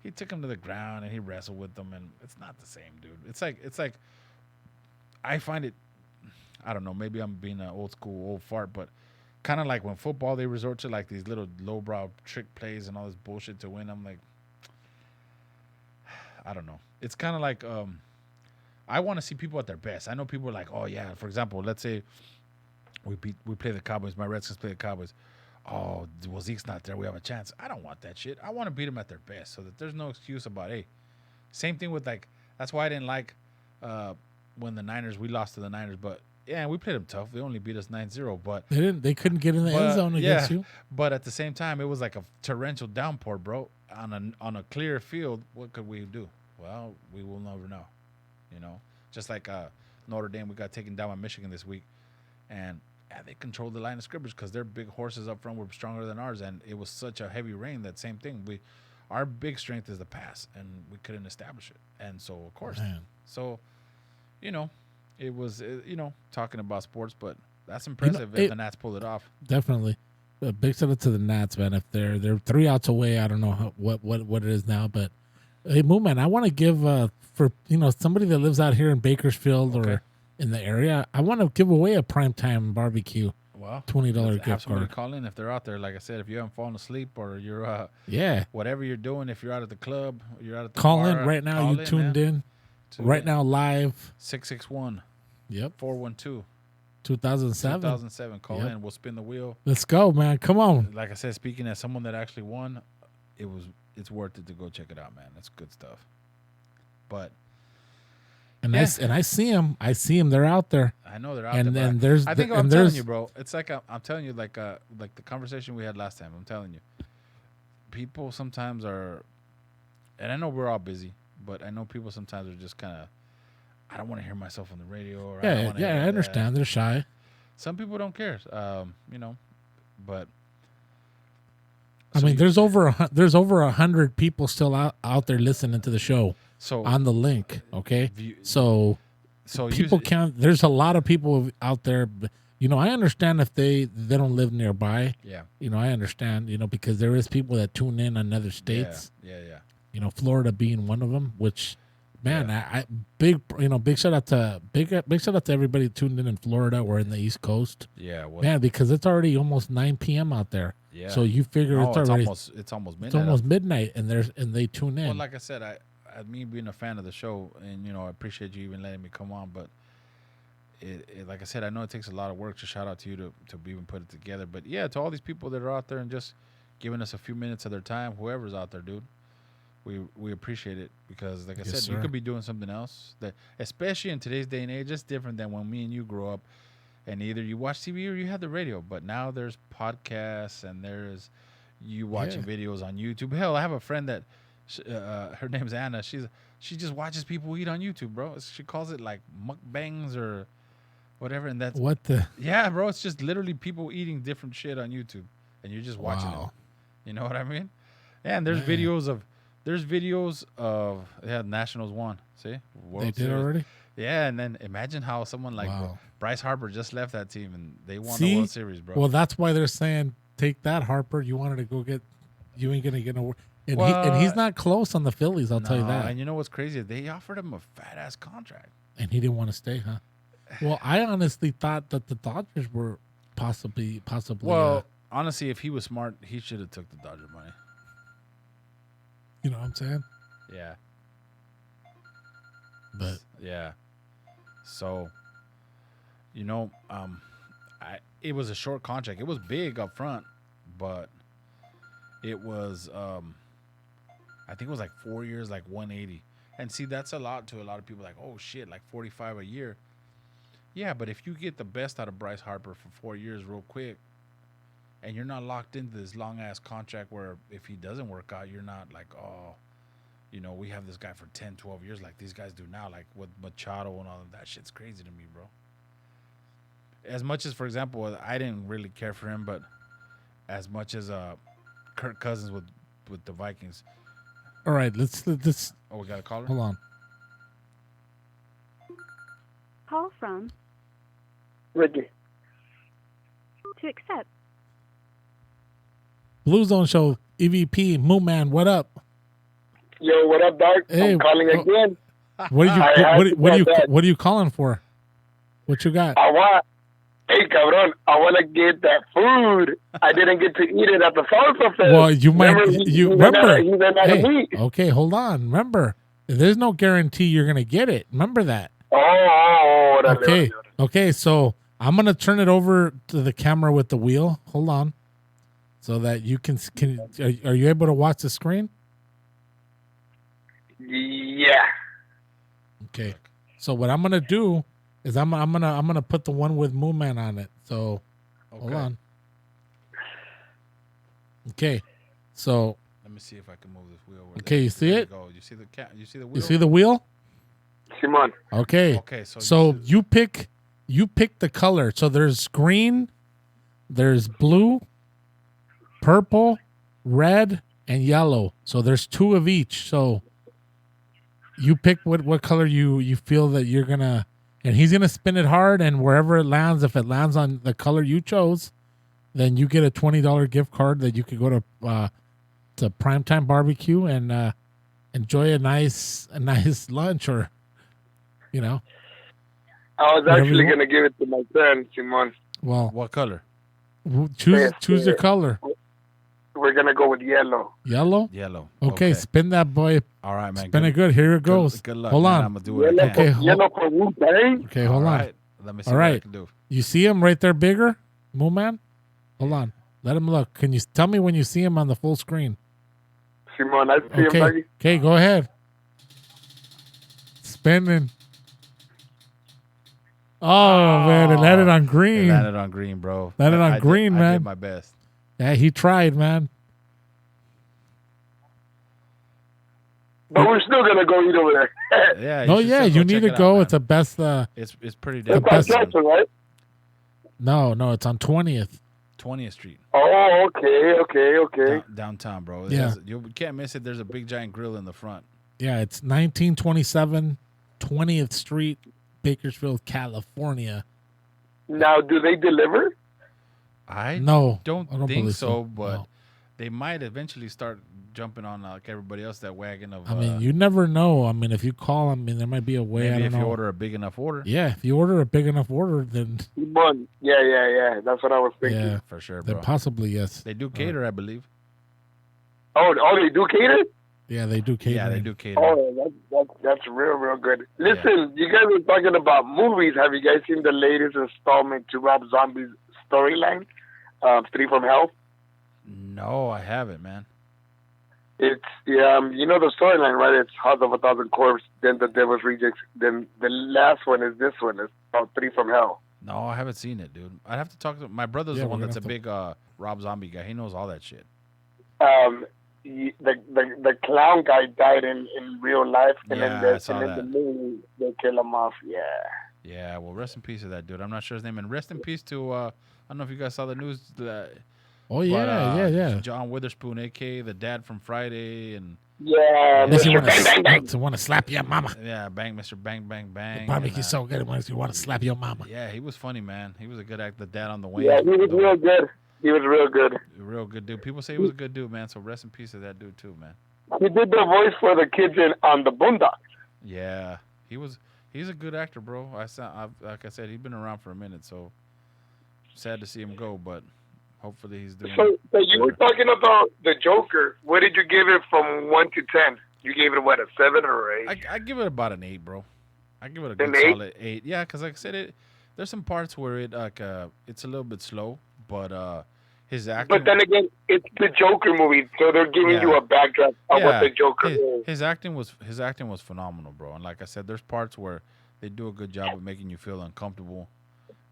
he took him to the ground and he wrestled with them, and it's not the same, dude. It's like, I find it, I don't know, maybe I'm being an old fart, but kind of like when football, they resort to like these little lowbrow trick plays and all this bullshit to win. I'm like, I don't know. It's kind of like, I want to see people at their best. I know people are like, oh, yeah, for example, let's say we play the Cowboys. My Redskins play the Cowboys. Oh, well, Zeke's not there. We have a chance. I don't want that shit. I want to beat them at their best so that there's no excuse about, hey. Same thing with, like, that's why I didn't like when we lost to the Niners. But, yeah, we played them tough. They only beat us 9-0. But they couldn't get in the end zone against you. But at the same time, it was like a torrential downpour, bro. On a clear field, what could we do? Well, we will never know. Just like Notre Dame, we got taken down by Michigan this week, and they controlled the line of scrimmage because their big horses up front were stronger than ours, and it was such a heavy rain that same thing. Our big strength is the pass, and we couldn't establish it, and so of course, it was talking about sports, but that's impressive if the Nats pulled it off. Definitely, a big shout out to the Nats, man. If they're 3 outs away, I don't know what it is now, but. Hey, Moooman, I want to give for somebody that lives out here in Bakersfield or in the area, I want to give away a primetime barbecue Well, $20 have gift somebody card. call in if they're out there. Like I said, if you haven't fallen asleep or you're Yeah, whatever you're doing, if you're out at the club, you're out at the call bar, in right now. call You tuned man. in right now live. 661 Yep, 412 2007. 2007. Call Yep. in. We'll spin the wheel. Let's go, man. Come on. Like I said, speaking as someone that actually won, it's worth it to go check it out, man. It's good stuff. But And Yeah. I see them. I see them. They're out there. I know they're out And there. then but there's I think the- I'm and telling there's- you, bro. It's like I'm telling you, like the conversation we had last time. I'm telling you, people sometimes are, and I know we're all busy, but I know people sometimes are just kind of, I don't want to hear myself on the radio. Or I don't Yeah, wanna yeah. hear I that. understand. They're shy. Some people don't care, but I so mean, you- there's over 100 people still out there listening to the show so on the link. Okay, view- so so people you, can't. There's a lot of people out there. I understand if they don't live nearby. yeah, I understand. Because there is people that tune in on other states. yeah. Florida being one of them. Which, man, I big shout out to big shout out to everybody tuned in Florida or in the East Coast. Yeah, well, Man, because it's already almost 9 p.m. out there. yeah. So you figure Oh, it's already it's almost midnight. it's almost midnight, and they tune in. Well, like I said, I me being a fan of the show, and I appreciate you even letting me come on. But it like I said, I know it takes a lot of work. So shout out to you to even put it together. But yeah, to all these people that are out there and just giving us a few minutes of their time, whoever's out there, dude, we appreciate it because, like I Yes, said, you sir. could be doing something else that, especially in today's day and age, it's different than when me and you grew up. And either you watch TV or you had the radio. But now there's podcasts and there's you watching videos on YouTube. Hell, I have a friend that her name's Anna. She just watches people eat on YouTube, bro. She calls it like mukbangs or whatever. And that's What the? yeah, bro. It's just literally people eating different shit on YouTube, and you're just watching Wow. it. You know what I mean? Yeah, and there's videos of Nationals won. See, World They did Series. already? Yeah, and then imagine how someone like Wow. Bryce Harper just left that team and they won See? the World Series, bro. Well, that's why they're saying take that, Harper. You wanted to go get. You ain't gonna get no. And Well, he's not close on the Phillies. I'll tell you No, that. And you know what's crazy? They offered him a fat ass contract. And he didn't want to stay, huh? Well, I honestly thought that the Dodgers were possibly. Well, honestly, if he was smart, he should have took the Dodger money. You know what I'm saying? Yeah, But yeah. So, it was a short contract. It was big up front, but it was, I think it was like 4 years, like 180. And see, that's a lot to a lot of people. Like, oh shit, like 45 a year. Yeah, but if you get the best out of Bryce Harper for 4 years, real quick, and you're not locked into this long ass contract where if he doesn't work out, you're not like, oh, we have this guy for 10, 12 years like these guys do now, like with Machado and all of that shit's crazy to me, bro. As much as, for example, I didn't really care for him, but as much as Kirk Cousins with the Vikings. all right, let's. Oh, we got a caller? Hold on. Call from Ricky. to accept. Blue Zone Show, EVP, Moooman, what up? Yo, what up, Dark? Hey, I'm calling oh. again. What I had to get that. what are you calling for? What you got? Hey, cabron, I want to get that food. I didn't get to eat it at the salsa fest. Well, you might. Remember. He ran out of meat. Okay, hold on. Remember, there's no guarantee you're gonna get it. Remember that. Oh, Okay. So I'm gonna turn it over to the camera with the wheel. Hold on, so that you can. Are you able to watch the screen? Yeah. Okay. So what I'm gonna do is I'm gonna put the one with Moooman on it. So hold Okay. on. Okay. So Let me see if I can move this wheel. Okay, you see There it? Go. You see the You see the wheel? you see the wheel? Simon. Okay. Okay, So you pick the color. So there's green, there's blue, purple, red, and yellow. So there's two of each. So you pick what color you feel that you're gonna, and he's gonna spin it hard, and wherever it lands, if it lands on the color you chose, then you get a $20 gift card that you could go to Primetime Barbecue and enjoy a nice lunch, or I was Whatever actually you want. gonna give it to my friend Simon. Well, What color? choose your color. We're gonna go with yellow. Yellow. Yellow. Okay, spin that boy. All right, man. Spin it good. Here it goes. Good luck. Hold man. on. I'm gonna do what I Yellow, can. Okay, yellow for Wu-Tang. Okay, hold All on. right. Let me see All what I right. can do. You see him right there bigger, Moooman? Hold on. Let him look. Can you tell me when you see him on the full screen? Simon, I see him, Okay. buddy. Okay, go ahead. Spinning. Oh, man, it landed on It green. landed on green, bro. Landed on green, I man. did my best. Yeah, he tried, man. But we're still gonna go eat over there. Yeah. No, should yeah, still you check need to it out, go. man. It's the best. It's pretty the damn It's on best. good. Jackson, right? No, it's on 20th. 20th Street. Oh, okay. Downtown, bro. Yeah. You can't miss it. There's a big giant grill in the front. Yeah, it's 1927 20th Street, Bakersfield, California. Now, do they deliver? I No, don't I don't think believe so, but No. they might eventually start jumping on like everybody else that wagon of. I mean, you never know. I mean, if you call, I mean, there might be a way. I maybe don't if you know. order a big enough order. Yeah, if you order a big enough order, then Simon. Yeah. That's what I was thinking. yeah, For sure, then bro. possibly yes. They do cater, I believe. Oh, they do cater? Yeah, they do catering. Yeah, they do cater. Oh, that's real good. Listen, you guys were talking about movies. Have you guys seen the latest installment to Rob Zombie's storyline, Three from Hell? No, I haven't, man. It's you know the storyline, right? It's House of a Thousand Corpses, then The Devil's Rejects, then the last one is this one. It's called Three from Hell. No, I haven't seen it, dude. I'd have to talk to my brother's Yeah, the we're one gonna that's a have big Rob Zombie guy. He knows all that shit. The clown guy died in real life, and Yeah, I then saw the that. movie they kill him off. Yeah. Yeah, well, rest in peace to that dude. I'm not sure his name. And rest in peace to I don't know if you guys saw the news. Oh yeah, yeah. John Witherspoon, aka the dad from Friday, and Yeah. Unless you Mr. want Bang, bang, bang. to want to slap your mama. yeah, Bang, Mr. Bang, Bang, Bang. Barbecue and, so good unless you want to slap your mama. Yeah, he was funny, man. He was a good actor. The dad on the way. Yeah, he was real good. He was real good. Real good dude. People say he was a good dude, man. So rest in peace to that dude too, man. He did the voice for the kids on the Boondocks. Yeah, he's a good actor, bro. Like I said, he's been around for a minute, so sad to see him go, but hopefully he's doing. So you were talking about the Joker. What did you give it from 1 to 10? You gave it what, a 7 or an 8? I give it about an 8, bro. I give it a good An 8? solid 8. Yeah, because like I said, there's some parts where it's a little bit slow, but his acting. But then again, it's the Joker movie, so they're giving you a backdrop of what the Joker is. His acting was phenomenal, bro. And like I said, there's parts where they do a good job of making you feel uncomfortable,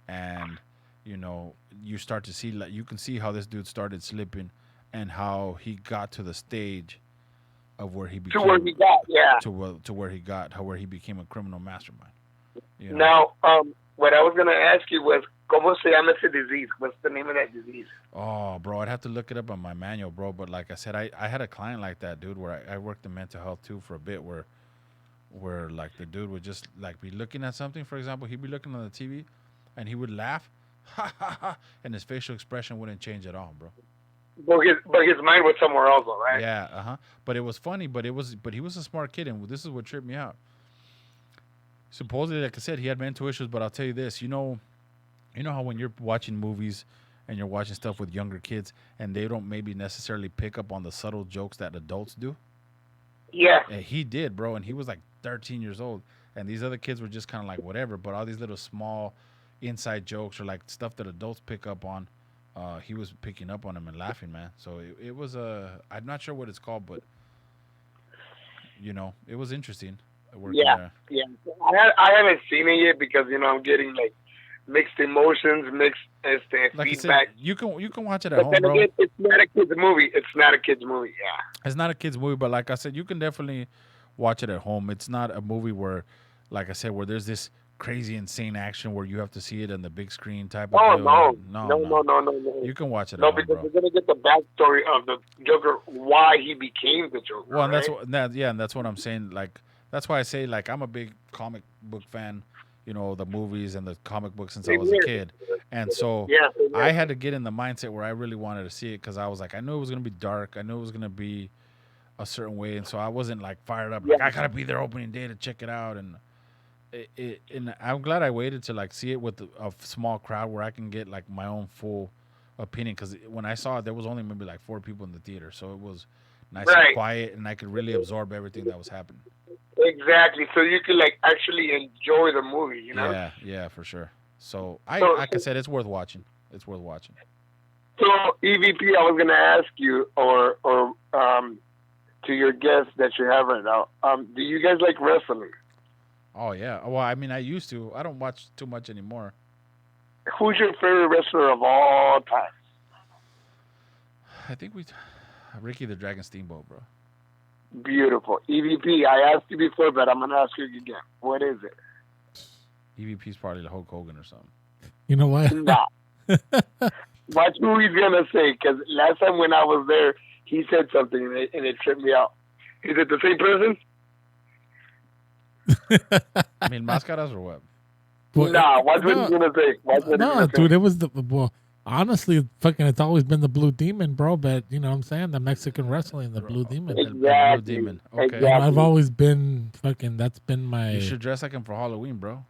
and you start to see, like, you can see how this dude started slipping, and how he got to the stage of where he became To where he got, yeah. to where he got, where he became a criminal mastermind. Now, what I was gonna ask you was, ¿cómo se llama ese disease? What's the name of that disease? Oh, bro, I'd have to look it up on my manual, bro. But like I said, I had a client like that, dude, where I worked in mental health too for a bit, where like the dude would just like be looking at something. For example, he'd be looking on the TV, and he would laugh, ha ha ha, and his facial expression wouldn't change at all, bro. But his mind was somewhere else, though, right? Yeah, But it was funny. But he was a smart kid, and this is what tripped me out. Supposedly, like I said, he had mental issues. But I'll tell you this, you know how when you're watching movies and you're watching stuff with younger kids, and they don't maybe necessarily pick up on the subtle jokes that adults do. Yeah. And he did, bro, and he was like 13 years old, and these other kids were just kind of like whatever. But all these little small inside jokes or like stuff that adults pick up on, he was picking up on them and laughing, man. So it was I'm not sure what it's called, but it was interesting. Yeah. I haven't seen it yet because I'm getting like mixed emotions, mixed like feedback. I said, you can watch it at home, then bro. again, it's not a kid's movie. It's not a kid's movie. Yeah. It's not a kid's movie, but like I said, you can definitely watch it at home. It's not a movie where, like I said, where there's this crazy, insane action where you have to see it on the big screen type of deal. No. You can watch it No, at home, because bro. you're gonna get the backstory of the Joker, why he became the Joker. Well, and right? and that's what I'm saying. Like, that's why I say, like, I'm a big comic book fan. The movies and the comic books since I was a kid, and so I had to get in the mindset where I really wanted to see it because I was like, I knew it was gonna be dark. I knew it was gonna be a certain way, and so I wasn't like fired up. Like, I gotta be there opening day to check it out, and And I'm glad I waited to like see it with a small crowd where I can get like my own full opinion. Because when I saw it, there was only maybe like 4 people in the theater, so it was nice and Right. quiet, and I could really absorb everything that was happening. Exactly. So you can like actually enjoy the movie, you know? Yeah, for sure. So So- like I said, it's worth watching. It's worth watching. So EVP, I was gonna ask you, or to your guests that you have right now, do you guys like wrestling? Oh yeah. Well, I mean, I used to. I don't watch too much anymore. Who's your favorite wrestler of all time? I think Ricky the Dragon Steamboat, bro. Beautiful. EVP, I asked you before, but I'm gonna ask you again. What is it? EVP's probably the Hulk Hogan or something. You know what? Nah. Watch who he's gonna say, because last time when I was there, he said something and it tripped me out. Is it the same person? I mean, mascaras or what? But- Nah, watch what no, he's gonna say. Watch what he's no, gonna dude, say. it was honestly, fucking, it's always been the Blue Demon, bro. But you know what I'm saying? The Mexican wrestling, the Blue Demon. El Blue Exactly. Demon. Okay. Exactly. You know, I've always been fucking. That's been my. You should dress like him for Halloween, bro.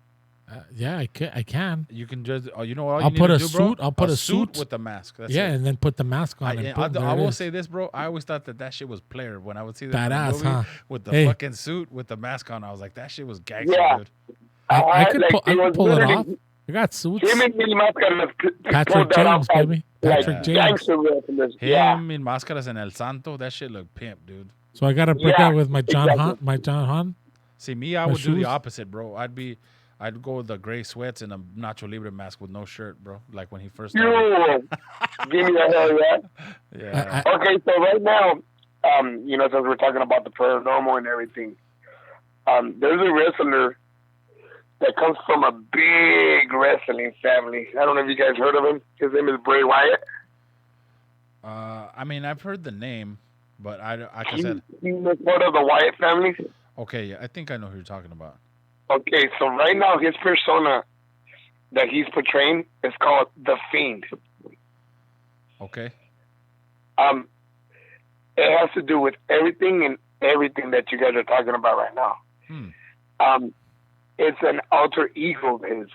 Yeah, I can. You can just. Oh, you know what? I'll you put need a to do, bro? suit. I'll put a suit. with the mask. That's Yeah, it. and then put the mask on. I will say this, bro. I always thought that shit was player when I would see that Badass, movie huh? with the Hey. fucking suit with the mask on. I was like, that shit was gangster, Yeah. dude. I could like, pull, I it could was pull it literally off. I got suits. Him and Mil Máscaras Patrick pulled that James, off as, baby. like, Patrick James. gangster wrestlers. Yeah. Him in Máscaras and El Santo, that shit looked pimp, dude. So I got to break Yeah, out with my John exactly. Hunt. My John Hunt. See, me, I My would do the shoes? opposite, bro. I'd go with the gray sweats and a Nacho Libre mask with no shirt, bro. Like when he first started. You give me a hell yeah. Yeah. Okay, so right now, you know, since we're talking about the paranormal and everything, there's a wrestler that comes from a big wrestling family. I don't know if you guys heard of him. His name is Bray Wyatt. I mean, I've heard the name, but like I He said, was part of the Wyatt family. okay, yeah, I think I know who you're talking about. Okay, so right now his persona that he's portraying is called the Fiend. Okay. It has to do with everything that you guys are talking about right now. It's an alter ego of his.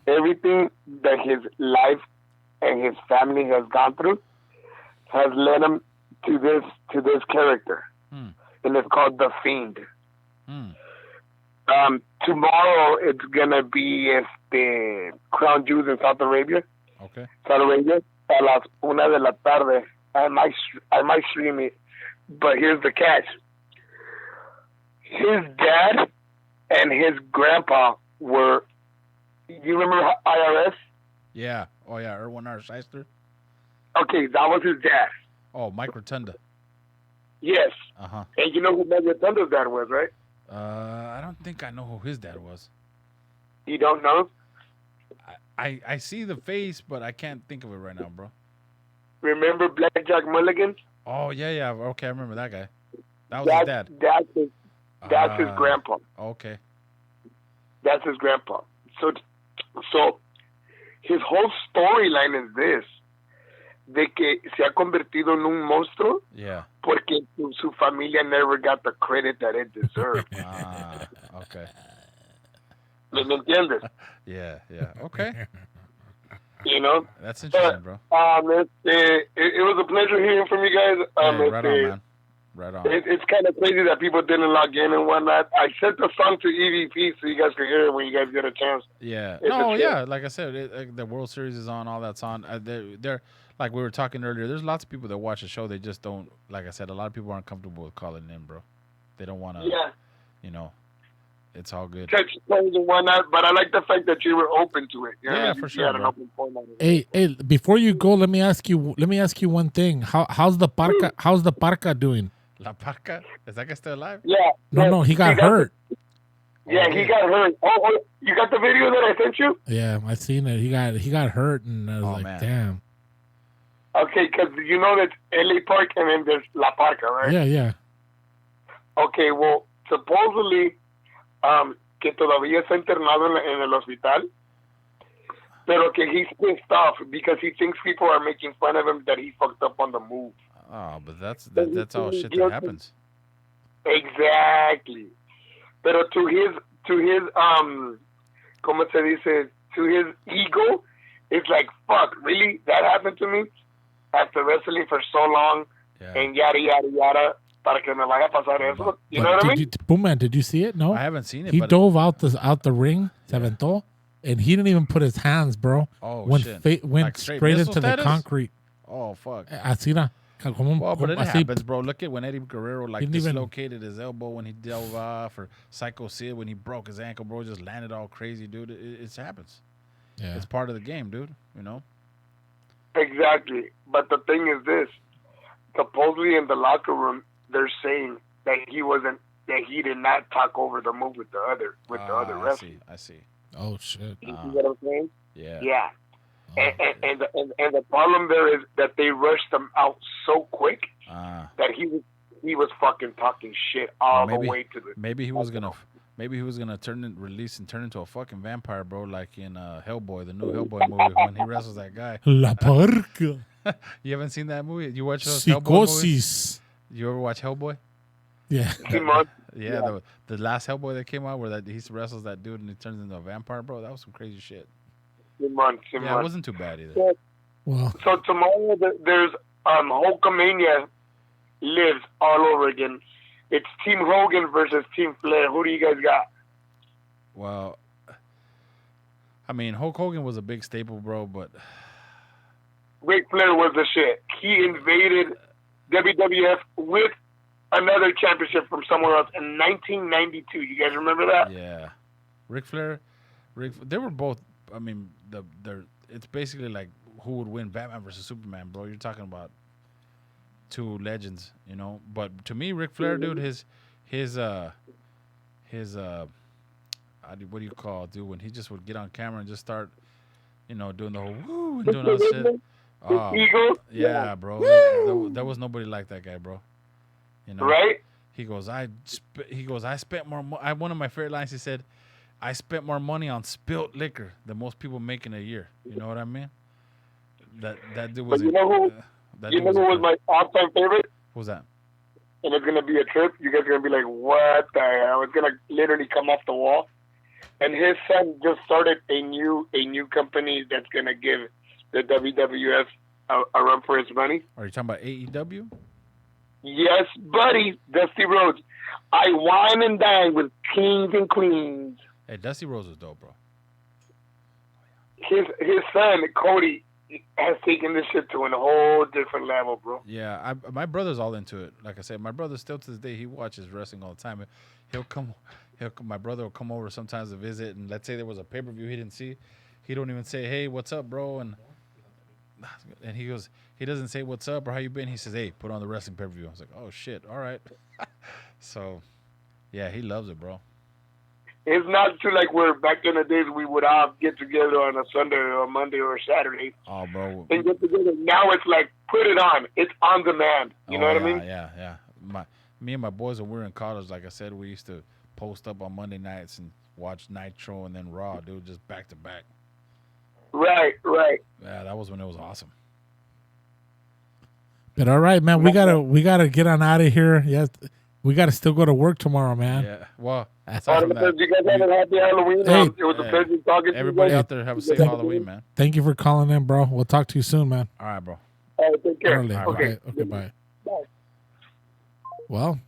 Everything that his life and his family has gone through has led him to this character, and it's called the Fiend. Tomorrow it's gonna be the Crown Jewels in Saudi Arabia, a las 1 de la tarde. I might stream it, but here's the catch: his dad and his grandpa were. You remember IRS? Yeah. Oh yeah, Erwin R. Scheister. Okay, that was his dad. Oh, Mike Rotunda. Yes. Uh-huh. And you know who Mike Rotunda's dad was, right? I don't think I know who his dad was. You don't know? I see the face, but I can't think of it right now, bro. Remember Blackjack Mulligan? Oh yeah. Okay, I remember that guy. That was his dad. That's his grandpa. Okay. That's his grandpa. So his whole storyline is this: de que se ha convertido en un monstruo Yeah. porque su familia never got the credit that it deserved. Okay. ¿Me entiendes? Yeah. Okay. You know? That's interesting, bro. It was a pleasure hearing from you guys. Hey, right on, man. Right on. It's kind of crazy that people didn't log in and whatnot. I sent the song to EVP so you guys could hear it when you guys get a chance. Yeah. It's No, a yeah. Like I said, the World Series is on. All that's on. They're like we were talking earlier. There's lots of people that watch the show. They just don't. Like I said, a lot of people aren't comfortable with calling in, bro. They don't want to. Yeah. You know, it's all good. Touch tones and whatnot, but I like the fact that you were open to it. You know, Yeah, you for sure, had an bro. open format. Hey, Hey, before you go, let me ask you one thing. How's the Parca doing? La Parca, is that guy still alive? yeah. No, he got hurt. Yeah, he got hurt. Oh, you got the video that I sent you? Yeah, I seen it. He got hurt, and I was like, man. damn. Okay, because you know that LA Park and then there's La Parca, right? Yeah. Okay, well, supposedly, que todavía está internado en el hospital, pero que he's pissed off because he thinks people are making fun of him that he fucked up on the move. Oh, but that's all shit that happens. Exactly. Pero to his como se dice, to his ego, it's like, fuck, really? That happened to me after wrestling for so long, and yada yada yada. Para que me vaya a pasar eso. You know what I mean? Moooman, did you see it? No, I haven't seen it. He but dove out the ring, se aventó, and he didn't even put his hands, bro. Oh, went shit. went Like straight into status? the concrete. Oh, fuck. Así era. Well, but it así. happens, bro. Look at when Eddie Guerrero Didn't even- dislocated his elbow when he dove off, or Psycho Sid when he broke his ankle, bro. Just landed all crazy, dude. It happens. Yeah. It's part of the game, dude. You know. Exactly. But the thing is this: supposedly in the locker room, they're saying that he did not talk over the move with the other wrestler. I see. Oh shit. You see what I'm saying? Yeah. Yeah. Oh, And the problem there is that they rushed him out so quick that he was fucking talking shit all the way to the. Maybe he was gonna turn into a fucking vampire, bro, like in Hellboy, the new Hellboy movie, when he wrestles that guy. La Parca. You haven't seen that movie? You watch those Hellboy movies? Psicosis. You ever watch Hellboy? Yeah. Yeah. The last Hellboy that came out where he wrestles that dude and he turns into a vampire, bro. That was some crazy shit. Yeah, it wasn't too bad either. Well, So tomorrow there's Hulkamania lives all over again. It's Team Hogan versus Team Flair. Who do you guys got? Well, I mean, Hulk Hogan was a big staple, bro, but Ric Flair was the shit. He invaded WWF with another championship from somewhere else in 1992. You guys remember that? yeah, Ric Flair, they were both. I mean, it's basically like who would win, Batman versus Superman, bro. You're talking about two legends, you know. But to me, Ric Flair, dude, his what do you call it, dude, when he just would get on camera and just start, you know, doing the whole woo and doing all that shit. Oh, yeah, bro. There was nobody like that guy, bro. You know, Right? He goes, I spent more. One of my favorite lines, he said, I spent more money on spilt liquor than most people make in a year. You know what I mean? That dude was. But you know who? You know who was my all-time favorite? What was that? And it's gonna be a trip. You guys are gonna be like, "What the hell?" It's gonna literally come off the wall. And his son just started a new company that's gonna give the WWF a run for its money. Are you talking about AEW? Yes, buddy, Dusty Rhodes. I wine and dine with kings and queens. Hey, Dusty Rhodes was dope, bro. His son Cody has taken this shit to a whole different level, bro. Yeah, my brother's all into it. Like I said, my brother still to this day, he watches wrestling all the time. My brother will come over sometimes to visit, and let's say there was a pay-per-view he didn't see, he don't even say, "Hey, what's up, bro?" And he goes, he doesn't say what's up or how you been. He says, "Hey, put on the wrestling pay-per-view." I was like, "Oh shit, all right." So, yeah, he loves it, bro. It's not too like where back in the days we would all get together on a Sunday or a Monday or a Saturday Oh, bro. and get together. Now it's like, put it on. It's on demand. You know what I mean? Yeah. Me and my boys, when we were in college, like I said, we used to post up on Monday nights and watch Nitro and then Raw, dude, just back to back. Right. Yeah, that was when it was awesome. but all right, man. We gotta get on out of here. Yes, we gotta still go to work tomorrow, man. Yeah, well, You guys have a happy Halloween. Hey. It was a pleasure talking to everybody you. out there have a safe Halloween, man. Thank you for calling in, bro. We'll talk to you soon, man. All right, bro. All right, take care. Early. Okay. Okay, bye. Bye. Well,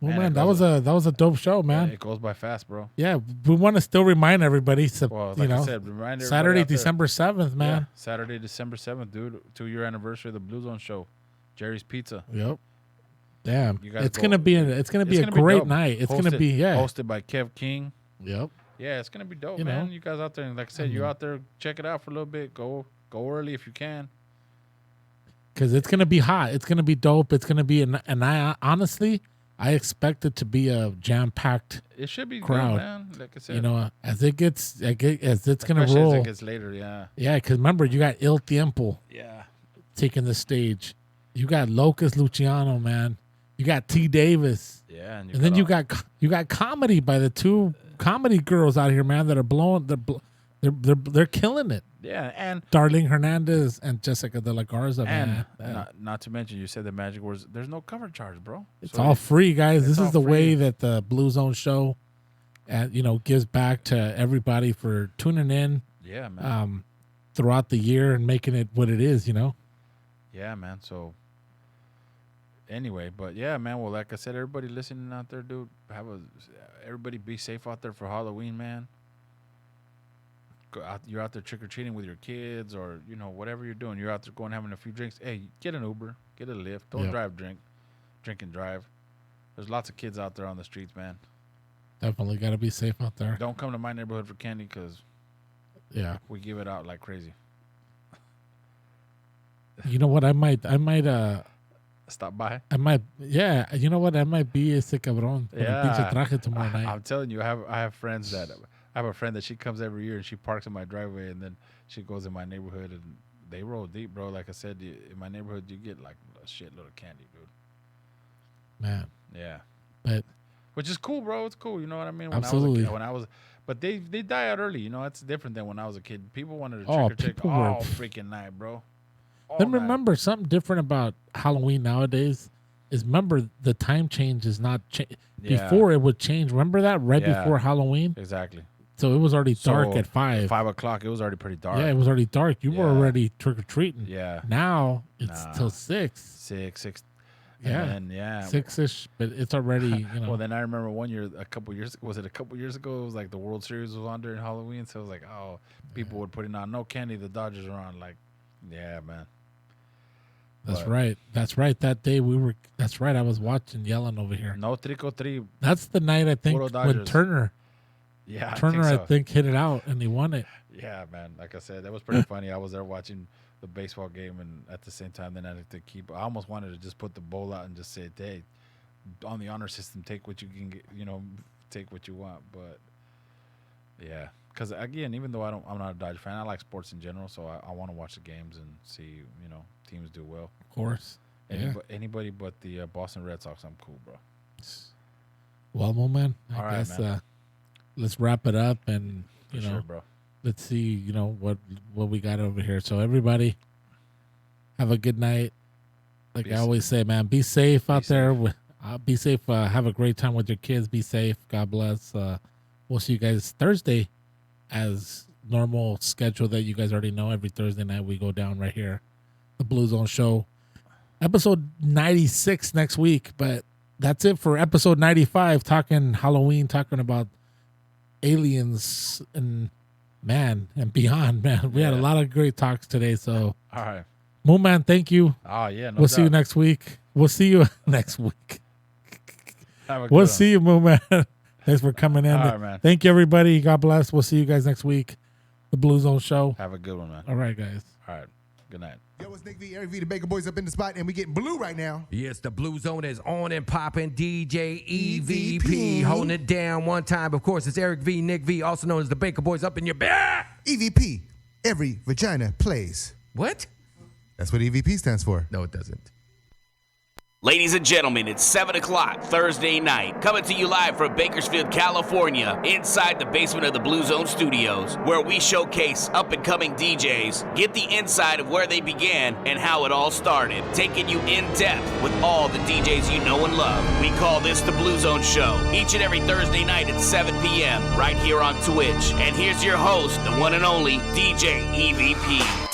Man, man, it that was a dope show, Yeah, man. it goes by fast, bro. Yeah, we want to still remind everybody. So, Well, you like know, I said, remind everybody Saturday, out there. December 7th, man. Yeah, Saturday, December 7th, dude. 2-year anniversary of the Blue Zone show. Jerry's Pizza. Yep. Damn, You gotta it's go. gonna be a great dope. night. It's gonna be hosted by Kev King. Yep. Yeah, it's gonna be dope, You man. know. You guys out there, and like I said, you're out there, check it out for a little bit. Go early if you can. Because it's gonna be hot. It's gonna be dope. It's gonna be and I honestly I expect it to be a jam packed. It should be Crowd. good, man. Like I said, You know, as it's gonna especially roll. as it gets later. Yeah, Yeah, because remember you got Il Tiempo yeah. taking the stage. You got Locus Luciano, man. You got T Davis. Yeah, And then you got comedy by the two comedy girls out here, man, that are blowing. They're killing it. Yeah, and Darlene Hernandez and Jessica De La Garza, man. not to mention, you said the magic words. There's no cover charge, bro. It's So all free, guys. This all is the way free. that the Blue Zone show and gives back to everybody for tuning in Yeah, man. throughout the year and making it what it is. Yeah, man. So anyway, but yeah, man. Well, like I said, everybody listening out there, dude, everybody be safe out there for Halloween, man. You're out there trick or treating with your kids, or whatever you're doing. You're out there going having a few drinks. Hey, get an Uber, get a Lyft. Don't drink and drive. There's lots of kids out there on the streets, man. Definitely got to be safe out there. Don't come to my neighborhood for candy because we give it out like crazy. You know what? I might stop by. I might, yeah. You know what? I might be ese cabrón. Yeah. Pinche traje tomorrow night. I'm telling you, I have friends that I have a friend that she comes every year and she parks in my driveway and then she goes in my neighborhood and they roll deep, bro. Like I said, in my neighborhood you get like a shitload of candy, dude. Man. Yeah. But which is cool, bro. It's cool. You know what I mean? Absolutely. But they die out early. It's different than when I was a kid. People wanted to trick or treat all freaking night, bro. Then remember something different about Halloween nowadays is remember the time change is not before it would change. Remember that before Halloween? Exactly. So it was already dark at 5. 5 o'clock. It was already pretty dark. Yeah, it was already dark. You were already trick or treating. Yeah. Now it's till 6. 6. Yeah. And 6ish, but it's already, Well, then I remember one year, a couple years ago, it was like the World Series was on during Halloween. So it was like, people would put it on. No candy, the Dodgers are on. Like, yeah, man. That's right. That's right. That day that's right. I was watching, yelling over here. No trick or treat. That's the night, I think, when Turner. Yeah, I think hit it out and he won it. Yeah, man. Like I said, that was pretty funny. I was there watching the baseball game, and at the same time, then I had to I almost wanted to just put the bowl out and just say, "Hey, on the honor system, take what you can get. Take what you want." But yeah, because again, even though I'm not a Dodger fan, I like sports in general, so I want to watch the games and see teams do well. Of course. Anybody but the Boston Red Sox, I'm cool, bro. Well, Moooman, All I guess man. Let's wrap it up and sure, bro. Let's see, what we got over here. So everybody, have a good night. Like I always say, man, be safe out there. Be safe. Have a great time with your kids. Be safe. God bless. We'll see you guys Thursday, as normal schedule that you guys already know. Every Thursday night we go down right here, the Blue Zone Show, episode 96 next week. But that's it for episode 95. Talking Halloween, talking about aliens and and beyond, man. We had a lot of great talks today. So, all right, Moooman, thank you. Oh yeah, we'll see you next week. We'll see you next week. We'll see you, Moooman. Thanks for coming in. All right, man. Thank you, everybody. God bless. We'll see you guys next week. The Blue Zone Show. Have a good one, man. All right, guys. All right. Good night. Yo, it's Nick V, Eric V, the Baker Boys up in the spot, and we getting blue right now. Yes, the Blue Zone is on and popping. DJ EVP holding it down one time. Of course, it's Eric V, Nick V, also known as the Baker Boys up in your bear. EVP, every vagina plays. What? That's what EVP stands for. No, it doesn't. Ladies and gentlemen, it's 7 o'clock Thursday night, coming to you live from Bakersfield, California, inside the basement of the Blue Zone Studios, where we showcase up-and-coming DJs, get the inside of where they began and how it all started, taking you in-depth with all the DJs you know and love. We call this the Blue Zone Show, each and every Thursday night at 7 p.m., right here on Twitch. And here's your host, the one and only DJ EVP.